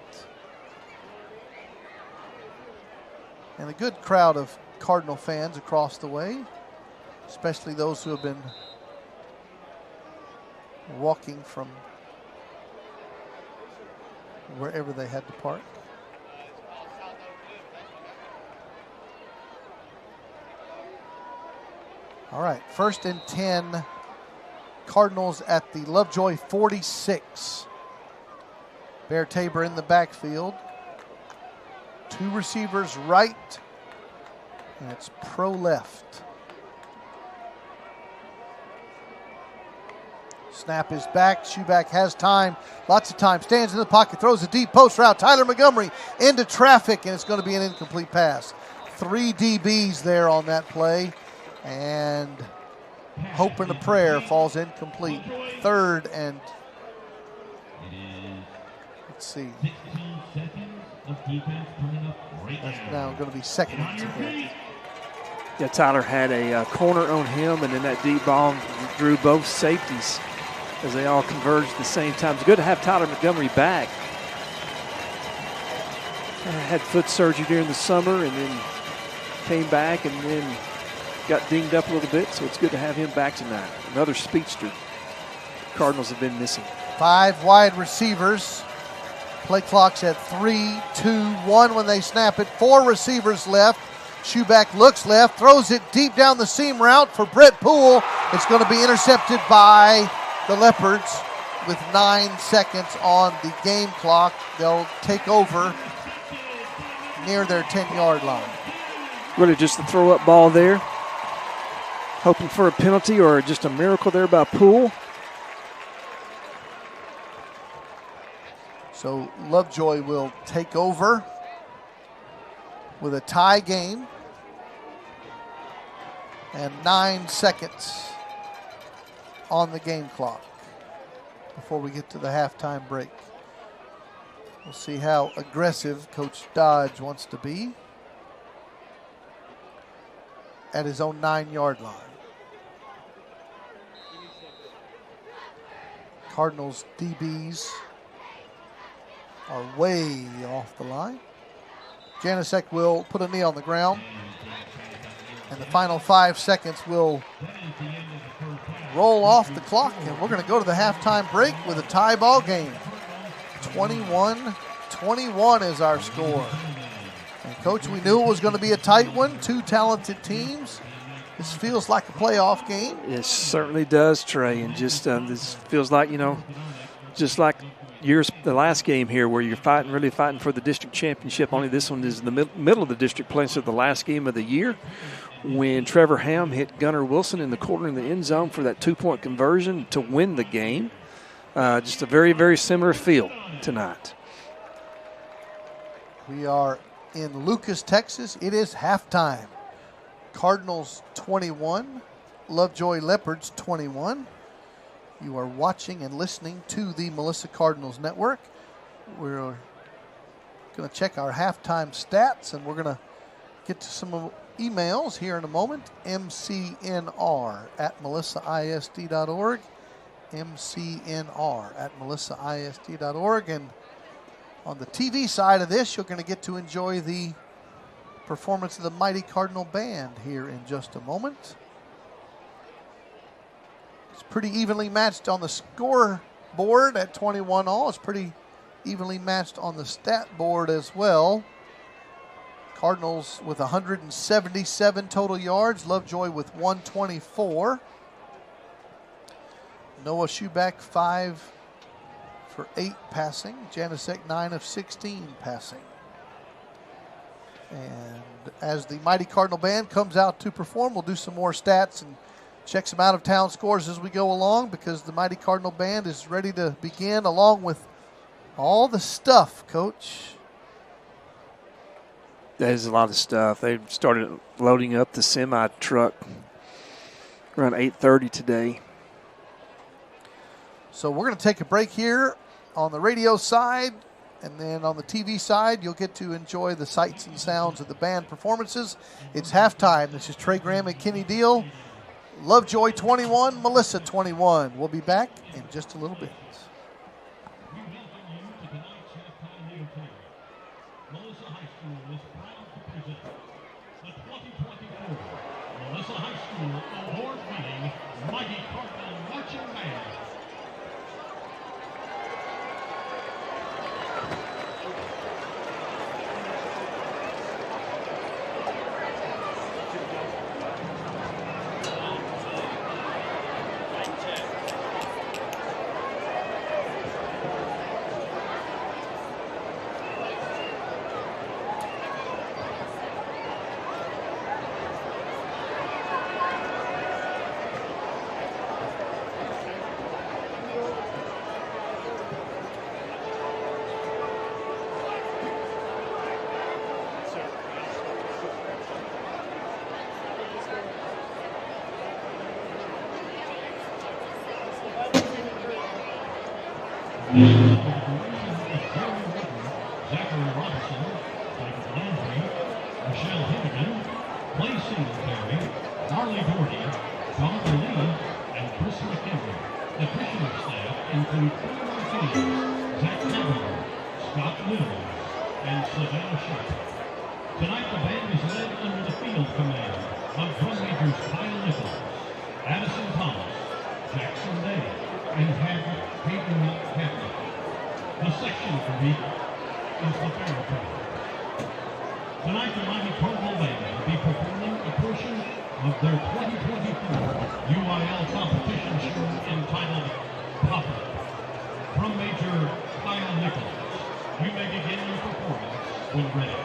And a good crowd of Cardinal fans across the way, especially those who have been walking from wherever they had to park. All right, 1st and 10, Cardinals at the Lovejoy 46. Bear Tabor in the backfield. 2 receivers right, and it's pro left. Snap is back. Shuback has time, lots of time. Stands in the pocket, throws a deep post route. Tyler Montgomery into traffic, and it's going to be an incomplete pass. 3 DBs there on that play, and hope and a prayer falls incomplete. 3rd and, let's see. That's now going to be 2nd and 10. Yeah, Tyler had a corner on him, and then that deep ball drew both safeties as they all converged at the same time. It's good to have Tyler Montgomery back. Had foot surgery during the summer and then came back and then got dinged up a little bit, so it's good to have him back tonight. Another speedster the Cardinals have been missing. 5 wide receivers. Play clock's at 3, 2, 1 when they snap it. 4 receivers left. Shuback looks left, throws it deep down the seam route for Brett Poole. It's going to be intercepted by the Leopards with 9 seconds on the game clock. They'll take over near their 10-yard line. Really just a throw-up ball there. Hoping for a penalty or just a miracle there by Poole. So Lovejoy will take over with a tie game and 9 seconds on the game clock before we get to the halftime break. We'll see how aggressive Coach Dodge wants to be at his own 9-yard line. Cardinals DBs are way off the line. Janasek will put a knee on the ground. And the final 5 seconds will roll off the clock. And we're going to go to the halftime break with a tie ball game. 21-21 is our score. And Coach, we knew it was going to be a tight one. 2 talented teams. This feels like a playoff game. It certainly does, Trey. And just this feels like, just like the last game here where you're really fighting for the district championship. Only this one is in the middle of the district, playing for the last game of the year, when Trevor Ham hit Gunnar Wilson in the corner in the end zone for that 2-point conversion to win the game. Just a very, very similar feel tonight. We are in Lucas, Texas. It is halftime. Cardinals 21, Lovejoy Leopards 21. You are watching and listening to the Melissa Cardinals Network. We're going to check our halftime stats, and we're going to get to some emails here in a moment. mcnr@melissaisd.org. mcnr@melissaisd.org. And on the TV side of this, you're going to get to enjoy the performance of the Mighty Cardinal Band here in just a moment. It's pretty evenly matched on the scoreboard at 21 all. It's pretty evenly matched on the stat board as well. Cardinals with 177 total yards. Lovejoy with 124. Noah Schuback 5 for 8 passing. Janasek 9 of 16 passing. And as the Mighty Cardinal Band comes out to perform, we'll do some more stats and check some out-of-town scores as we go along, because the Mighty Cardinal Band is ready to begin along with all the stuff, Coach. That is a lot of stuff. They started loading up the semi-truck around 8:30 today. So we're going to take a break here on the radio side, and then on the TV side, you'll get to enjoy the sights and sounds of the band performances. It's halftime. This is Trey Graham and Kenny Deal. Lovejoy 21, Melissa 21. We'll be back in just a little bit. We welcome you to tonight's halftime entertainment. Melissa High School is proud to present the 2024 Melissa High School award-winning Mighty Cardinal Marching Band. Zachary Robinson, David Landry, Michelle Hinnigan, Clay Singletary, Marley Doherty, Jonathan Lee, and Chris McKinley. The Christian staff include Claire Martinez, Zach Neville, Scott Williams, and Savannah Sharp. Tonight the band is led under the field command of drum majors Kyle Nichols, Addison Thomas, Jackson Day, and Hayden Hadley. The section group is the baritone. Tonight, the Mighty Cardinal Band will be performing a portion of their 2024 UIL competition show entitled Pop-Up. From Major Kyle Nichols, you may begin your performance when ready.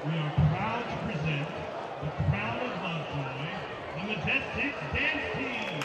We are proud to present the Crown of Lovejoy, the Majestic Dance Team.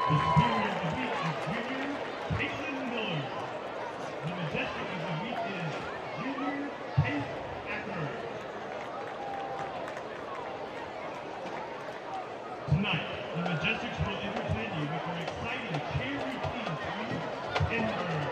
The spirit of the week is Junior Payson Miller. The Majestic of the week is Junior Pace Acker. Tonight, the Majestics will entertain you with their exciting cheer routine to Denver.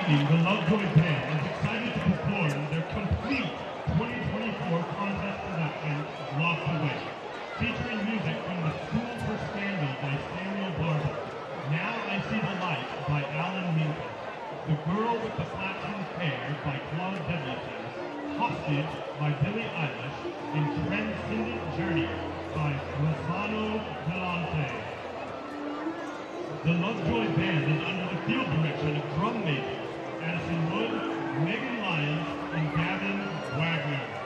evening, the Lovejoy Band is excited to perform their complete 2024 contest production, Lost Away, featuring music from The School for Scandal by Samuel Barber, Now I See the Light by Alan Menken, The Girl with the Flattened Hair by Claude Debussy, Hostage by Billie Eilish, and Transcendent Journey by Rosano Galante. The Lovejoy Band is under the field direction of drum majors Addison Wood, Megan Lyons, and Gavin Wagner.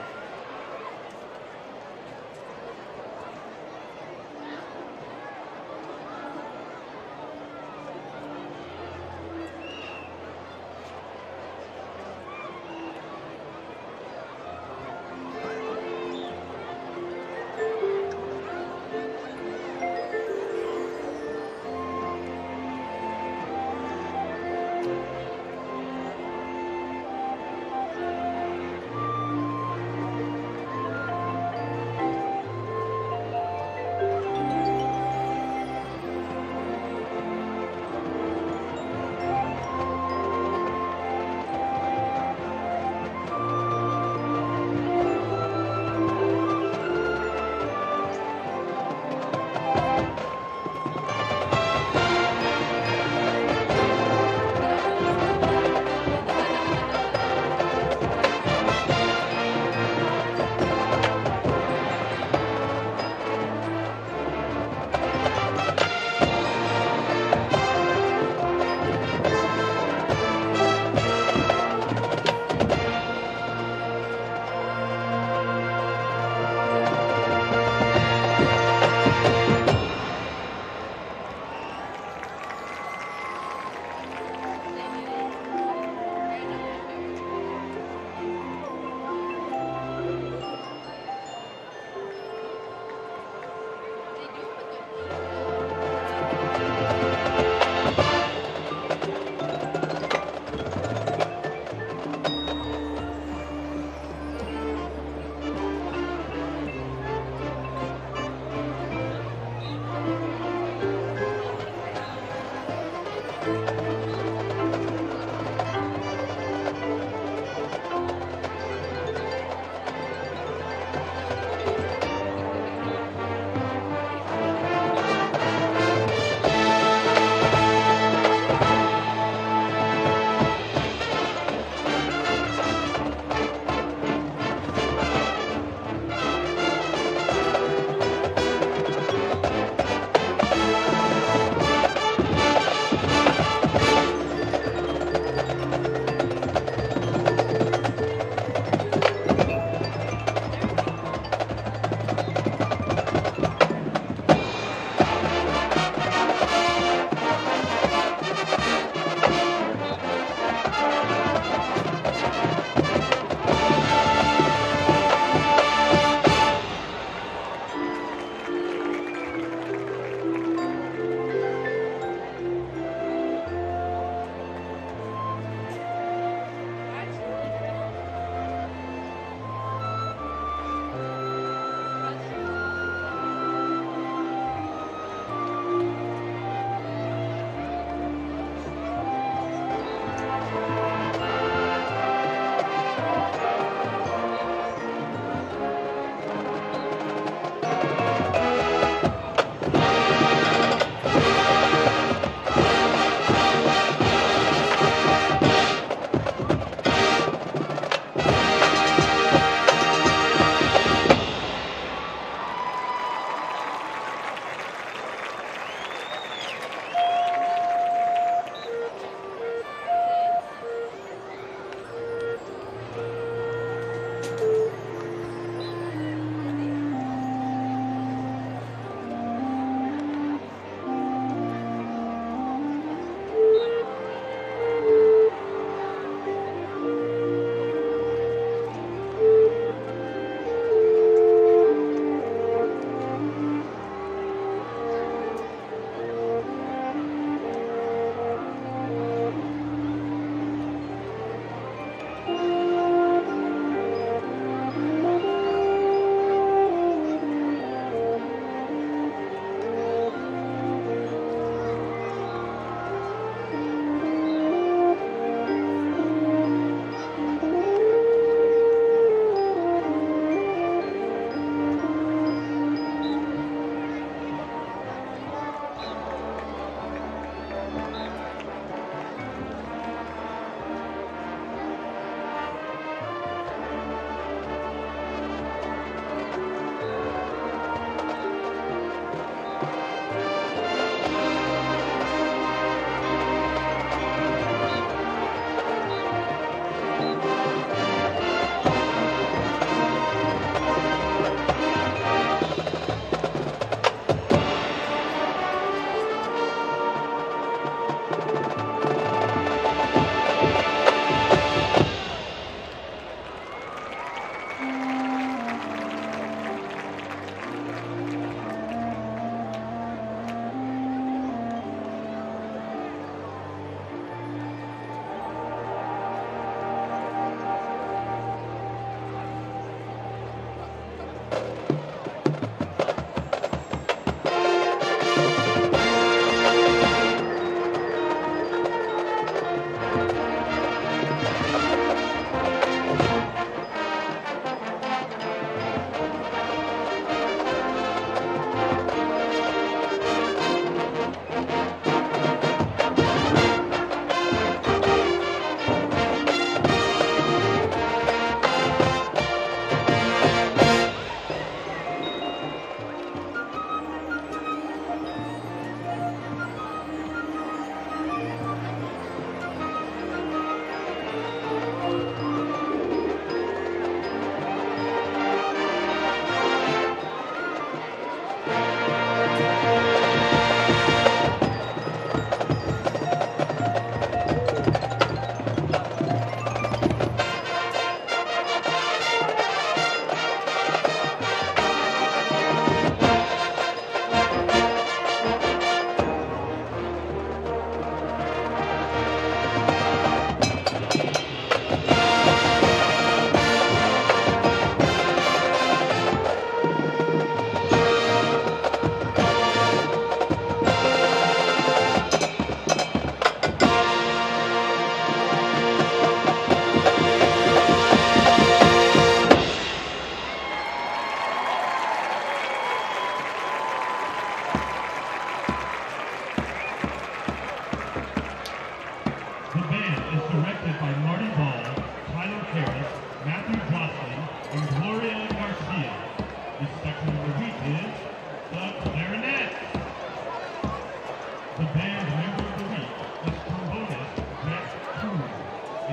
The band member of the week is trombonist Jack Coon.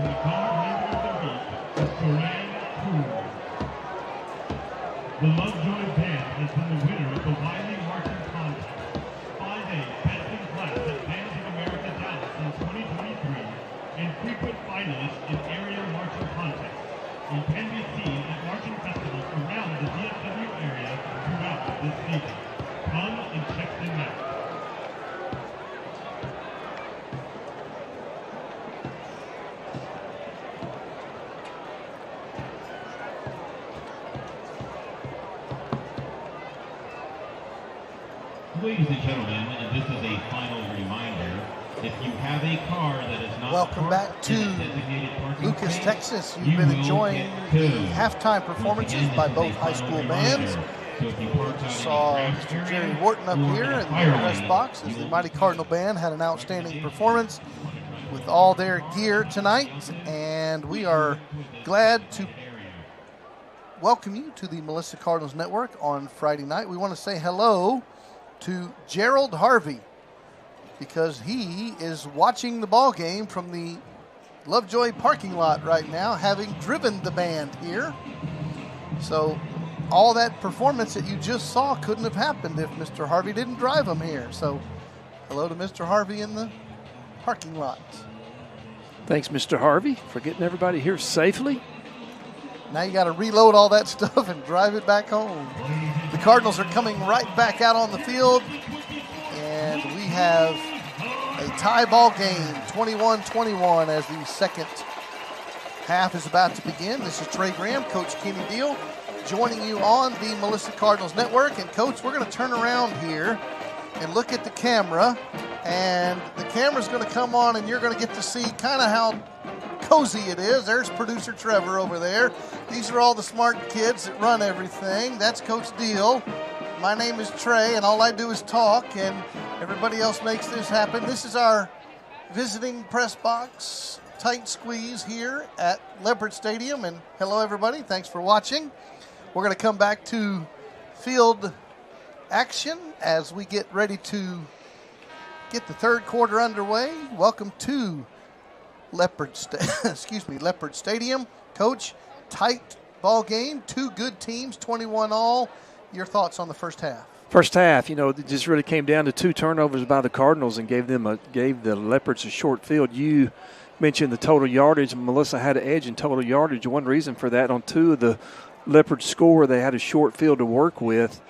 And the guard member of the week is Duran Coon. The Lovejoy Band has been the winner of the Wiley Marching Contest, 5A Best in Class at Bands of America Dallas in 2023, and frequent finalist in area marching contests, and can be seen at marching festivals around the DFW area throughout this season. Come and check them out. Ladies and gentlemen, this is a final reminder. If you have a car that is not Welcome back to Lucas, Texas. You've been enjoying the halftime performances by both high school bands. You saw Mr. Jerry Wharton up here in the press box as the Mighty Cardinal Band had an outstanding performance with all their gear tonight. And we are glad to welcome you to the Melissa Cardinals Network on Friday night. We want to say hello to Gerald Harvey, because he is watching the ball game from the Lovejoy parking lot right now, having driven the band here. So all that performance that you just saw couldn't have happened if Mr. Harvey didn't drive them here. So hello to Mr. Harvey in the parking lot. Thanks, Mr. Harvey, for getting everybody here safely. Now you got to reload all that stuff and drive it back home. The Cardinals are coming right back out on the field, and we have a tie ball game, 21-21, as the second half is about to begin. This is Trey Graham, Coach Kenny Deal, joining you on the Melissa Cardinals Network. And, Coach, we're going to turn around here and look at the camera, and the camera's going to come on, and you're going to get to see kind of how cozy it is. There's producer Trevor over there. These are all the smart kids that run everything. That's Coach Deal. My name is Trey, and all I do is talk, and everybody else makes this happen. This is our visiting press box, tight squeeze here at Leopard Stadium. And hello, everybody. Thanks for watching. We're going to come back to field action as we get ready to get the third quarter underway. Welcome to Leopard Stadium. Coach, tight ball game, two good teams, 21 all. Your thoughts on the first half? First half, it just really came down to two turnovers by the Cardinals and gave the Leopards a short field. You mentioned the total yardage. Melissa had an edge in total yardage. One reason for that, on two of the Leopards score, they had a short field to work with.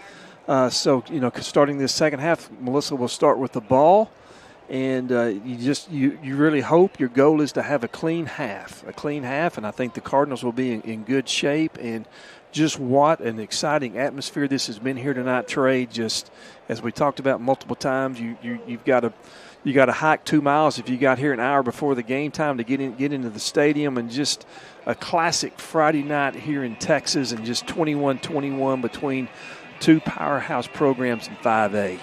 So starting this second half, Melissa will start with the ball. And you really hope your goal is to have a clean half, and I think the Cardinals will be in good shape. And just what an exciting atmosphere this has been here tonight, Trey. Just as we talked about multiple times, you've got to hike 2 miles if you got here an hour before the game time to get into the stadium, and just a classic Friday night here in Texas, and just 21-21 between two powerhouse programs in 5A.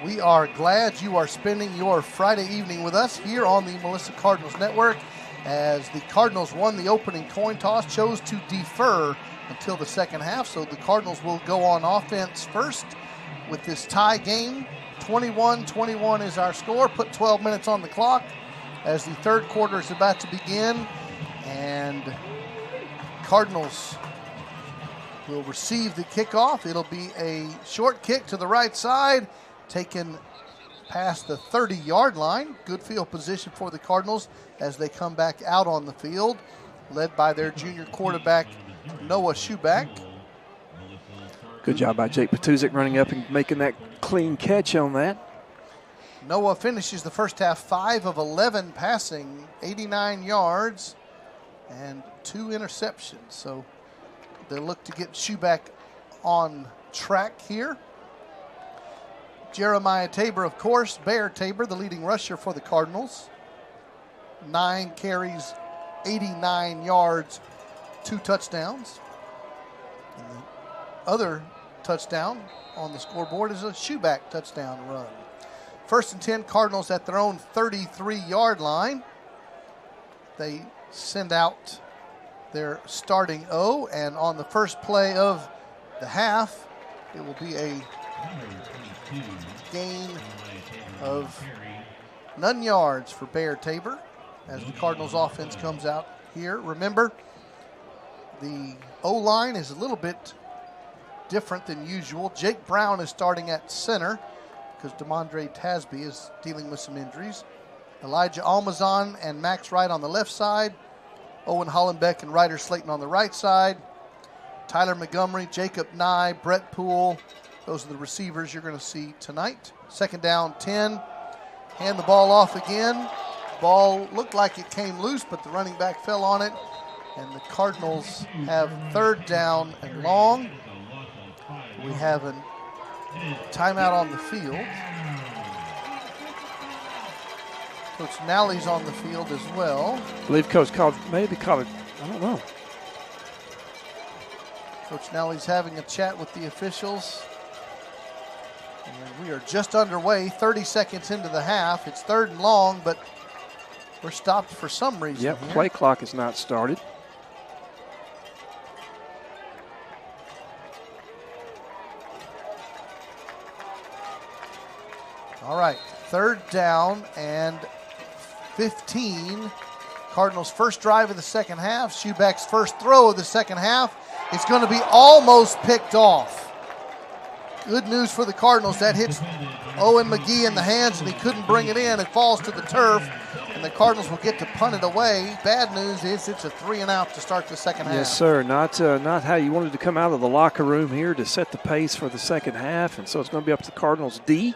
We are glad you are spending your Friday evening with us here on the Melissa Cardinals Network, as the Cardinals won the opening coin toss, chose to defer until the second half. So the Cardinals will go on offense first with this tie game. 21-21 is our score. Put 12 minutes on the clock as the third quarter is about to begin. And Cardinals will receive the kickoff. It'll be a short kick to the right side, taken past the 30-yard line. Good field position for the Cardinals as they come back out on the field, led by their junior quarterback, Noah Schuback. Good job by Jake Patuzik running up and making that clean catch on that. Noah finishes the first half 5 of 11 passing, 89 yards, and 2 interceptions. So they'll look to get Schuback on track here. Jeremiah Tabor, of course, Bear Tabor, the leading rusher for the Cardinals. 9 carries, 89 yards, 2 touchdowns. And the other touchdown on the scoreboard is a Schuback touchdown run. First and 10, Cardinals at their own 33-yard line. They send out their starting O, and on the first play of the half, it will be a gain of none yards for Bear Tabor as the Cardinals offense comes out here. Remember, the O-line is a little bit different than usual. Jake Brown is starting at center because DeMondre Tasby is dealing with some injuries. Elijah Almazan and Max Wright on the left side. Owen Hollenbeck and Ryder Slayton on the right side. Tyler Montgomery, Jacob Nye, Brett Poole. Those are the receivers you're going to see tonight. Second down, 10. Hand the ball off again. Ball looked like it came loose, but the running back fell on it. And the Cardinals have third down and long. We have a timeout on the field. Coach Nally's on the field as well. I believe Coach maybe called it, I don't know. Coach Nally's having a chat with the officials. And we are just underway, 30 seconds into the half. It's third and long, but we're stopped for some reason. Yep, here. play clock is not started. All right, third down and 15. Cardinals' first drive of the second half. Schubeck's first throw of the second half. It's going to be almost picked off. Good news for the Cardinals. That hits Owen McGee in the hands, and he couldn't bring it in. It falls to the turf, and the Cardinals will get to punt it away. Bad news is it's a 3-and-out to start the second half. Yes, sir. Not how you wanted to come out of the locker room here to set the pace for the second half, and so it's going to be up to the Cardinals' D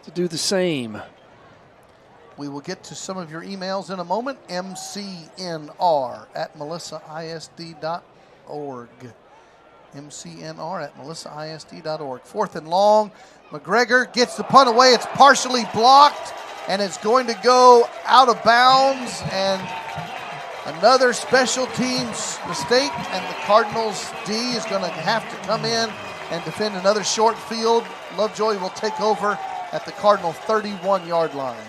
to do the same. We will get to some of your emails in a moment. mcnr@melissaisd.org. mcnr@melissaisd.org. Fourth and long. McGregor gets the punt away. It's partially blocked, and it's going to go out of bounds. And another special teams mistake, and the Cardinals' D is going to have to come in and defend another short field. Lovejoy will take over at the Cardinal 31-yard line.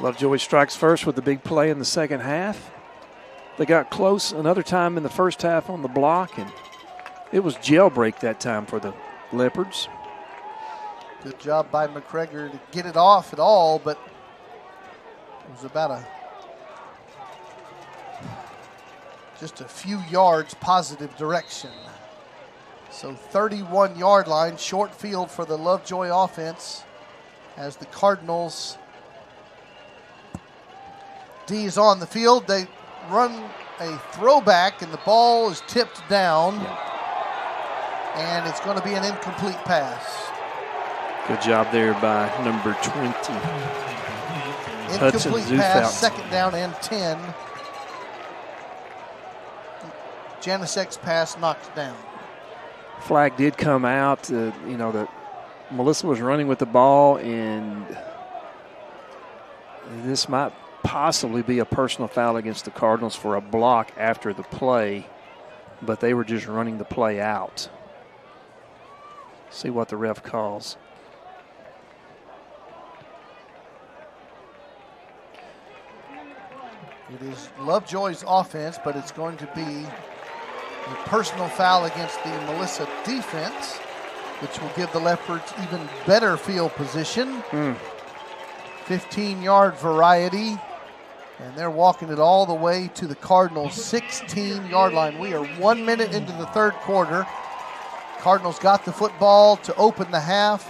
Lovejoy strikes first with the big play in the second half. They got close another time in the first half on the block, and it was jailbreak that time for the Leopards. Good job by McGregor to get it off at all, but it was about just a few yards positive direction. So 31-yard line, short field for the Lovejoy offense as the Cardinals D is on the field. They run a throwback, and the ball is tipped down, and it's going to be an incomplete pass. Good job there by number 20. Incomplete pass, second down and 10. Janasek's pass knocked down. Flag did come out. That Melissa was running with the ball, and this might possibly be a personal foul against the Cardinals for a block after the play, but they were just running the play out. See what the ref calls. It is Lovejoy's offense, but it's going to be a personal foul against the Melissa defense, which will give the Leopards even better field position. 15-yard variety, and they're walking it all the way to the Cardinals' 16-yard line. We are 1 minute into the third quarter. Cardinals got the football to open the half,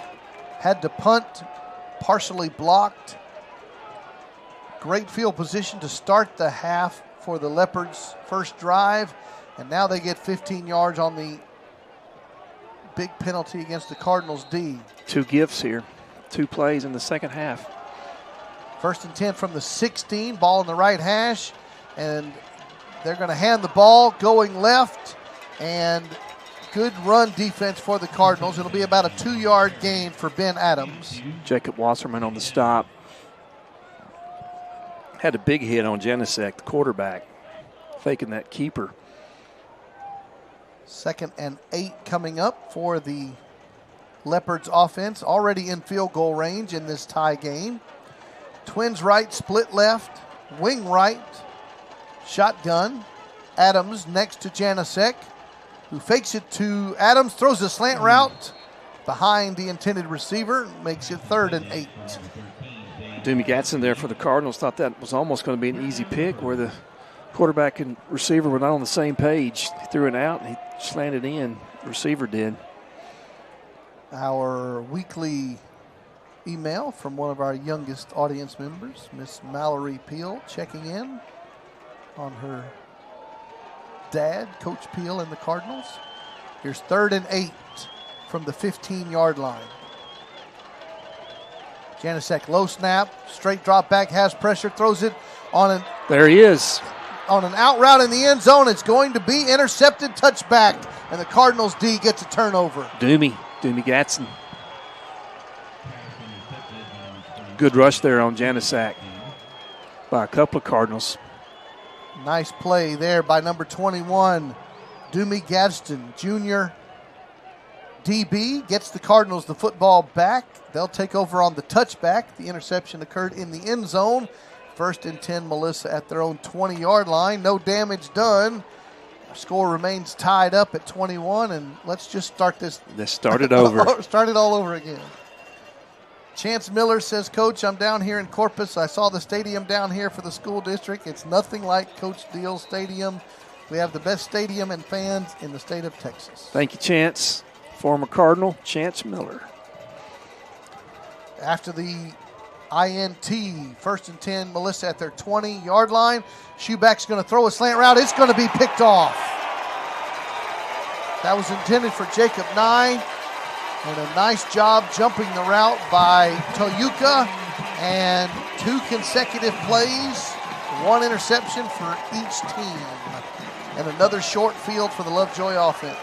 had to punt, partially blocked. Great field position to start the half for the Leopards' first drive, and now they get 15 yards on the big penalty against the Cardinals' D. Two gifts here, two plays in the second half. First and 10 from the 16, ball in the right hash, and they're going to hand the ball going left, and good run defense for the Cardinals. It'll be about a 2-yard gain for Ben Adams. Jacob Wasserman on the stop. Had a big hit on Janasek, the quarterback, faking that keeper. Second and 8 coming up for the Leopards offense, already in field goal range in this tie game. Twins right, split left, wing right, shotgun. Adams next to Janasek. who fakes it to Adams, throws a slant route behind the intended receiver, makes it 3rd and 8. Doomie Gatson there for the Cardinals thought that was almost going to be an easy pick where the quarterback and receiver were not on the same page. He threw it out and he slanted in. The receiver did. Our weekly email from one of our youngest audience members, Miss Mallory Peel, checking in on her dad, Coach Peel, and the Cardinals. Here's 3rd and 8 from the 15-yard line. Janasek, low snap, straight drop back, has pressure, throws it on an There he is. on an out route in the end zone. It's going to be intercepted, touchback, and the Cardinals D gets a turnover. Doomie Gatson. Good rush there on Janasek by a couple of Cardinals. Nice play there by number 21, Doomie Gadsden, junior DB, gets the Cardinals the football back. They'll take over on the touchback. The interception occurred in the end zone. 1st and 10, Melissa at their own 20-yard line. No damage done. Our score remains tied up at 21, and let's just start this. Let's start it over. Start it all over again. Chance Miller says, Coach, I'm down here in Corpus. I saw the stadium down here for the school district. It's nothing like Coach Deal's stadium. We have the best stadium and fans in the state of Texas. Thank you, Chance. Former Cardinal, Chance Miller. After the INT, 1st and 10, Melissa at their 20-yard line. Shoeback's going to throw a slant route. It's going to be picked off. That was intended for Jacob Nye. And a nice job jumping the route by Toyuka. And 2 consecutive plays, 1 interception for each team. And another short field for the Lovejoy offense.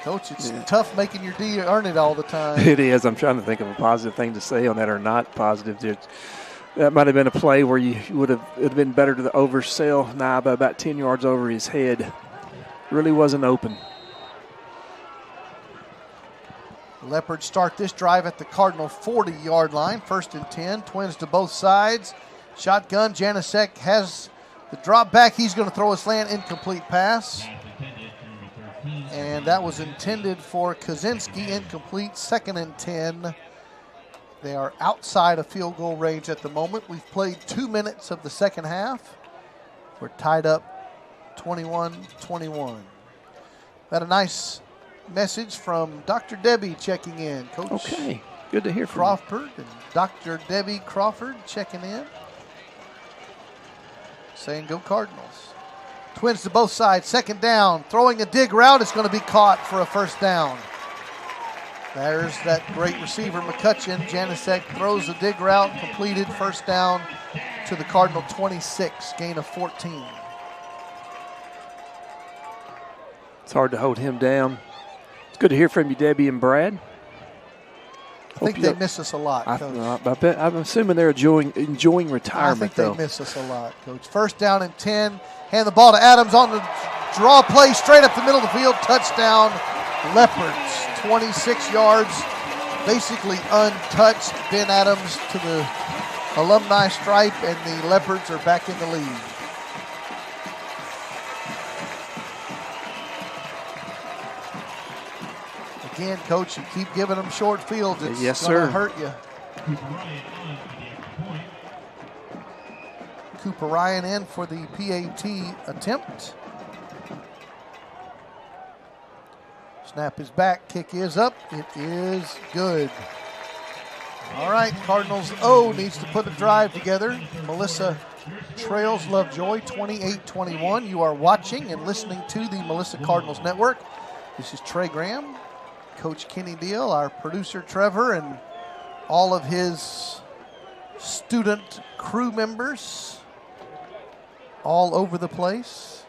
Coach, it's tough making your D earn it all the time. It is. I'm trying to think of a positive thing to say on that or not positive. That might have been a play where it would have been better to oversell Nye by about 10 yards over his head. Really wasn't open. Leopards start this drive at the Cardinal 40-yard line. 1st and 10, Twins to both sides. Shotgun, Janasek has the drop back. He's going to throw a slant, incomplete pass. And that was intended for Kaczynski, incomplete, 2nd and 10. They are outside of field goal range at the moment. We've played 2 minutes of the second half. We're tied up 21-21. Had a nice message from Dr. Debbie checking in. Coach Okay, good to hear from Crawford and Dr. Debbie Crawford checking in. Saying go Cardinals. Twins to both sides, 2nd down. Throwing a dig route. It's going to be caught for a 1st down. There's that great receiver, McCutcheon. Janasek throws a dig route, completed, 1st down to the Cardinal 26, gain of 14. It's hard to hold him down. It's good to hear from you, Debbie and Brad. I think they miss us a lot, Coach. I bet, I'm assuming they're enjoying retirement, I think they miss us a lot, Coach. 1st down and 10. Hand the ball to Adams on the draw play, straight up the middle of the field. Touchdown, Leopards. 26 yards, basically untouched. Ben Adams to the alumni stripe, and the Leopards are back in the lead. Again, Coach, you keep giving them short fields. It's going to hurt you. Cooper Ryan in for the PAT attempt. Snap is back, kick is up, it is good. All right, Cardinals O needs to put a drive together. Melissa trails Lovejoy 28-21. You are watching and listening to the Melissa Cardinals Network. This is Trey Graham, Coach Kenny Deal, our producer Trevor, and all of his student crew members all over the place.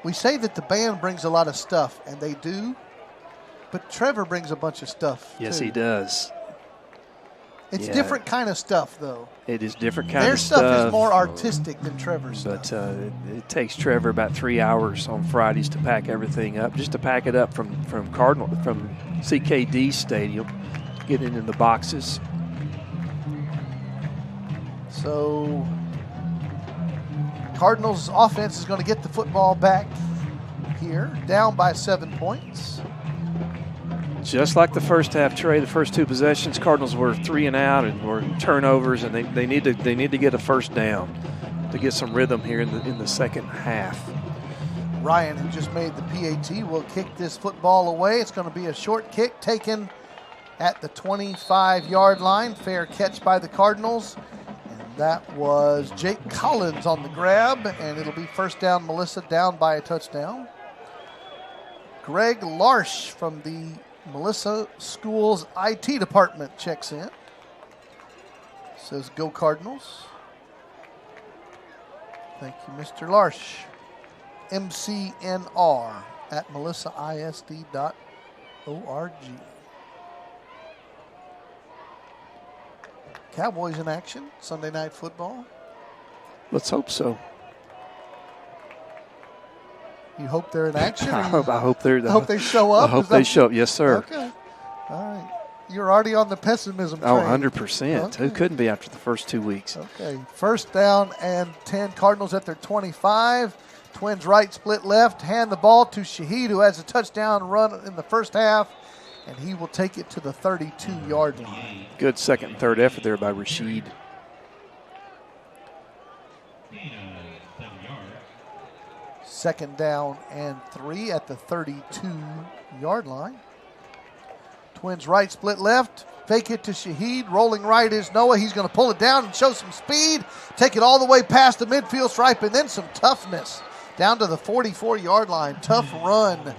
We say that the band brings a lot of stuff, and they do, but Trevor brings a bunch of stuff, Yes, too. he does. It's different kind of stuff, though. It is different kind Their of stuff. Their stuff is more artistic than Trevor's stuff. But it takes Trevor about 3 hours on Fridays to pack everything up, just to pack it up from CKD Stadium, get it in the boxes. So Cardinals offense is going to get the football back here, down by 7 points. Just like the first half, Trey, the first 2 possessions, Cardinals were 3 and out and were turnovers, and they need to get a first down to get some rhythm here in the second half. Ryan, who just made the PAT, will kick this football away. It's going to be a short kick taken at the 25-yard line. Fair catch by the Cardinals. And that was Jake Collins on the grab, and it'll be first down, Melissa, down by a touchdown. Greg Larsh from the Melissa School's IT department checks in. Says, go Cardinals. Thank you, Mr. Larsh. MCNR at melissaisd.org. Cowboys in action, Sunday Night Football. Let's hope so. You hope they're in action? I hope they show up? I hope they show up. Yes, sir. Okay. All right. You're already on the pessimism train. Oh, 100%. Okay. Who couldn't be after the first 2 weeks? Okay. First down and 10. Cardinals at their 25. Twins right, split left. Hand the ball to Shaheed, who has a touchdown run in the first half, and he will take it to the 32-yard line. Good second and third effort there by Rashid. Second down and 3 at the 32-yard line. Twins right, split left. Fake it to Shaheed. Rolling right is Noah. He's going to pull it down and show some speed. Take it all the way past the midfield stripe, and then some toughness down to the 44-yard line. Tough run.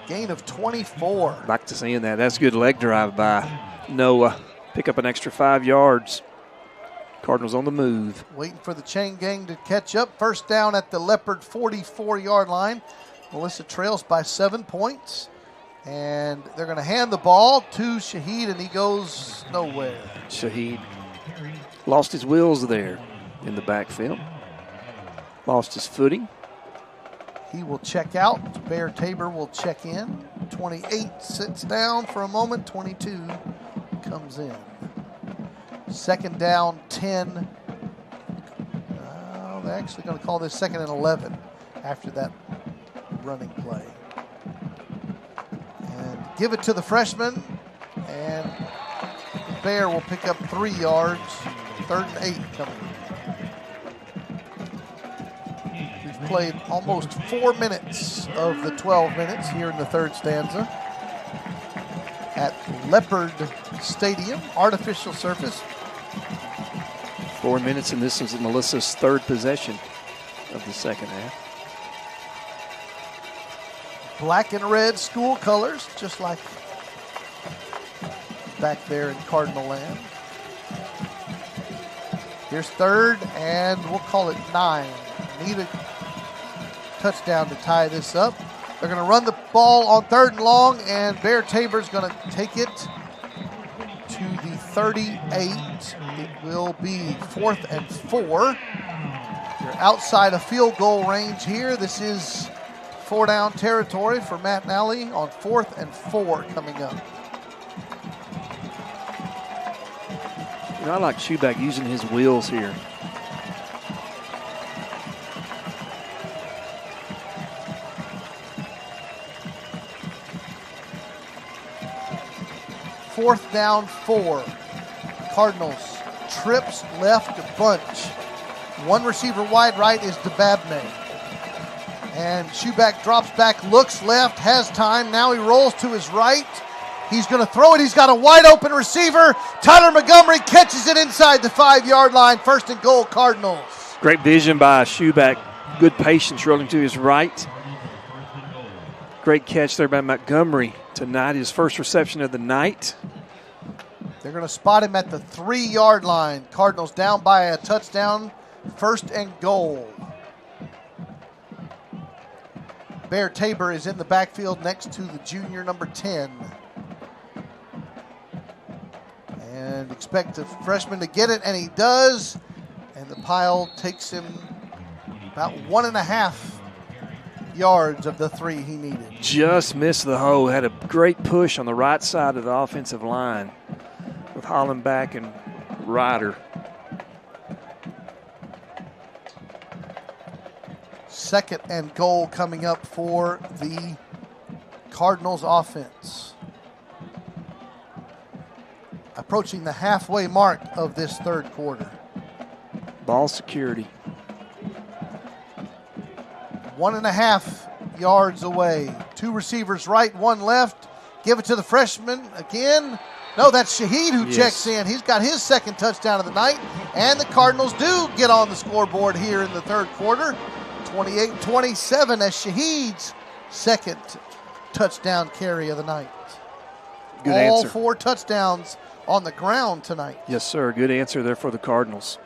Gain of 24. Back to seeing that. That's a good leg drive by Noah. Pick up an extra 5 yards. Cardinals on the move. Waiting for the chain gang to catch up. First down at the Leopard 44-yard line. Melissa trails by 7 points. And they're going to hand the ball to Shaheed, and he goes nowhere. Shaheed lost his wheels there in the backfield. Lost his footing. He will check out. Bear Tabor will check in. 28 sits down for a moment. 22 comes in. Second down, 10. They're actually going to call this second and 11 after that running play. And give it to the freshman. And the Bear will pick up 3 yards. Third and 8 coming. We've played almost 4 minutes of the 12 minutes here in the third stanza at Leopard Stadium, artificial surface. 4 minutes, and this is Melissa's third possession of the second half. Black and red school colors, just like back there in Cardinal land. Here's third, and we'll call it 9. Need a touchdown to tie this up. They're going to run the ball on third and long, and Bear Tabor's going to take it to the 38. It will be 4th and 4. You're outside of field goal range here. This is 4-down territory for Matt Nally on 4th and 4 coming up. You know, I like Schuback using his wheels here. Fourth down 4. Cardinals trips left a bunch. One receiver wide right is DeBabne. And Schuback drops back, looks left, has time. Now he rolls to his right. He's going to throw it. He's got a wide open receiver. Tyler Montgomery catches it inside the 5-yard line. First and goal, Cardinals. Great vision by Schuback. Good patience rolling to his right. Great catch there by Montgomery tonight. His first reception of the night. They're going to spot him at the 3-yard line. Cardinals down by a touchdown. First and goal. Bear Tabor is in the backfield next to the junior number 10. And expect the freshman to get it, and he does. And the pile takes him about 1.5 yards of the 3 he needed. Just missed the hole. Had a great push on the right side of the offensive line with Hollenbach and Ryder. 2nd and goal coming up for the Cardinals offense. Approaching the halfway mark of this 3rd quarter. Ball security. 1.5 yards away. 2 receivers right, 1 left. Give it to the freshman again. No, that's Shaheed who checks in. He's got his 2nd touchdown of the night. And the Cardinals do get on the scoreboard here in the 3rd quarter. 28-27 as Shaheed's 2nd touchdown carry of the night. Good answer. All 4 touchdowns on the ground tonight. Yes, sir. Good answer there for the Cardinals.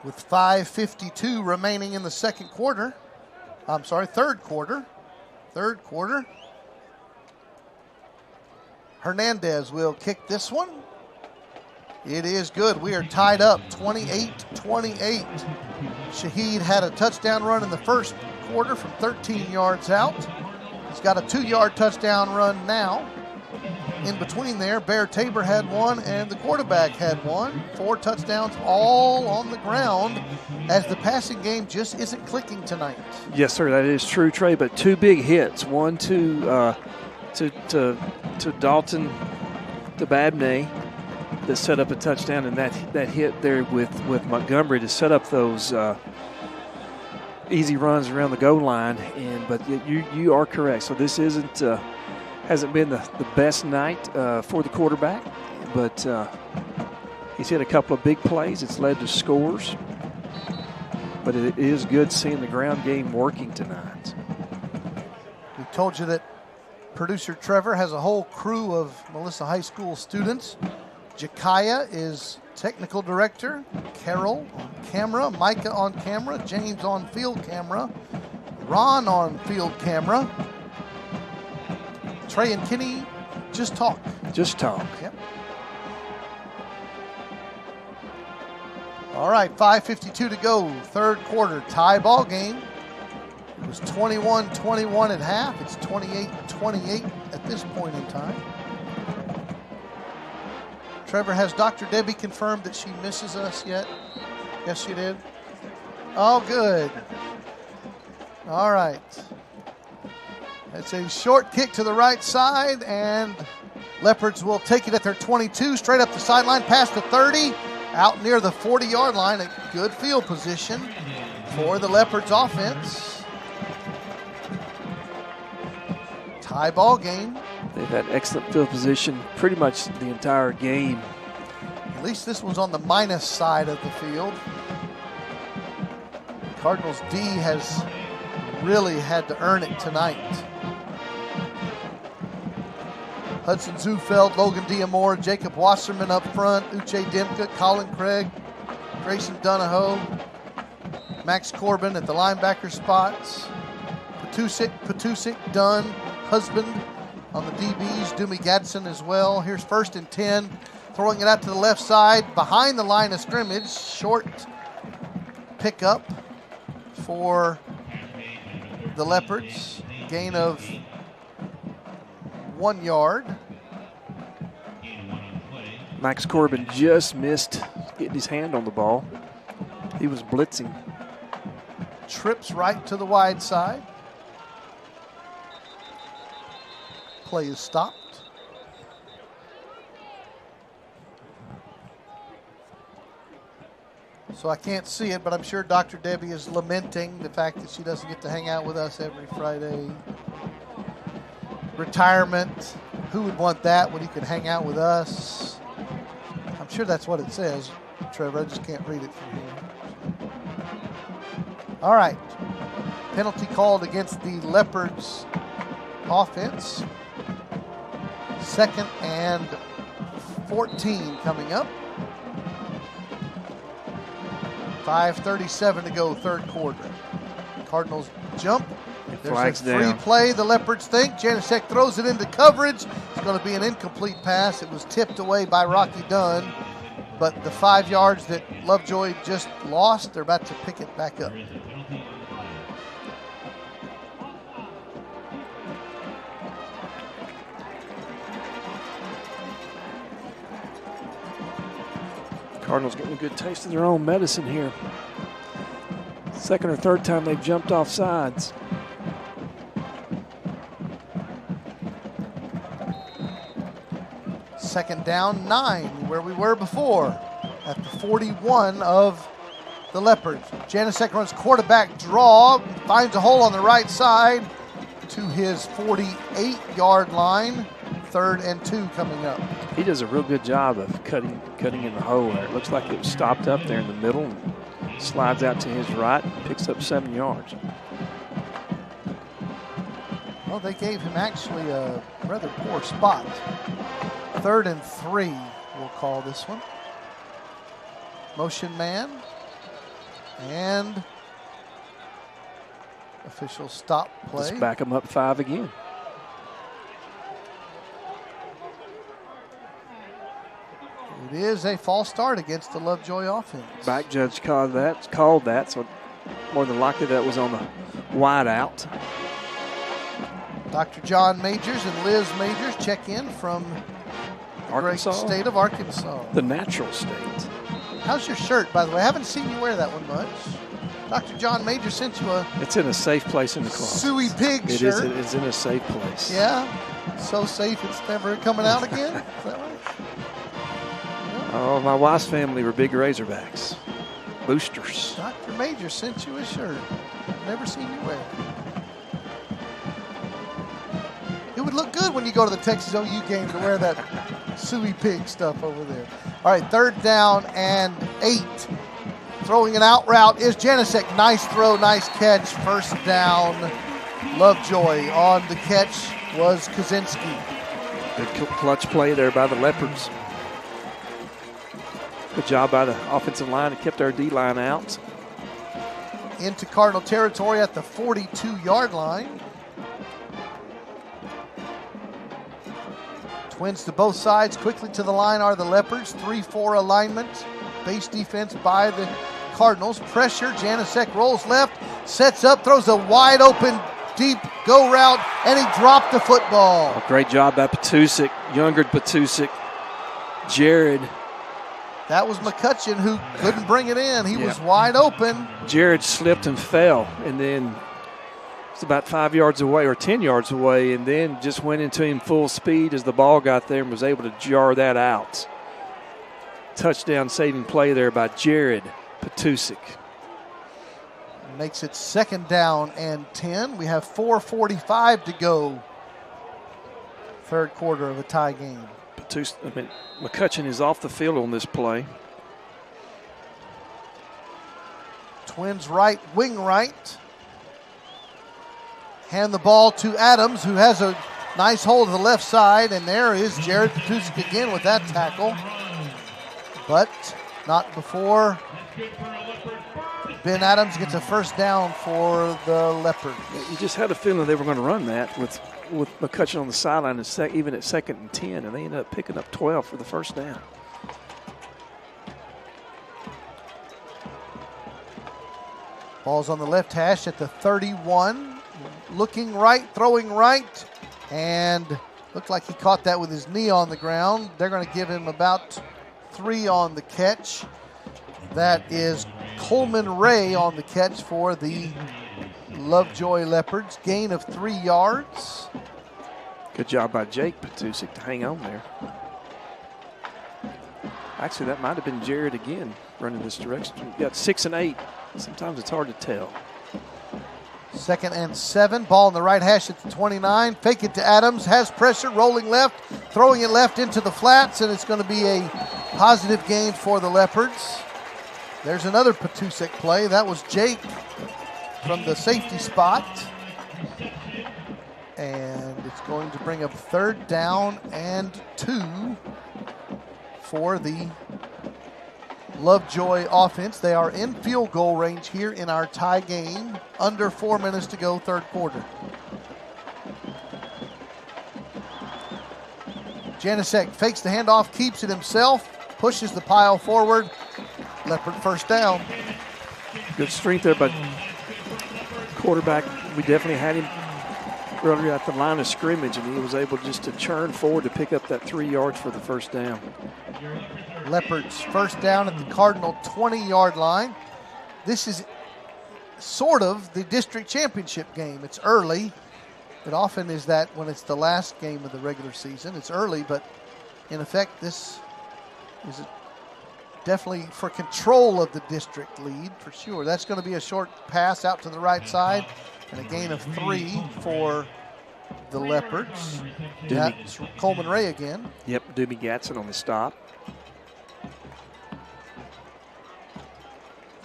With 5:52 remaining in the 3rd quarter. 3rd quarter. Hernandez will kick this one. It is good. We are tied up 28-28. Shaheed had a touchdown run in the 1st quarter from 13 yards out. He's got a 2-yard touchdown run now. In between there, Bear Tabor had 1 and the quarterback had 1. 4 touchdowns all on the ground as the passing game just isn't clicking tonight. Yes, sir, that is true, Trey, but 2 big hits. One to Dalton Dababneh that set up a touchdown, and that hit there with Montgomery to set up those easy runs around the goal line. But you are correct. So this hasn't been the best night for the quarterback, but he's hit a couple of big plays. It's led to scores, but it is good seeing the ground game working tonight. We told you that producer Trevor has a whole crew of Melissa High School students. Jakaya is technical director, Carol on camera, Micah on camera, James on field camera, Ron on field camera. Trey and Kenny just talk. Just talk. Yep. All right, 5:52 to go, 3rd quarter, tie ball game. It was 21-21 at half. It's 28-28 at this point in time. Trevor, has Dr. Debbie confirmed that she misses us yet? Yes, she did. Oh, good. All right. It's a short kick to the right side, and Leopards will take it at their 22, straight up the sideline, past the 30, out near the 40-yard line. A good field position for the Leopards offense. Tie ball game. They've had excellent field position pretty much the entire game. At least this was on the minus side of the field. Cardinals D has really had to earn it tonight. Hudson Zufeld, Logan Diamore, Jacob Wasserman up front, Uche Dimka, Colin Craig, Grayson Donahoe, Max Corbin at the linebacker spots, Patusik, Dunn, Husband on the DBs, Doomy Gadsden as well. Here's 1st and 10, throwing it out to the left side, behind the line of scrimmage, short pickup for the Leopards, gain of 1 yard. Max Corbin just missed getting his hand on the ball. He was blitzing. Trips right to the wide side. Play is stopped. So I can't see it, but I'm sure Dr. Debbie is lamenting the fact that she doesn't get to hang out with us every Friday. Retirement. Who would want that when he could hang out with us? I'm sure that's what it says, Trevor. I just can't read it from here. All right. Penalty called against the Leopards offense. 2nd and 14 coming up. 5:37 to go, 3rd quarter. Cardinals jump. There's a free play, the Leopards think. Janusek throws it into coverage. It's going to be an incomplete pass. It was tipped away by Rocky Dunn. But the 5 yards that Lovejoy just lost, they're about to pick it back up. Cardinals getting a good taste of their own medicine here. Second or third time they've jumped off sides. Second down, 9, where we were before, at the 41 of the Leopards. Janasek runs quarterback draw, finds a hole on the right side to his 48-yard line. 3rd and 2 coming up. He does a real good job of cutting in the hole there. It looks like it was stopped up there in the middle and slides out to his right and picks up 7 yards. Well, they gave him actually a rather poor spot. 3rd and 3, we'll call this one. Motion man. And official stop play. Let's back him up 5 again. It is a false start against the Lovejoy offense. Back judge called that, so more than likely that was on the wide out. Dr. John Majors and Liz Majors check in from the great state of Arkansas. The natural state. How's your shirt, by the way? I haven't seen you wear that one much. Dr. John Majors sent you a... It's in a safe place in the closet. Suey Pig shirt. It is in a safe place. Yeah? So safe it's never coming out again? Is that right? Oh, my wife's family were big Razorbacks. Boosters. Dr. Major sent you a shirt. Never seen you wear it. It would look good when you go to the Texas OU game to wear that Suey Pig stuff over there. All right, 3rd down and 8. Throwing an out route is Janasek. Nice throw, nice catch. 1st down, Lovejoy. On the catch was Kaczynski. Good clutch play there by the Leopards. Good job by the offensive line. It kept our D-line out. Into Cardinal territory at the 42-yard line. Twins to both sides. Quickly to the line are the Leopards. 3-4 alignment. Base defense by the Cardinals. Pressure. Janasek rolls left. Sets up. Throws a wide open deep go route. And he dropped the football. Oh, great job by Petusik. Younger Petusik. Jared. That was McCutcheon who couldn't bring it in. He was wide open. Jared slipped and fell, and then it's about 5 yards away or 10 yards away, and then just went into him full speed as the ball got there and was able to jar that out. Touchdown saving play there by Jared Petusik. Makes it 2nd down and 10. We have 4:45 to go. 3rd quarter of a tie game. McCutcheon is off the field on this play. Twins right, wing right. Hand the ball to Adams, who has a nice hold of the left side, and there is Jared Petusik again with that tackle. But not before Ben Adams gets a 1st down for the Leopards. You just had a feeling they were going to run that with McCutcheon on the sideline, even at 2nd and 10, and they ended up picking up 12 for the 1st down. Ball's on the left hash at the 31. Looking right, throwing right, and looked like he caught that with his knee on the ground. They're going to give him about 3 on the catch. That is Coleman Ray on the catch for the Lovejoy Leopards. Gain of 3 yards. Good job by Jake Petusik to hang on there. Actually, that might have been Jared again running this direction. You got 6 and 8. Sometimes it's hard to tell. 2nd and 7. Ball in the right hash at the 29. Fake it to Adams. Has pressure. Rolling left. Throwing it left into the flats. And it's going to be a positive gain for the Leopards. There's another Petusik play. That was Jake from the safety spot. And it's going to bring up 3rd down and 2 for the Lovejoy offense. They are in field goal range here in our tie game. Under 4 minutes to go, 3rd quarter. Janasek fakes the handoff, keeps it himself, pushes the pile forward. Leopard 1st down. Good strength there by quarterback. We definitely had him earlier at the line of scrimmage, and he was able just to churn forward to pick up that 3 yards for the 1st down. Leopards first down at the Cardinal 20-yard line. This is sort of the district championship game. It's early. It often is that when it's the last game of the regular season. It's early, but in effect, this is definitely for control of the district lead for sure. That's going to be a short pass out to the right side and a gain of 3 for the Leopards. That's Coleman Ray again. Yep, Doobie Gatson on the stop.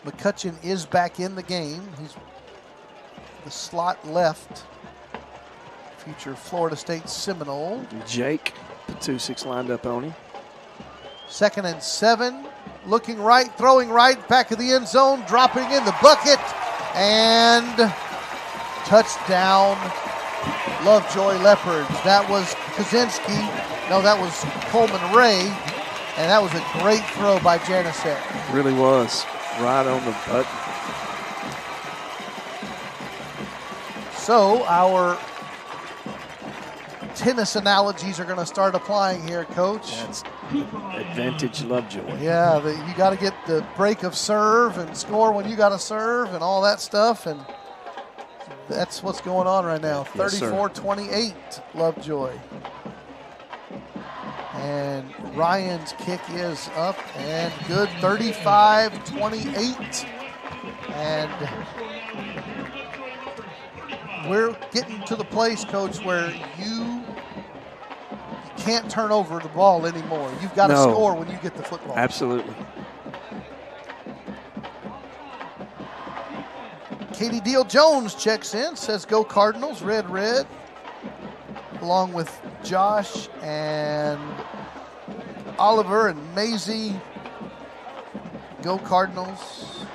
McCutcheon is back in the game. He's the slot left. Future Florida State Seminole. Jake, the 2-6 lined up on him. 2nd and 7. Looking right, throwing right, back of the end zone, dropping in the bucket, and touchdown, Lovejoy Leopards. That was Kaczynski. No, that was Coleman Ray, and that was a great throw by Janicek. Really was. Right on the button. So our tennis analogies are going to start applying here, Coach. That's advantage Lovejoy. Yeah, you got to get the break of serve and score when you got to serve and all that stuff, and that's what's going on right now. Yes, 34-28, Lovejoy. And Ryan's kick is up and good, 35-28. And we're getting to the place, Coach, where you can't turn over the ball anymore. You've got to score when you get the football. Absolutely. Katie Deal Jones checks in, says go Cardinals, red, red. Along with Josh and Oliver and Maisie. Go Cardinals.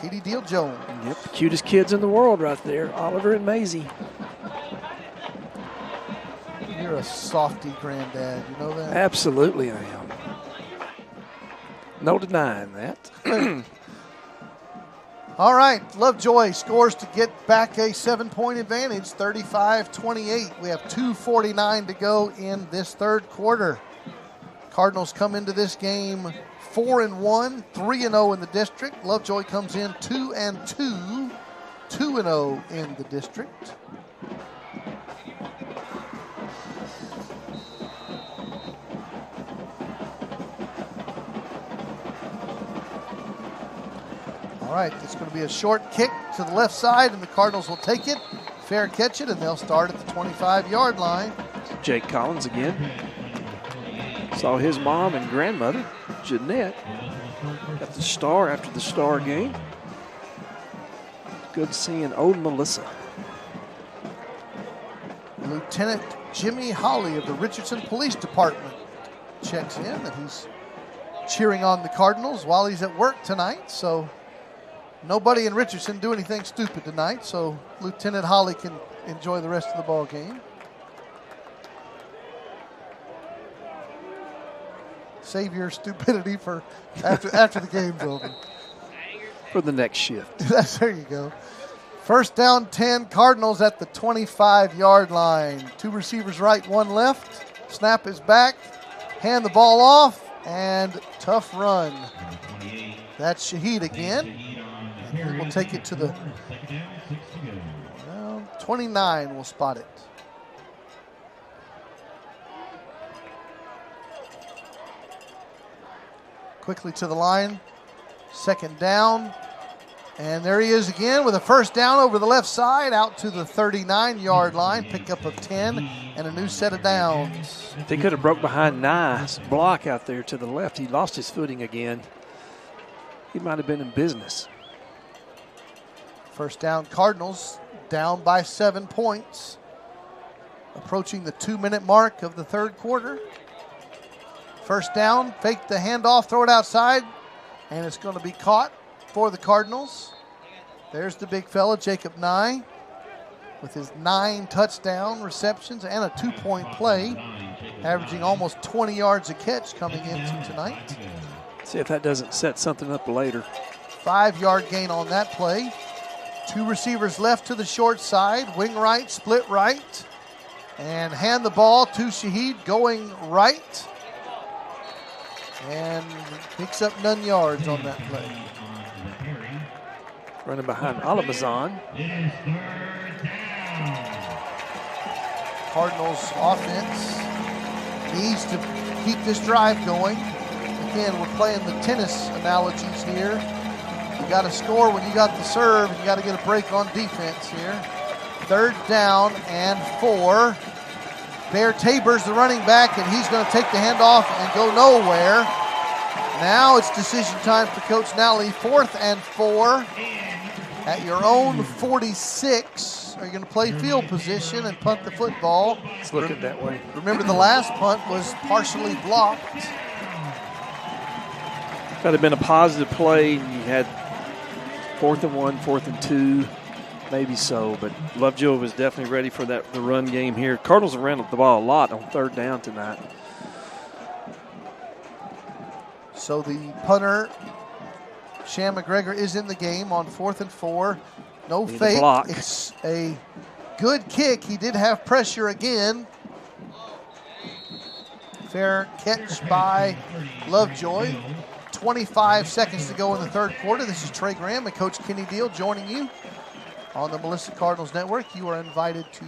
Katie Deal Jones. Yep, the cutest kids in the world right there, Oliver and Maisie. You're a softy granddad, you know that? Absolutely I am. No denying that. All right, Lovejoy scores to get back a 7-point advantage, 35-28. We have 2:49 to go in this third quarter. Cardinals come into this game 4-1, 3-0 in the district. Lovejoy comes in 2-2, 2-0 in the district. All right, it's going to be a short kick to the left side, and the Cardinals will take it, fair catch it, and they'll start at the 25-yard line. Jake Collins again. Saw his mom and grandmother, Jeanette, at the Star after the Star game. Good seeing old Melissa. Lieutenant Jimmy Holly of the Richardson Police Department checks in, and he's cheering on the Cardinals while he's at work tonight. So nobody in Richardson do anything stupid tonight, so Lieutenant Holly can enjoy the rest of the ball game. Save your stupidity for after the game's over. For the next shift. There you go. First down 10, Cardinals at the 25-yard line. 2 receivers right, 1 left. Snap is back. Hand the ball off, and tough run. That's Shaheed again. And he will take it to the 29. Will spot it. Quickly to the line. Second down. And there he is again with a first down over the left side out to the 39-yard line. Pickup of 10 and a new set of downs. They could have broke behind Nye's block out there to the left. He lost his footing again. He might have been in business. First down, Cardinals down by 7 points. Approaching the 2-minute mark of the third quarter. First down, fake the handoff, throw it outside, and it's going to be caught for the Cardinals. There's the big fella, Jacob Nye, with his 9 touchdown receptions and a 2-point play, averaging almost 20 yards a catch coming into tonight. See if that doesn't set something up later. 5-yard gain on that play. 2 receivers left to the short side, wing right, split right, and hand the ball to Shaheed going right. And picks up none yards on that play. Running behind Alabazan. Cardinals offense needs to keep this drive going. Again, we're playing the tennis analogies here. You got to score when you got the serve, and you got to get a break on defense here. 3rd down and 4. Bear Tabor's the running back, and he's going to take the handoff and go nowhere. Now it's decision time for Coach Nally. 4th and 4 at your own 46. Are you going to play field position and punt the football? It's looking that way. Remember, the last punt was partially blocked. That had been a positive play. You had 4th and 1, 4th and 2, maybe so. But Lovejoy was definitely ready for the run game here. Cardinals have ran the ball a lot on 3rd down tonight. So the punter, Sham McGregor, is in the game on 4th and 4. No fake. It's a good kick. He did have pressure again. Fair catch by Lovejoy. 25 seconds to go in the 3rd quarter. This is Trey Graham and Coach Kenny Deal joining you on the Melissa Cardinals Network. You are invited to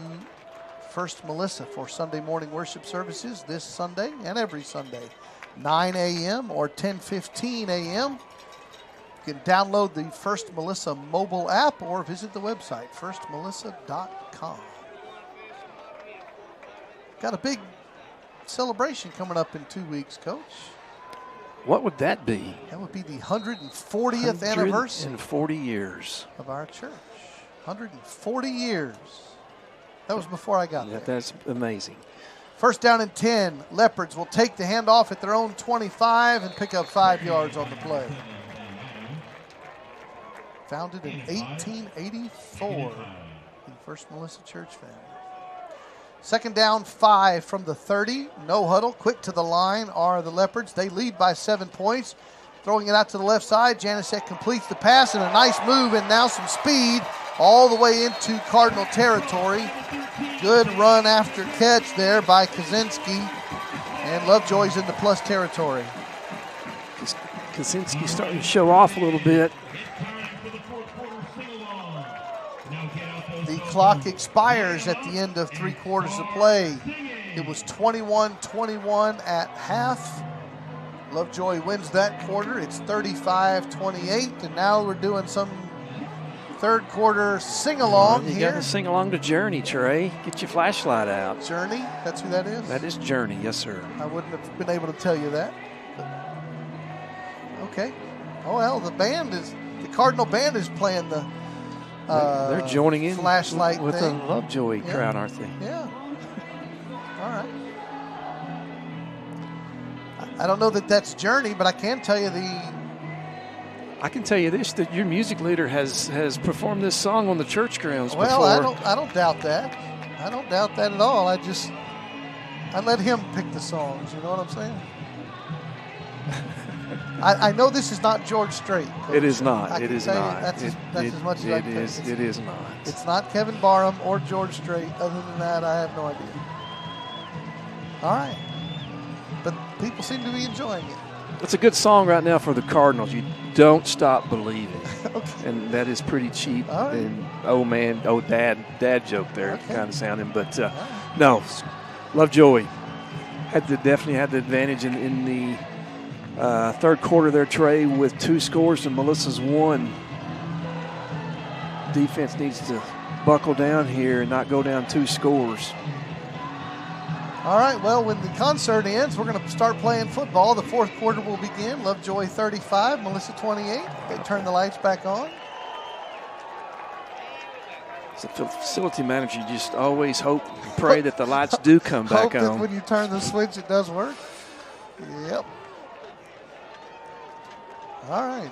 First Melissa for Sunday morning worship services this Sunday and every Sunday, 9 a.m. or 10:15 a.m. You can download the First Melissa mobile app or visit the website, firstmelissa.com. Got a big celebration coming up in 2 weeks, Coach. What would that be? That would be the 140th anniversary. 140 years. Of our church. 140 years. That was before I got there. That's amazing. 1st down and 10. Leopards will take the handoff at their own 25 and pick up 5 yards on the play. Founded in 1884. The First Melissa Church family. 2nd down, 5 from the 30. No huddle. Quick to the line are the Leopards. They lead by 7 points. Throwing it out to the left side. Janicek completes the pass and a nice move and now some speed all the way into Cardinal territory. Good run after catch there by Kaczynski. And Lovejoy's in the plus territory. Kaczynski starting to show off a little bit. The clock expires at the end of 3 quarters of play. It was 21-21 at half. Lovejoy wins that quarter. It's 35-28, and now we're doing some 3rd quarter sing-along here. You got to sing along to Journey, Trey. Get your flashlight out. Journey? That's who that is? That is Journey, yes, sir. I wouldn't have been able to tell you that. But okay. Oh, well, the Cardinal band is playing the they're joining in flashlight with thing. the Lovejoy crowd, aren't they? Yeah. All right. I don't know that that's Journey, but I can tell you I can tell you this, that your music leader has performed this song on the church grounds before. Well, I don't doubt that. I don't doubt that at all. I let him pick the songs. You know what I'm saying? I know this is not George Strait. Coach. It is not. It is not. That's as much as I can. It is not. It's not Kevin Barham or George Strait. Other than that, I have no idea. All right. But people seem to be enjoying it. It's a good song right now for the Cardinals. You don't stop believing. Okay. And that is pretty cheap. All right. And dad joke there, kind of sounding. But no, Lovejoy definitely had the advantage in the 3rd quarter there, Trey, with 2 scores and Melissa's 1. Defense needs to buckle down here and not go down 2 scores. All right, well, when the concert ends, we're going to start playing football. The 4th quarter will begin. Lovejoy 35, Melissa 28. They turn the lights back on. As a facility manager, you just always hope and pray that the lights do come back hope on. that when you turn the switch, it does work. Yep. All right.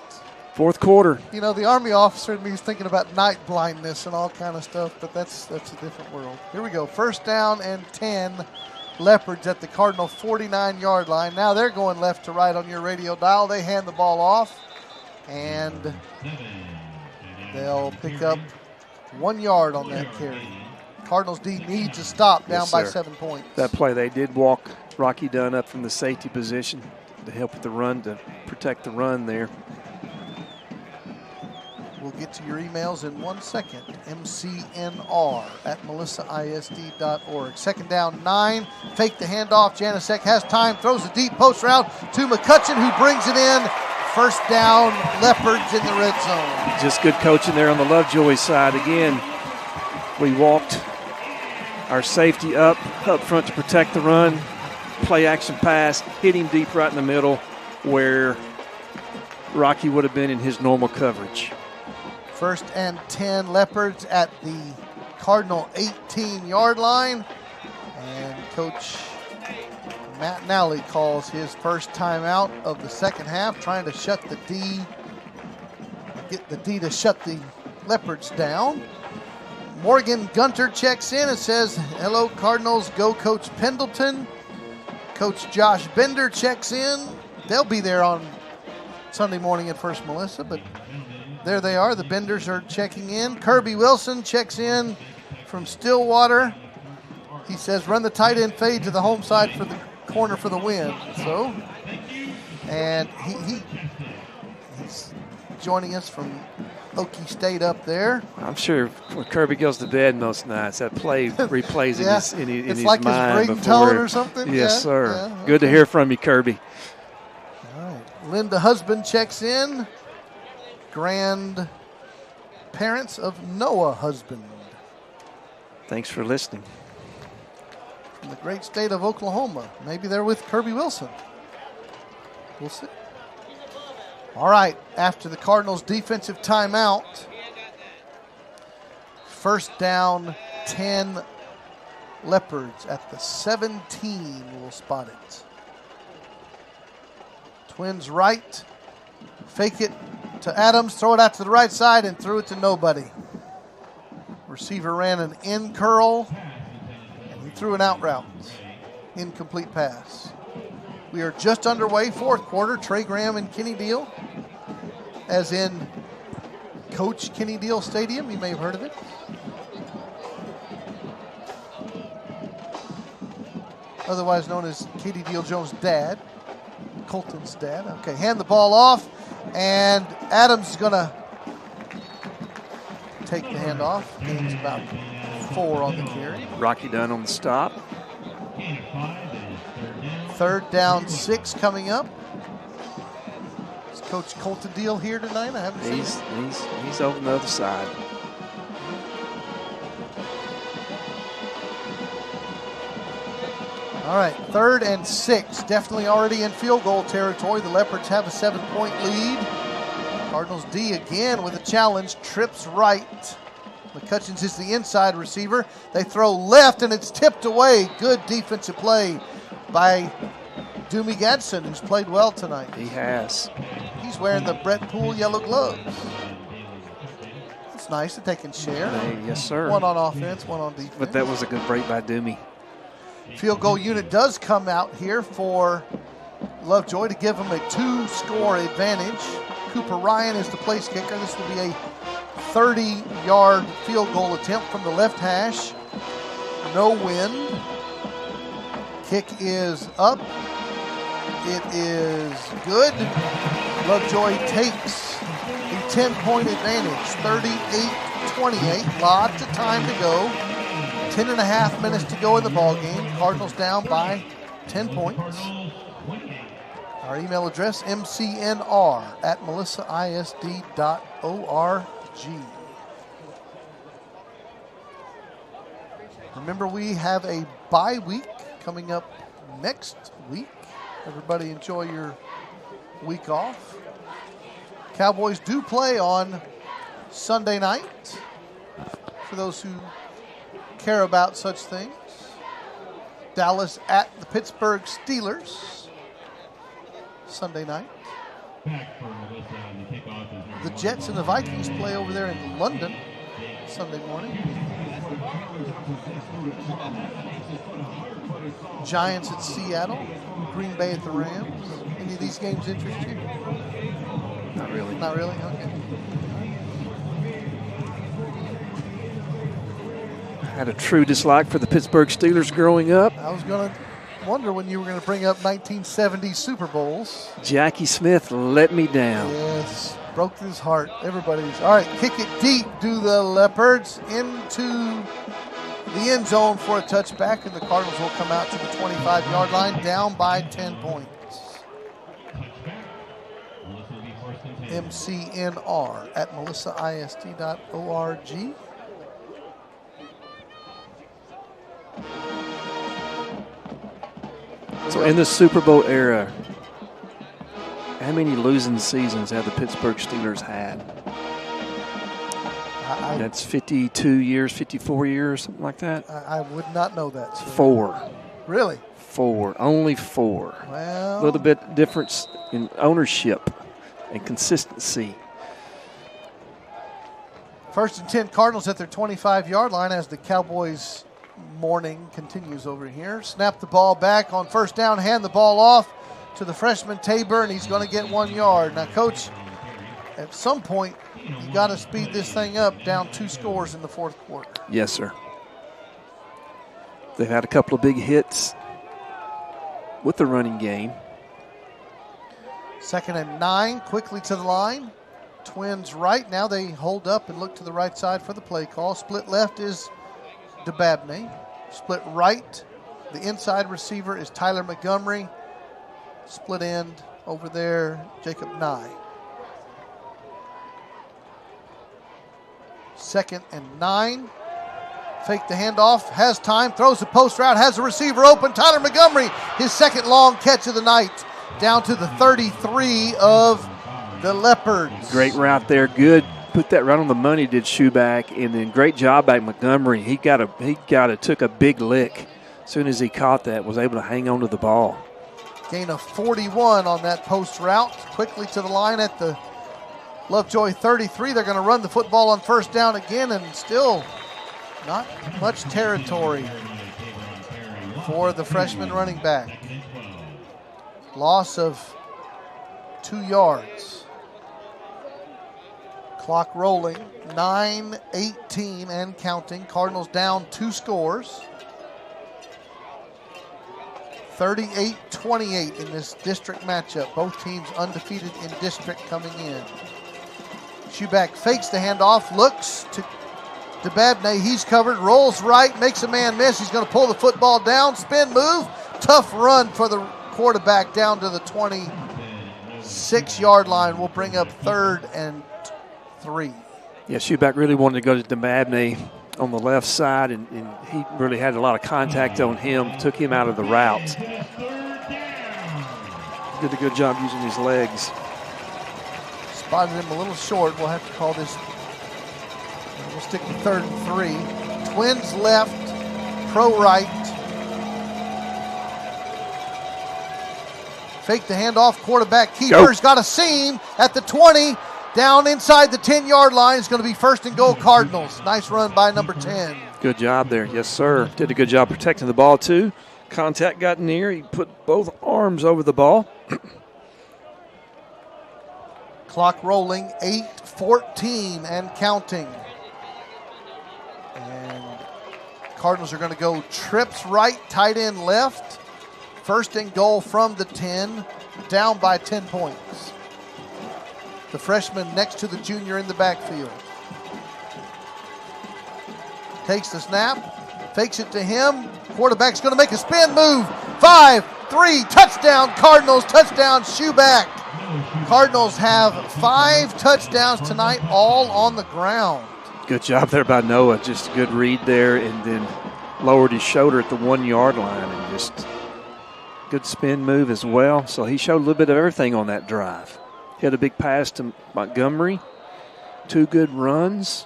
4th quarter. You know, the Army officer in me is thinking about night blindness and all kind of stuff, but that's a different world. Here we go. 1st down and 10. Leopards at the Cardinal 49-yard line. Now they're going left to right on your radio dial. They hand the ball off, and they'll pick up 1 yard on that carry. Cardinals D needs to stop down by 7 points. That play, they did walk Rocky Dunn up from the safety position. to help with the run, to protect the run there. We'll get to your emails in 1 second. mcnr@melissaisd.org. Second down, 9. Fake the handoff. Janasek has time. Throws a deep post route to McCutcheon, who brings it in. First down, Leopards in the red zone. Just good coaching there on the Lovejoy side. Again, we walked our safety up front to protect the run. Play action pass, hit him deep right in the middle where Rocky would have been in his normal coverage. First and 10, Leopards at the Cardinal 18-yard line. And Coach Matt Nally calls his first timeout of the second half, trying to shut the D, get the D to shut the Leopards down. Morgan Gunter checks in and says, hello, Cardinals, go Coach Pendleton. Coach Josh Bender checks in. They'll be there on Sunday morning at First Melissa, but there they are. The Benders are checking in. Kirby Wilson checks in from Stillwater. He says, run the tight end fade to the home side for the corner for the win. So, and he's joining us from Okie State up there. I'm sure when Kirby goes to bed most nights, that play replays in his like mind. It's like his ringtone or something? Yes, sir. Yeah, okay. Good to hear from you, Kirby. All right. Linda Husband checks in. Grandparents of Noah Husband. Thanks for listening. From the great state of Oklahoma. Maybe they're with Kirby Wilson. We'll see. All right, after the Cardinals' defensive timeout, first down, 10 Leopards at the 17. We'll spot it. Twins right, fake it to Adams, throw it out to the right side, and threw it to nobody. Receiver ran an in curl, and he threw an out route. Incomplete pass. We are just underway, fourth quarter. Trey Graham and Kenny Deal, as in Coach Kenny Deal Stadium. You may have heard of it. Otherwise known as Katie Deal Jones' dad, Colton's dad. Okay, hand the ball off, and Adams is going to take the handoff. Gains about 4 on the carry. Rocky Dunn on the stop. Third down, 6 coming up. Is Coach Colton Deal here tonight? I haven't seen him. He's over the other side. All right, 3rd and 6. Definitely already in field goal territory. The Leopards have a 7-point lead. Cardinals D again with a challenge. Trips right. McCutcheons is the inside receiver. They throw left, and it's tipped away. Good defensive play by Doomy Gadsden, who's played well tonight. He has. He's wearing the Brett Poole yellow gloves. It's nice that they can share. Yes, sir. One on offense, one on defense. But that was a good break by Doomy. Field goal unit does come out here for Lovejoy to give them a 2-score advantage. Cooper Ryan is the place kicker. This will be a 30-yard field goal attempt from the left hash. No wind. Kick is up. It is good. Lovejoy takes a 10-point advantage, 38-28. Lots of time to go. 10.5 minutes to go in the ball game. Cardinals down by 10 points. Our email address, mcnr@melissaisd.org. Remember, we have a bye week coming up next week. Everybody enjoy your week off. Cowboys do play on Sunday night, for those who care about such things. Dallas at the Pittsburgh Steelers Sunday night. The Jets and the Vikings play over there in London Sunday morning. Giants at Seattle, Green Bay at the Rams. Any of these games interest you? Not really. Not really? Okay. Had a true dislike for the Pittsburgh Steelers growing up. I was going to wonder when you were going to bring up 1970 Super Bowls. Jackie Smith let me down. Yes, broke his heart. Everybody's. All right, kick it deep. Do the Leopards into the end zone for a touchback, and the Cardinals will come out to the 25-yard line, down by 10 points. MCNR at melissaist.org. So in the Super Bowl era, how many losing seasons have the Pittsburgh Steelers had? That's 52 years, 54 years, something like that? I would not know that, sir. 4. Really? 4. Only 4. Well, A little bit difference in ownership and consistency. 1st and 10 Cardinals at their 25-yard line as the Cowboys' mourning continues over here. Snap the ball back on 1st down, hand the ball off to the freshman Tabor, and he's going to get 1 yard. Now, Coach, at some point, you got to speed this thing up, down 2 scores in the 4th quarter. Yes, sir. They've had a couple of big hits with the running game. 2nd and 9, quickly to the line. Twins right. Now they hold up and look to the right side for the play call. Split left is DeBabney. Split right, the inside receiver is Tyler Montgomery. Split end over there, Jacob Nye. 2nd and 9. Fake the handoff, has time, throws the post route, has the receiver open. Tyler Montgomery, his 2nd long catch of the night, down to the 33 of the Leopards. Great route there, good. Put that right on the money, did Schuback, and then great job by Montgomery. He took a big lick. As soon as he caught that, was able to hang on to the ball. Gain of 41 on that post route. Quickly to the line at the Lovejoy 33. They're going to run the football on 1st down again, and still not much territory for the freshman running back. Loss of 2 yards. Clock rolling, 9:18 and counting. Cardinals down 2 scores. 38-28 in this district matchup. Both teams undefeated in district coming in. Schuback fakes the handoff, looks to DeBabney. He's covered, rolls right, makes a man miss. He's going to pull the football down, spin move. Tough run for the quarterback down to the 26-yard line. We'll bring up 3rd and 3. Yeah, Schuback really wanted to go to DeBabney on the left side, and he really had a lot of contact on him, took him out of the route. Did a good job using his legs. Spotted him a little short. We'll have to call this. We'll stick with 3rd and 3. Twins left, pro right. Fake the handoff, quarterback keeper's got a seam at the 20. Down inside the 10-yard line. It's going to be 1st and goal Cardinals. Nice run by number 10. Good job there. Yes, sir. Did a good job protecting the ball, too. Contact got near. He put both arms over the ball. Clock rolling, 8:14 and counting. And Cardinals are going to go trips right, tight end left. 1st and goal from the 10, down by 10 points. The freshman next to the junior in the backfield. Takes the snap, fakes it to him. Quarterback's going to make a spin move. 5-3, touchdown Cardinals, touchdown Schuback. Cardinals have 5 touchdowns tonight, all on the ground. Good job there by Noah. Just a good read there, and then lowered his shoulder at the 1-yard line, and just good spin move as well. So he showed a little bit of everything on that drive. He had a big pass to Montgomery, 2 good runs.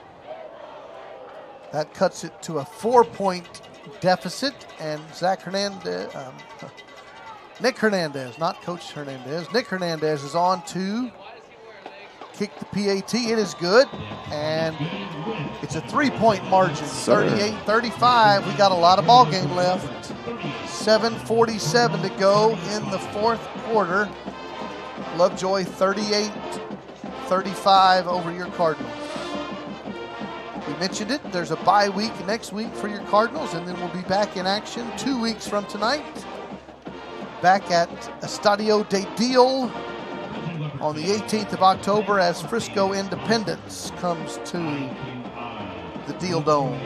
That cuts it to a 4-point deficit, and Nick Hernandez, not Coach Hernandez. Nick Hernandez is on to kick the PAT. It is good, and it's a 3-point margin, 38-35. We got a lot of ball game left. 7:47 to go in the 4th quarter. Lovejoy 38-35 over your Cardinals. We mentioned it. There's a bye week next week for your Cardinals, and then we'll be back in action 2 weeks from tonight. back at Estadio de Deal on the 18th of October as Frisco Independence comes to the Deal Dome.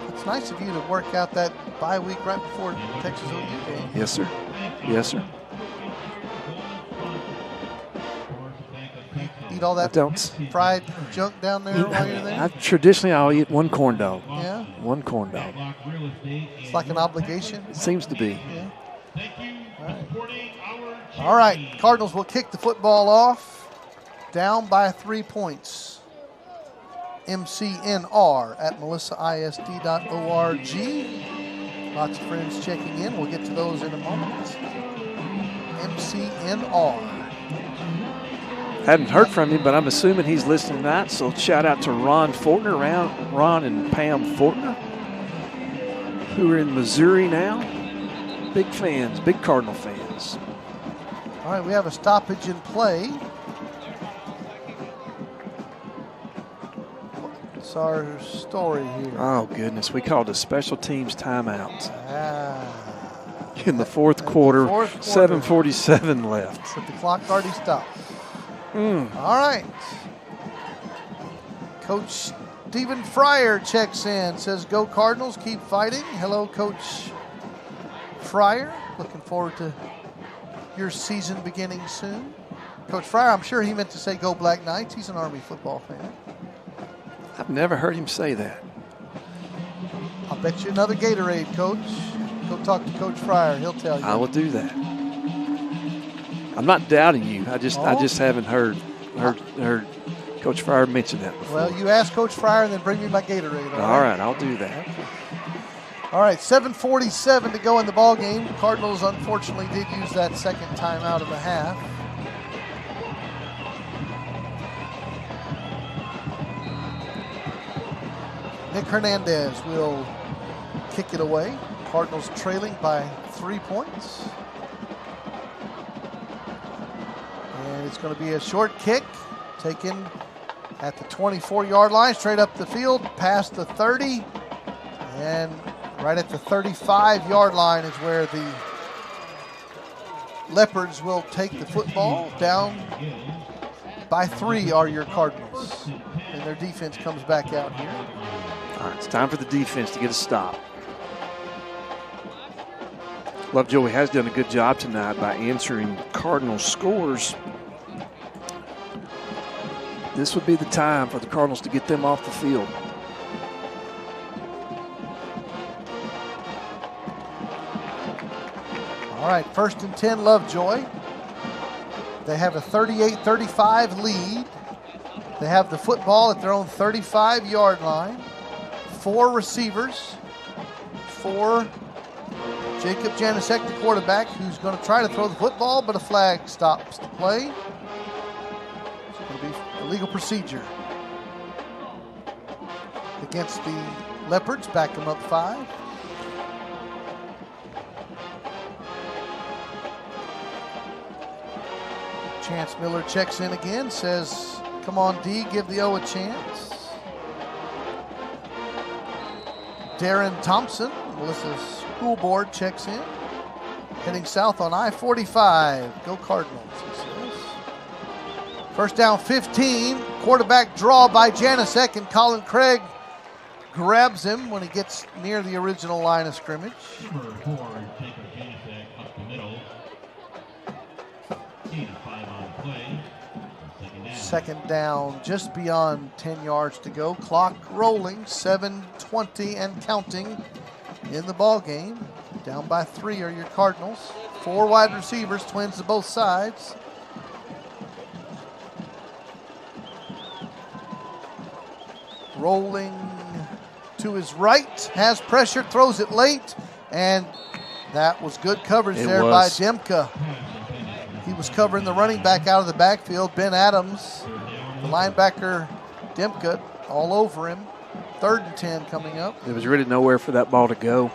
It's nice of you to work out that bye week right before Texas OU game. Yes, sir. Yes, sir. Eat all that fried junk down there while you're there? Traditionally, I'll eat one corn dog. Yeah? One corn dog. It's like an obligation? It seems to be. Yeah. All right. Cardinals will kick the football off. Down by 3 points. MCNR at melissaisd.org. Lots of friends checking in. We'll get to those in a moment. MCNR. Hadn't heard from him, but I'm assuming he's listening tonight. So shout out to Ron Fortner, Ron and Pam Fortner, who are in Missouri now. Big fans, big Cardinal fans. All right, we have a stoppage in play. What's our story here? Oh, goodness. We called a special teams timeout. In the fourth quarter, 7:47 left. But the clock already stopped. All right. Coach Stephen Fryer checks in, says, "Go Cardinals, keep fighting." Hello, Coach Fryer. Looking forward to your season beginning soon. Coach Fryer, I'm sure he meant to say "Go Black Knights." He's an Army football fan. I've never heard him say that. I'll bet you another Gatorade, Coach. Go talk to Coach Fryer. He'll tell you. I will do that. I'm not doubting you. I just haven't heard Coach Fryer mention that before. Well, you ask Coach Fryer and then bring me my Gatorade. All right, I'll do that. Okay. All right, 7:47 to go in the ball game. Cardinals unfortunately did use that second timeout of the half. Nick Hernandez will kick it away. Cardinals trailing by 3 points. And it's going to be a short kick taken at the 24-yard line, straight up the field, past the 30, and right at the 35-yard line is where the Leopards will take the football. Down by 3 are your Cardinals, and their defense comes back out here. All right, it's time for the defense to get a stop. Lovejoy has done a good job tonight by answering Cardinal scores. This would be the time for the Cardinals to get them off the field. All right, 1st and 10, Lovejoy. They have a 38-35 lead. They have the football at their own 35-yard line. 4 receivers for Jacob Janasek, the quarterback, who's going to try to throw the football, but a flag stops the play. It's going to be a legal procedure against the Leopards. Back them up 5. Chance Miller checks in again, says, "Come on, D, give the O a chance." Darren Thompson, Melissa's school board, checks in. Heading south on I-45. Go Cardinals, he says. 1st down, 15. Quarterback draw by Janasek, and Colin Craig grabs him when he gets near the original line of scrimmage. Number 4, Jacob Janasek up the middle. 8 of 5 on the play. Second down, just beyond 10 yards to go. Clock rolling, 7:20 and counting in the ball game. Down by 3 are your Cardinals. 4 wide receivers, twins to both sides. Rolling to his right, has pressure, throws it late, and that was good coverage by Demka. He was covering the running back out of the backfield. Ben Adams, the linebacker, Demka, all over him. 3rd and 10 coming up. There was really nowhere for that ball to go.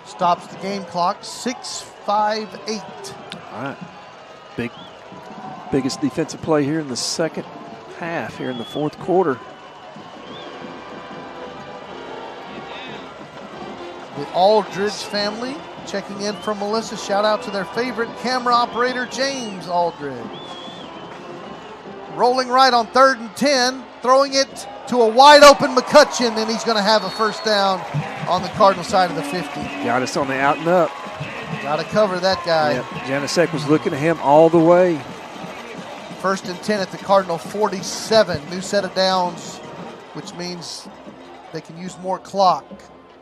Stops the game clock, 6:58. All right. Biggest defensive play here in the second half here in the fourth quarter. The Aldridge family checking in from Melissa. Shout out to their favorite camera operator, James Aldridge. Rolling right on 3rd and 10, throwing it to a wide open McCutcheon, and he's going to have a first down on the Cardinal side of the 50. Got us on the out and up. Got to cover that guy. Yep. Janasek was looking at him all the way. 1st and 10 at the Cardinal 47. New set of downs, which means they can use more clock.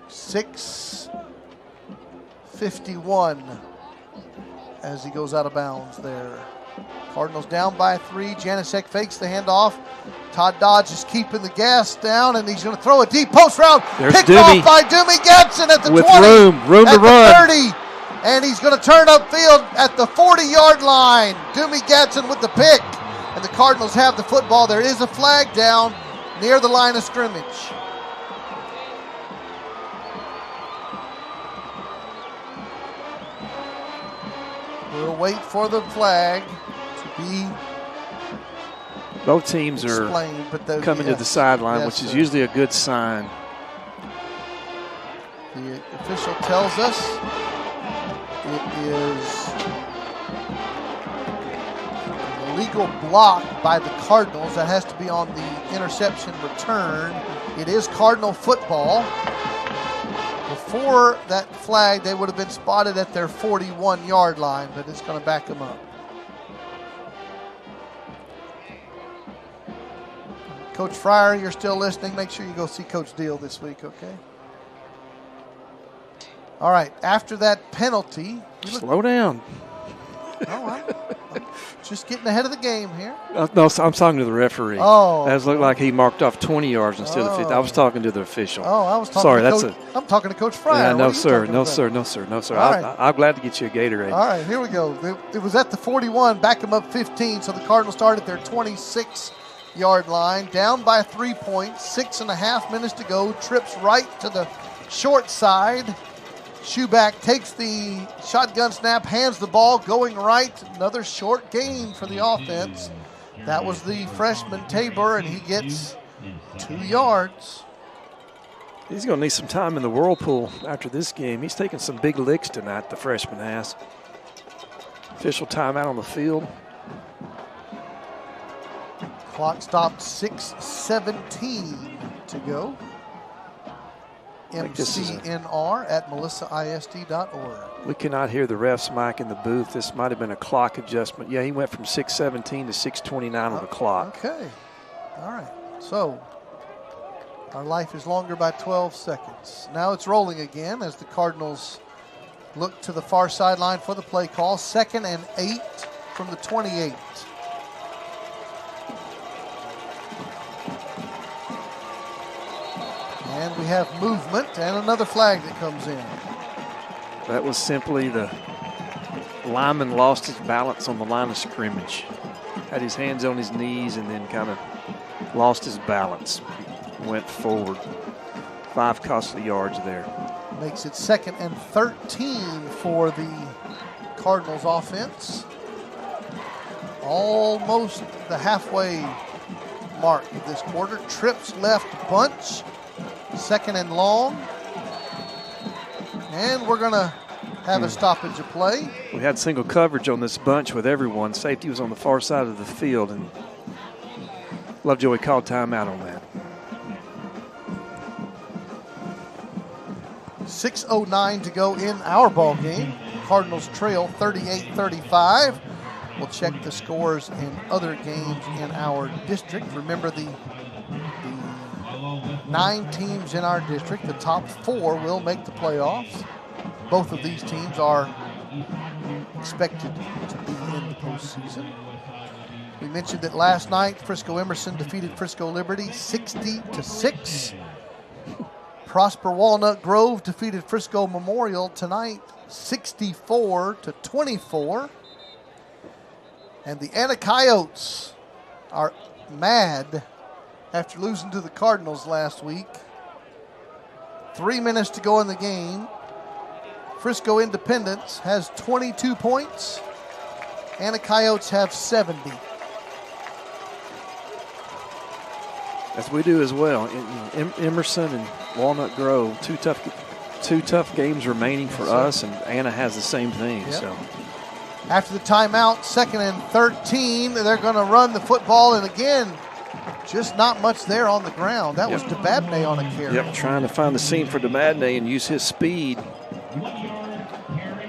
6:51 as he goes out of bounds there. Cardinals down by 3. Janasek fakes the handoff. Todd Dodge is keeping the gas down, and he's going to throw a deep post route. There's Picked Doomie. off by Doomie Gatson at the With 20. room at to the run. 30. And he's going to turn upfield at the 40-yard line. Doomie Gatson with the pick. And the Cardinals have the football. There is a flag down near the line of scrimmage. We'll wait for the flag to be Both teams are explained, but coming to the sideline, which is usually a good sign. The official tells us it is an illegal block by the Cardinals. That has to be on the interception return. It is Cardinal football. Before that flag, they would have been spotted at their 41-yard line, but it's going to back them up. Coach Fryer, you're still listening. Make sure you go see Coach Deal this week, okay? All right, after that penalty. Slow down. I'm just getting ahead of the game here. No, I'm talking to the referee. Oh. That looked like he marked off 20 yards instead of 50. I was talking to the official. Oh, I was talking Sorry, to that's Coach. I'm talking to Coach Fryer. Yeah, What no, are you sir. talking No, about? sir. No, sir. No, sir. All right. I'm glad to get you a Gatorade. All right, here we go. It was at the 41, back them up 15, so the Cardinals started their 26-yard line, down by 3 points, 6.5 minutes to go, trips right to the short side. Schuback takes the shotgun snap, hands the ball, going right. Another short gain for the offense. That was the freshman Tabor, and he gets 2 yards. He's going to need some time in the whirlpool after this game. He's taking some big licks tonight, the freshman has. Official timeout on the field. Clock stopped, 6:17 to go. MCNR at melissaisd.org. We cannot hear the ref's mic in the booth. This might have been a clock adjustment. Yeah, he went from 6:17 to 6:29 on the clock. Okay. All right. So our life is longer by 12 seconds. Now it's rolling again as the Cardinals look to the far sideline for the play call. 2nd and 8 from the 28. And we have movement and another flag that comes in. That was simply the lineman lost his balance on the line of scrimmage. Had his hands on his knees and then kind of lost his balance. Went forward. 5 costly yards there. Makes it 2nd and 13 for the Cardinals offense. Almost the halfway mark of this quarter. Trips left bunch. 2nd and long. And we're going to have a stoppage of play. We had single coverage on this bunch with everyone. Safety was on the far side of the field, and Lovejoy called timeout on that. 6:09 to go in our ball game. Cardinals trail 38-35. We'll check the scores in other games in our district. Remember the 9 teams in our district. The top 4 will make the playoffs. Both of these teams are expected to be in the postseason. We mentioned that last night Frisco Emerson defeated Frisco Liberty 60-6. Prosper Walnut Grove defeated Frisco Memorial tonight 64-24. And the Anna Coyotes are mad after losing to the Cardinals last week. 3 minutes to go in the game. Frisco Independence has 22 points. Anna Coyotes have 70. As we do as well. Emerson and Walnut Grove, two tough games remaining for us, and Anna has the same thing. Yep. So after the timeout, 2nd and 13, they're going to run the football, and again, just not much there on the ground. That was DeBabney on a carry. Yep, trying to find the seam for DeBabney and use his speed.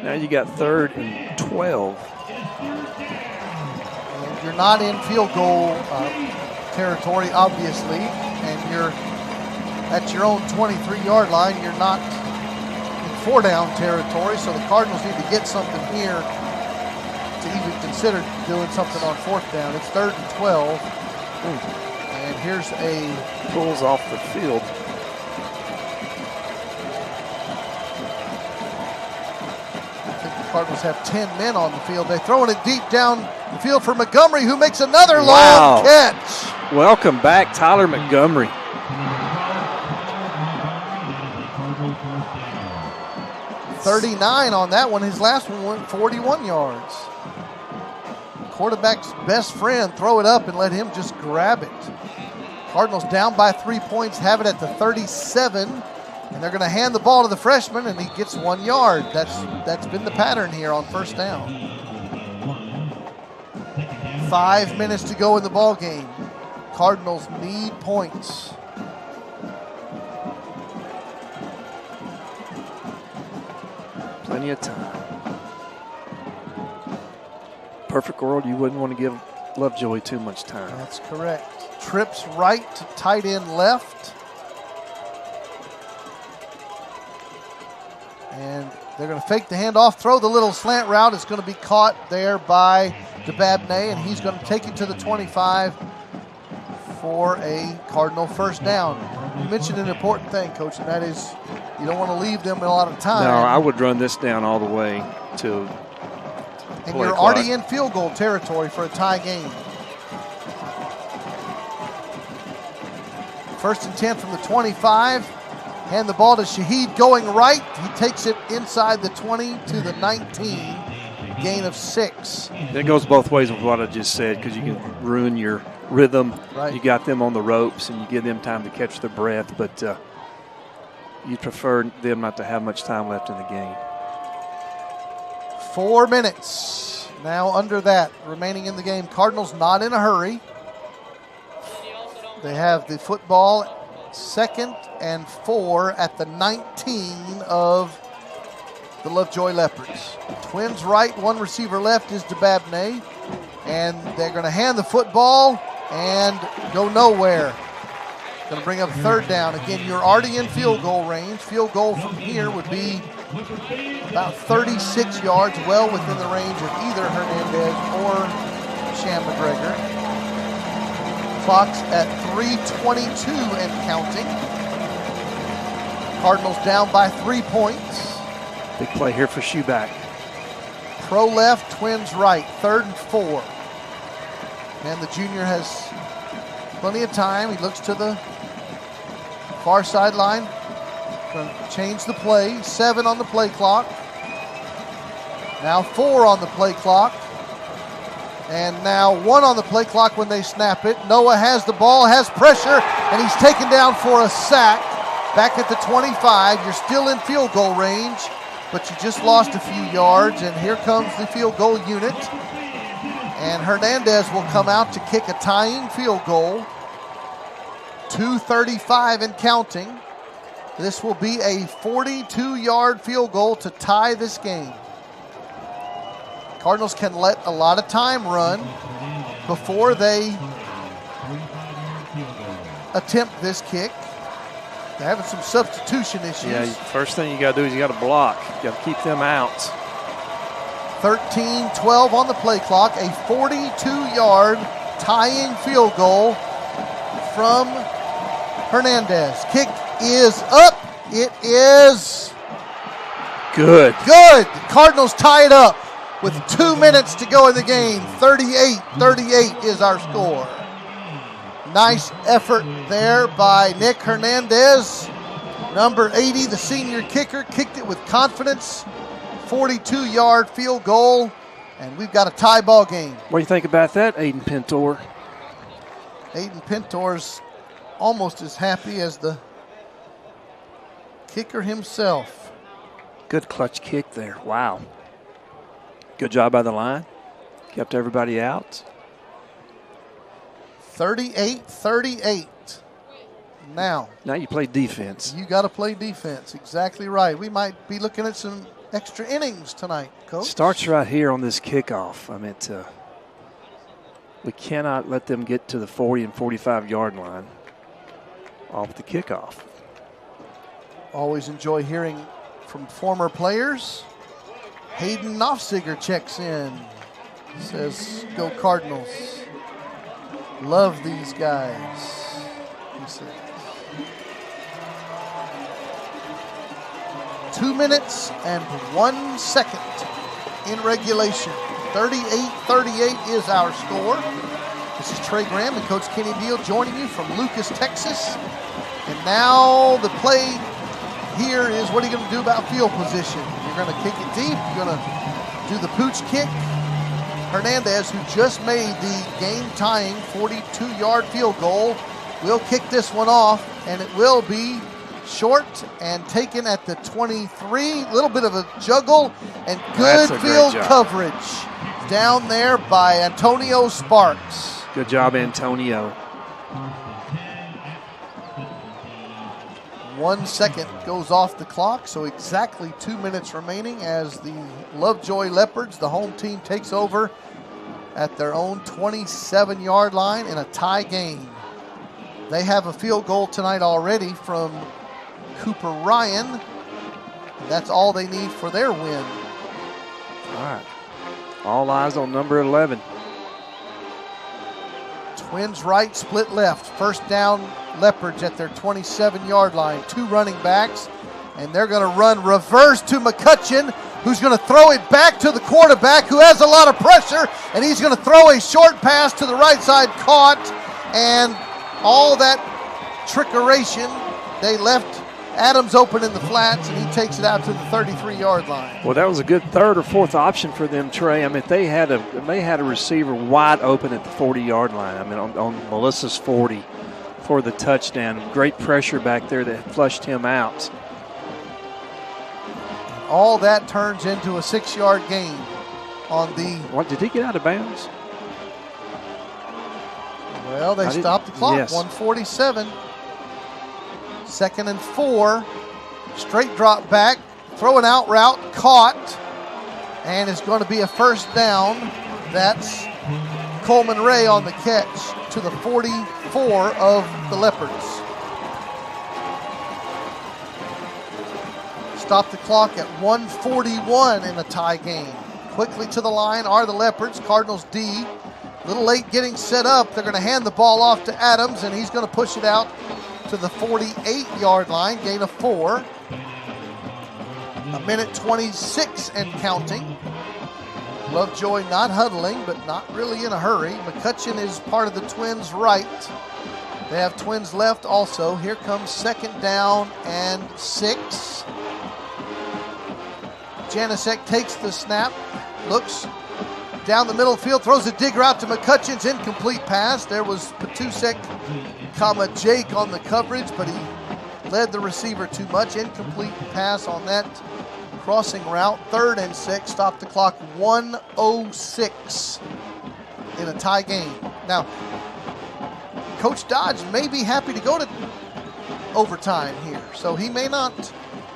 Now you got 3rd and 12. And you're not in field goal territory, obviously, and you're at your own 23-yard line. You're not in 4-down territory, so the Cardinals need to get something here to even consider doing something on 4th down. It's 3rd and 12. And here's a pulls off the field. I think the Cardinals have 10 men on the field. They're throwing it deep down the field for Montgomery, who makes another long catch. Welcome back, Tyler Montgomery. 39 on that one. His last one went 41 yards. Quarterback's best friend, throw it up and let him just grab it. Cardinals down by 3 points, have it at the 37, and they're going to hand the ball to the freshman, and he gets 1 yard. That's been the pattern here on 1st down. 5 minutes to go in the ball game. Cardinals need points. Plenty of time. Perfect world, you wouldn't want to give Lovejoy too much time. That's correct. Trips right to tight end left. And they're going to fake the handoff, throw the little slant route. It's going to be caught there by DeBabney, and he's going to take it to the 25 for a Cardinal 1st down. You mentioned an important thing, Coach, and that is you don't want to leave them a lot of time. No, I would run this down all the way to and you're already in field goal territory for a tie game. 1st and 10 from the 25. Hand the ball to Shaheed going right. He takes it inside the 20 to the 19. Gain of 6. It goes both ways with what I just said, because you can ruin your rhythm. Right. You got them on the ropes and you give them time to catch their breath, but you prefer them not to have much time left in the game. 4 minutes now under that remaining in the game. Cardinals not in a hurry. They have the football, 2nd and 4 at the 19 of the Lovejoy Leopards. Twins right, 1 receiver left is DeBabney, and they're going to hand the football and go nowhere. Going to bring up 3rd down. Again, you're already in field goal range. Field goal from here would be about 36 yards, well within the range of either Hernandez or Sham McGregor. Clock's at 3:22 and counting. Cardinals down by 3 points. Big play here for Shoeback. Pro left, Twins right, 3rd and 4. And the junior has plenty of time. He looks to the far sideline. Going to change the play. 7 on the play clock. Now 4 on the play clock. And now 1 on the play clock when they snap it. Noah has the ball, has pressure, and he's taken down for a sack. Back at the 25. You're still in field goal range, but you just lost a few yards, and here comes the field goal unit. And Hernandez will come out to kick a tying field goal. 2:35 and counting. This will be a 42-yard field goal to tie this game. Cardinals can let a lot of time run before they attempt this kick. They're having some substitution issues. Yeah, first thing you got to do is you got to block. You got to keep them out. 13-12 on the play clock. A 42-yard tying field goal from Hernandez. Kick is up. It is good. Good. Cardinals tie it up with 2 minutes to go in the game. 38-38 is our score. Nice effort there by Nick Hernandez. Number 80, the senior kicker, kicked it with confidence. 42-yard field goal, and we've got a tie ball game. What do you think about that, Aiden Pintor? Aiden Pintor's almost as happy as the kicker himself. Good clutch kick there. Wow. Good job by the line. Kept everybody out. 38-38. Now you play defense. You got to play defense. Exactly right. We might be looking at some extra innings tonight, Coach. Starts right here on this kickoff. I mean, we cannot let them get to the 40 and 45-yard line off the kickoff. Always enjoy hearing from former players. Hayden Knopfziger checks in. Says, go Cardinals. Love these guys, he says. 2 minutes and 1 second in regulation. 38-38 is our score. This is Trey Graham and Coach Kenny Deal joining you from Lucas, Texas. And now the play here is, what are you going to do about field position? You're going to kick it deep. You're going to do the pooch kick. Hernandez, who just made the game-tying 42-yard field goal, will kick this one off, and it will be short and taken at the 23. A little bit of a juggle and good field coverage down there by Antonio Sparks. Good job, Antonio. 1 second goes off the clock, so exactly 2 minutes remaining as the Lovejoy Leopards, the home team, takes over at their own 27-yard line in a tie game. They have a field goal tonight already from Cooper Ryan. That's all they need for their win. All right. All eyes on number 11. Twins right, split left. First down, Leopards at their 27-yard line. 2 running backs, and they're going to run reverse to McCutcheon, who's going to throw it back to the quarterback, who has a lot of pressure, and he's going to throw a short pass to the right side, caught, and all that trickeration, they left Adams open in the flats, and he takes it out to the 33-yard line. Well, that was a good third or fourth option for them, Trey. I mean, they had a receiver wide open at the 40-yard line. I mean, on Melissa's 40 for the touchdown. Great pressure back there that flushed him out. All that turns into a 6-yard gain on the... What, did he get out of bounds? Well, they stopped the clock. Yes. 1:47. 2nd and 4. Straight drop back. Throw an out route. Caught. And it's going to be a first down. That's Coleman Ray on the catch to the 44 of the Leopards. Stop the clock at 1:41 in a tie game. Quickly to the line are the Leopards. Cardinals D. A little late getting set up. They're going to hand the ball off to Adams, and he's going to push it out to the 48-yard line. Gain of 4. 1:26 and counting. Lovejoy not huddling, but not really in a hurry. McCutcheon is part of the Twins' right. They have Twins left also. Here comes 2nd down and 6. Janicek takes the snap, looks down the middle of the field, throws a dig route to McCutcheon's incomplete pass. There was Patusek, Jake on the coverage, but he led the receiver too much. Incomplete pass on that crossing route. 3rd and 6. Stop the clock. 1:06 in a tie game. Now, Coach Dodge may be happy to go to overtime here, so he may not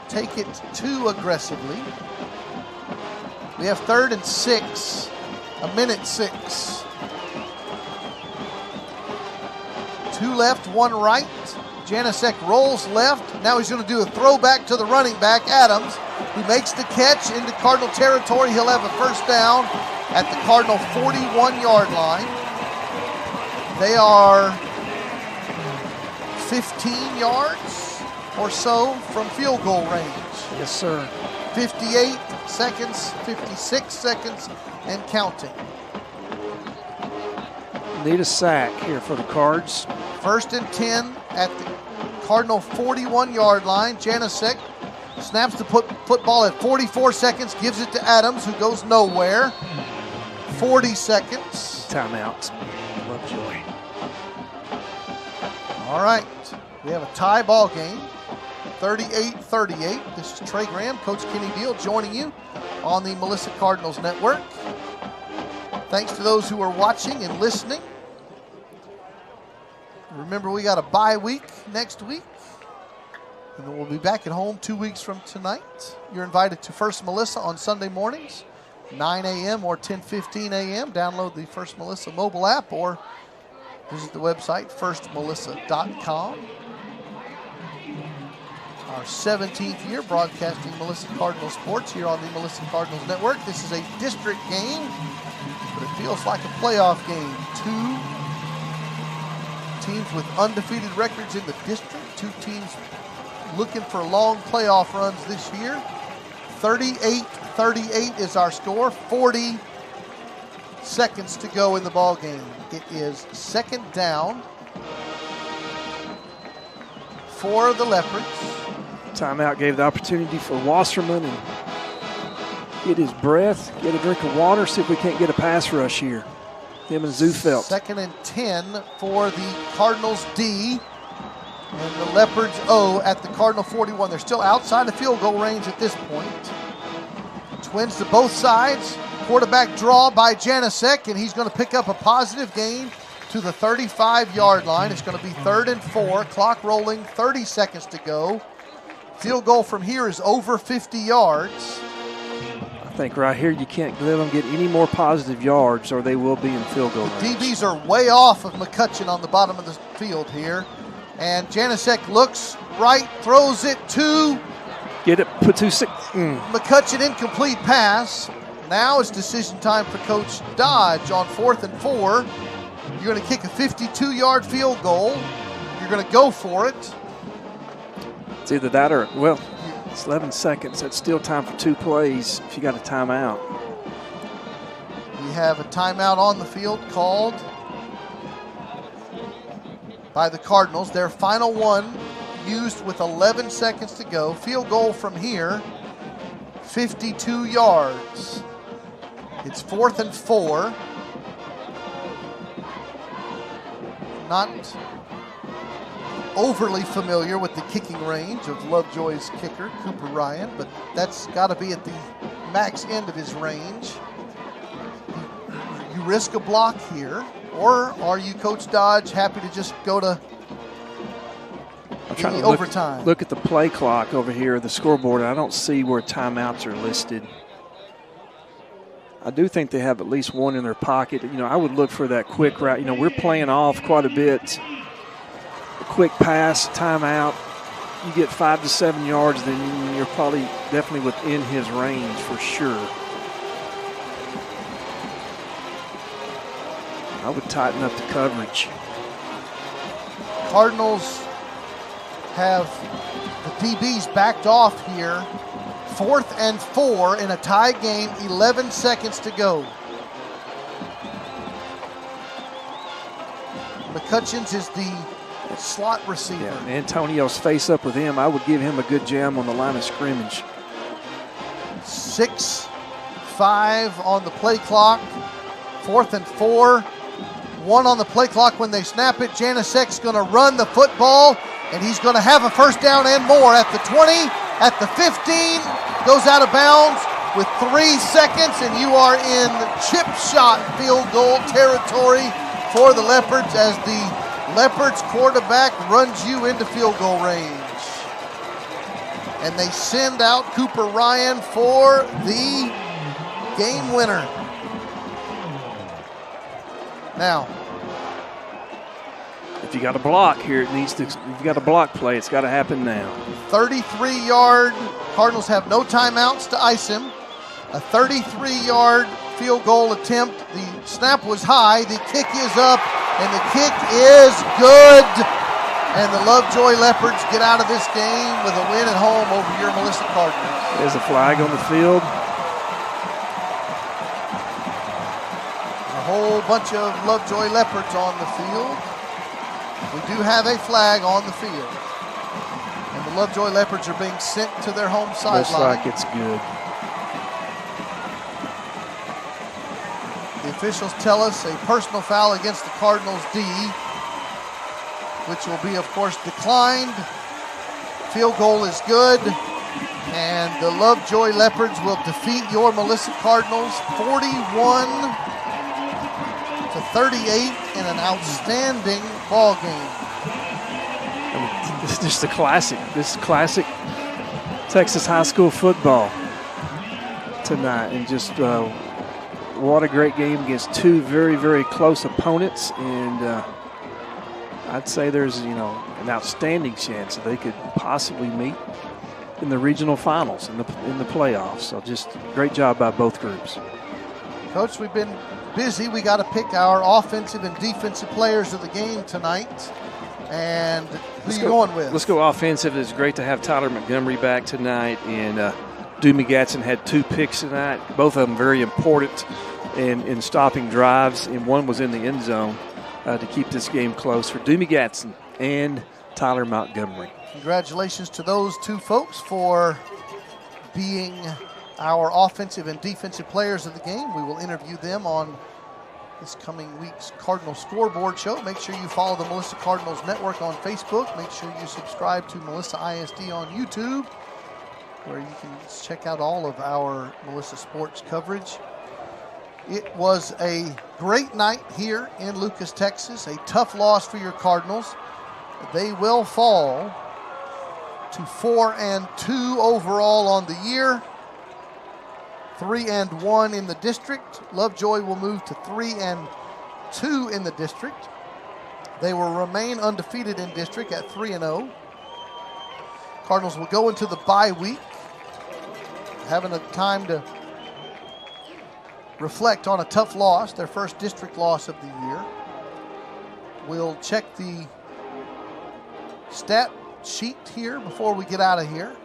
take it too aggressively. We have 3rd and 6. 1:06. 2 left, 1 right. Janicek rolls left. Now he's going to do a throwback to the running back, Adams, who makes the catch into Cardinal territory. He'll have a first down at the Cardinal 41-yard line. They are 15 yards or so from field goal range. Yes, sir. 58 seconds, 56 seconds, and counting. Need a sack here for the Cards. 1st and 10 at the Cardinal 41-yard line. Janicek snaps the football at 44 seconds, gives it to Adams, who goes nowhere. 40 seconds. Timeout. Lovejoy. All right, we have a tie ball game, 38-38. This is Trey Graham, Coach Kenny Deal joining you on the Melissa Cardinals Network. Thanks to those who are watching and listening. Remember, we got a bye week next week, and then we'll be back at home 2 weeks from tonight. You're invited to First Melissa on Sunday mornings, 9 a.m. or 10:15 a.m. Download the First Melissa mobile app or visit the website, firstmelissa.com. Our 17th year broadcasting Melissa Cardinal sports here on the Melissa Cardinals Network. This is a district game, but it feels like a playoff game. Two teams with undefeated records in the district. Two teams looking for long playoff runs this year. 38-38 is our score. 40 seconds to go in the ball game. It is second down for the Leopards. Timeout gave the opportunity for Wasserman and get his breath, get a drink of water, see if we can't get a pass rush here. Him and Zufelt. Second and 10 for the Cardinals D. And the Leopards O at the Cardinal 41. They're still outside of field goal range at this point. Twins to both sides. Quarterback draw by Janasek, and he's going to pick up a positive gain to the 35-yard line. It's going to be 3rd and 4. Clock rolling, 30 seconds to go. Field goal from here is over 50 yards. I think right here you can't let them get any more positive yards or they will be in field goal range. DBs are way off of McCutcheon on the bottom of the field here. And Janasek looks right, throws it to get it, put 2-6. McCutcheon, incomplete pass. Now it's decision time for Coach Dodge on 4th and 4. You're going to kick a 52-yard field goal. You're going to go for it. It's either that or, well, it's 11 seconds. That's still time for 2 plays if you got a timeout. We have a timeout on the field called by the Cardinals. Their final one used with 11 seconds to go. Field goal from here, 52 yards. It's 4th and 4. Not overly familiar with the kicking range of Lovejoy's kicker, Cooper Ryan, but that's got to be at the max end of his range. You risk a block here, or are you, Coach Dodge, happy to just go to the overtime? Look at the play clock over here, the scoreboard. I don't see where timeouts are listed. I do think they have at least one in their pocket. You know, I would look for that quick route. You know, we're playing off quite a bit. A quick pass, timeout. You get 5 to 7 yards, then you're probably definitely within his range for sure. I would tighten up the coverage. Cardinals have the DBs backed off here. 4th and 4 in a tie game, 11 seconds to go. McCutcheons is the slot receiver. Yeah, and Antonio's face up with him. I would give him a good jam on the line of scrimmage. 6-5 on the play clock. 4th and 4. 1 on the play clock when they snap it. Janasek's going to run the football, and he's going to have a first down and more at the 20, at the 15, goes out of bounds with 3 seconds, and you are in chip shot field goal territory for the Leopards as the Leopards quarterback runs you into field goal range. And they send out Cooper Ryan for the game winner. Now, if you got a block here, it needs to. If you got a block play, it's got to happen now. 33-yard. Cardinals have no timeouts to ice him. A 33-yard field goal attempt. The snap was high. The kick is up, and the kick is good. And the Lovejoy Leopards get out of this game with a win at home over your Melissa Cardinals. There's a flag on the field. A whole bunch of Lovejoy Leopards on the field. We do have a flag on the field. And the Lovejoy Leopards are being sent to their home sideline. Looks like it's good. The officials tell us a personal foul against the Cardinals D. which will be, of course, declined. Field goal is good. And the Lovejoy Leopards will defeat your Melissa Cardinals 41-38 in an outstanding ball game. This is just a classic. This is classic Texas high school football tonight. And just what a great game against two very, very close opponents. And I'd say there's, an outstanding chance that they could possibly meet in the regional finals, in the playoffs. So just great job by both groups. Coach, we've been busy. We got to pick our offensive and defensive players of the game tonight. And who are you going with? Let's go offensive. It's great to have Tyler Montgomery back tonight. And Doomy Gatson had 2 picks tonight. Both of them very important in stopping drives. And one was in the end zone to keep this game close for Doomy Gatson and Tyler Montgomery. Congratulations to those 2 folks for being our offensive and defensive players of the game. We will interview them on this coming week's Cardinal Scoreboard Show. Make sure you follow the Melissa Cardinals Network on Facebook. Make sure you subscribe to Melissa ISD on YouTube, where you can check out all of our Melissa sports coverage. It was a great night here in Lucas, Texas. A tough loss for your Cardinals. They will fall to 4-2 overall on the year, 3-1 in the district. Lovejoy will move to 3-2 in the district. They will remain undefeated in district at 3-0. Cardinals will go into the bye week, having a time to reflect on a tough loss, their first district loss of the year. We'll check the stat sheet here before we get out of here,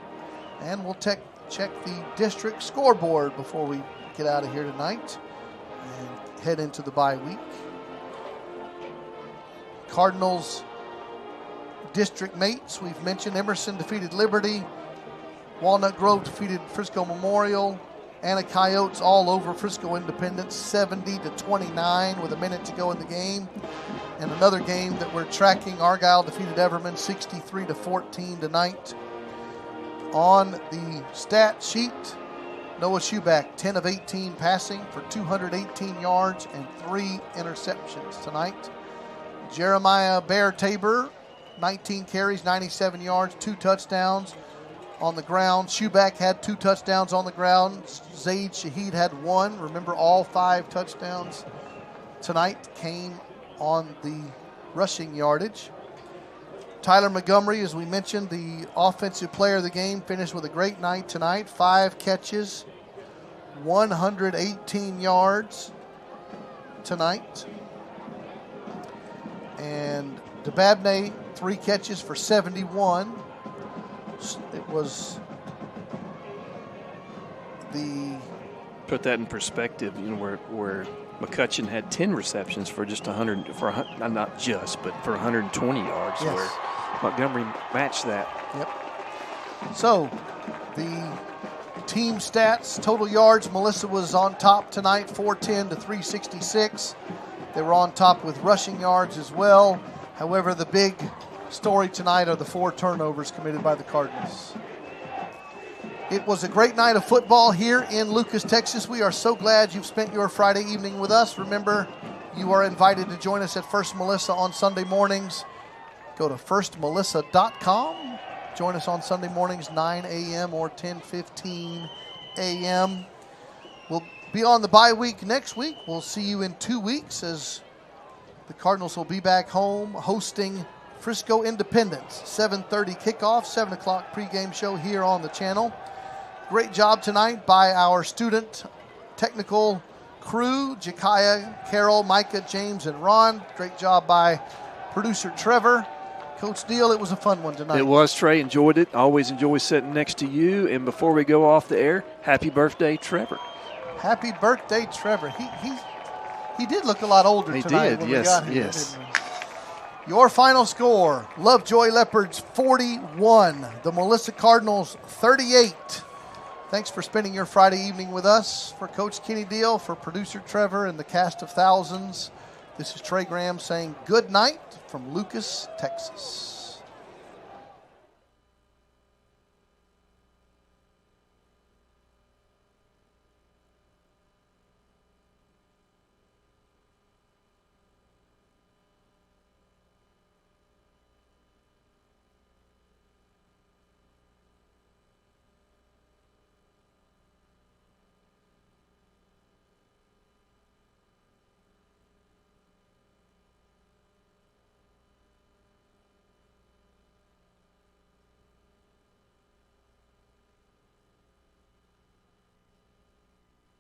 and we'll check the district scoreboard before we get out of here tonight and head into the bye week. Cardinals district mates, we've mentioned Emerson defeated Liberty, Walnut Grove defeated Frisco Memorial, Anna Coyotes all over Frisco Independence 70-29 with a minute to go in the game. And another game that we're tracking, Argyle defeated Everman 63-14 tonight. On the stat sheet, Noah Schuback 10 of 18 passing for 218 yards and 3 interceptions tonight. Jeremiah Bear Tabor 19 carries, 97 yards, 2 touchdowns on the ground. Schuback had 2 touchdowns on the ground. Zaid Shaheed had 1. Remember, all 5 touchdowns tonight came on the rushing yardage. Tyler Montgomery, as we mentioned, the offensive player of the game, finished with a great night tonight. 5 catches, 118 yards tonight. And DeBabney, 3 catches for 71. It was the... Put that in perspective, where McCutcheon had 10 receptions for just 100, not just, but for 120 yards, yes, where Montgomery matched that. Yep. So, the team stats, total yards, Melissa was on top tonight, 410 to 366. They were on top with rushing yards as well. However, the big story tonight are the 4 turnovers committed by the Cardinals. It was a great night of football here in Lucas, Texas. We are so glad you've spent your Friday evening with us. Remember, you are invited to join us at First Melissa on Sunday mornings. Go to firstmelissa.com. Join us on Sunday mornings, 9 a.m. or 10:15 a.m. We'll be on the bye week next week. We'll see you in 2 weeks as the Cardinals will be back home hosting Frisco Independence. 7:30 kickoff, 7 o'clock pregame show here on the channel. Great job tonight by our student technical crew, Jekiah, Carol, Micah, James, and Ron. Great job by producer Trevor. Coach Deal, it was a fun one tonight. It was, Trey. Enjoyed it. Always enjoy sitting next to you. And before we go off the air, happy birthday, Trevor. Happy birthday, Trevor. He did look a lot older tonight when we got here, didn't he? Your final score, Lovejoy Leopards 41, the Melissa Cardinals 38. Thanks for spending your Friday evening with us. For Coach Kenny Deal, for producer Trevor and the cast of thousands, This is Trey Graham saying good night from Lucas, Texas.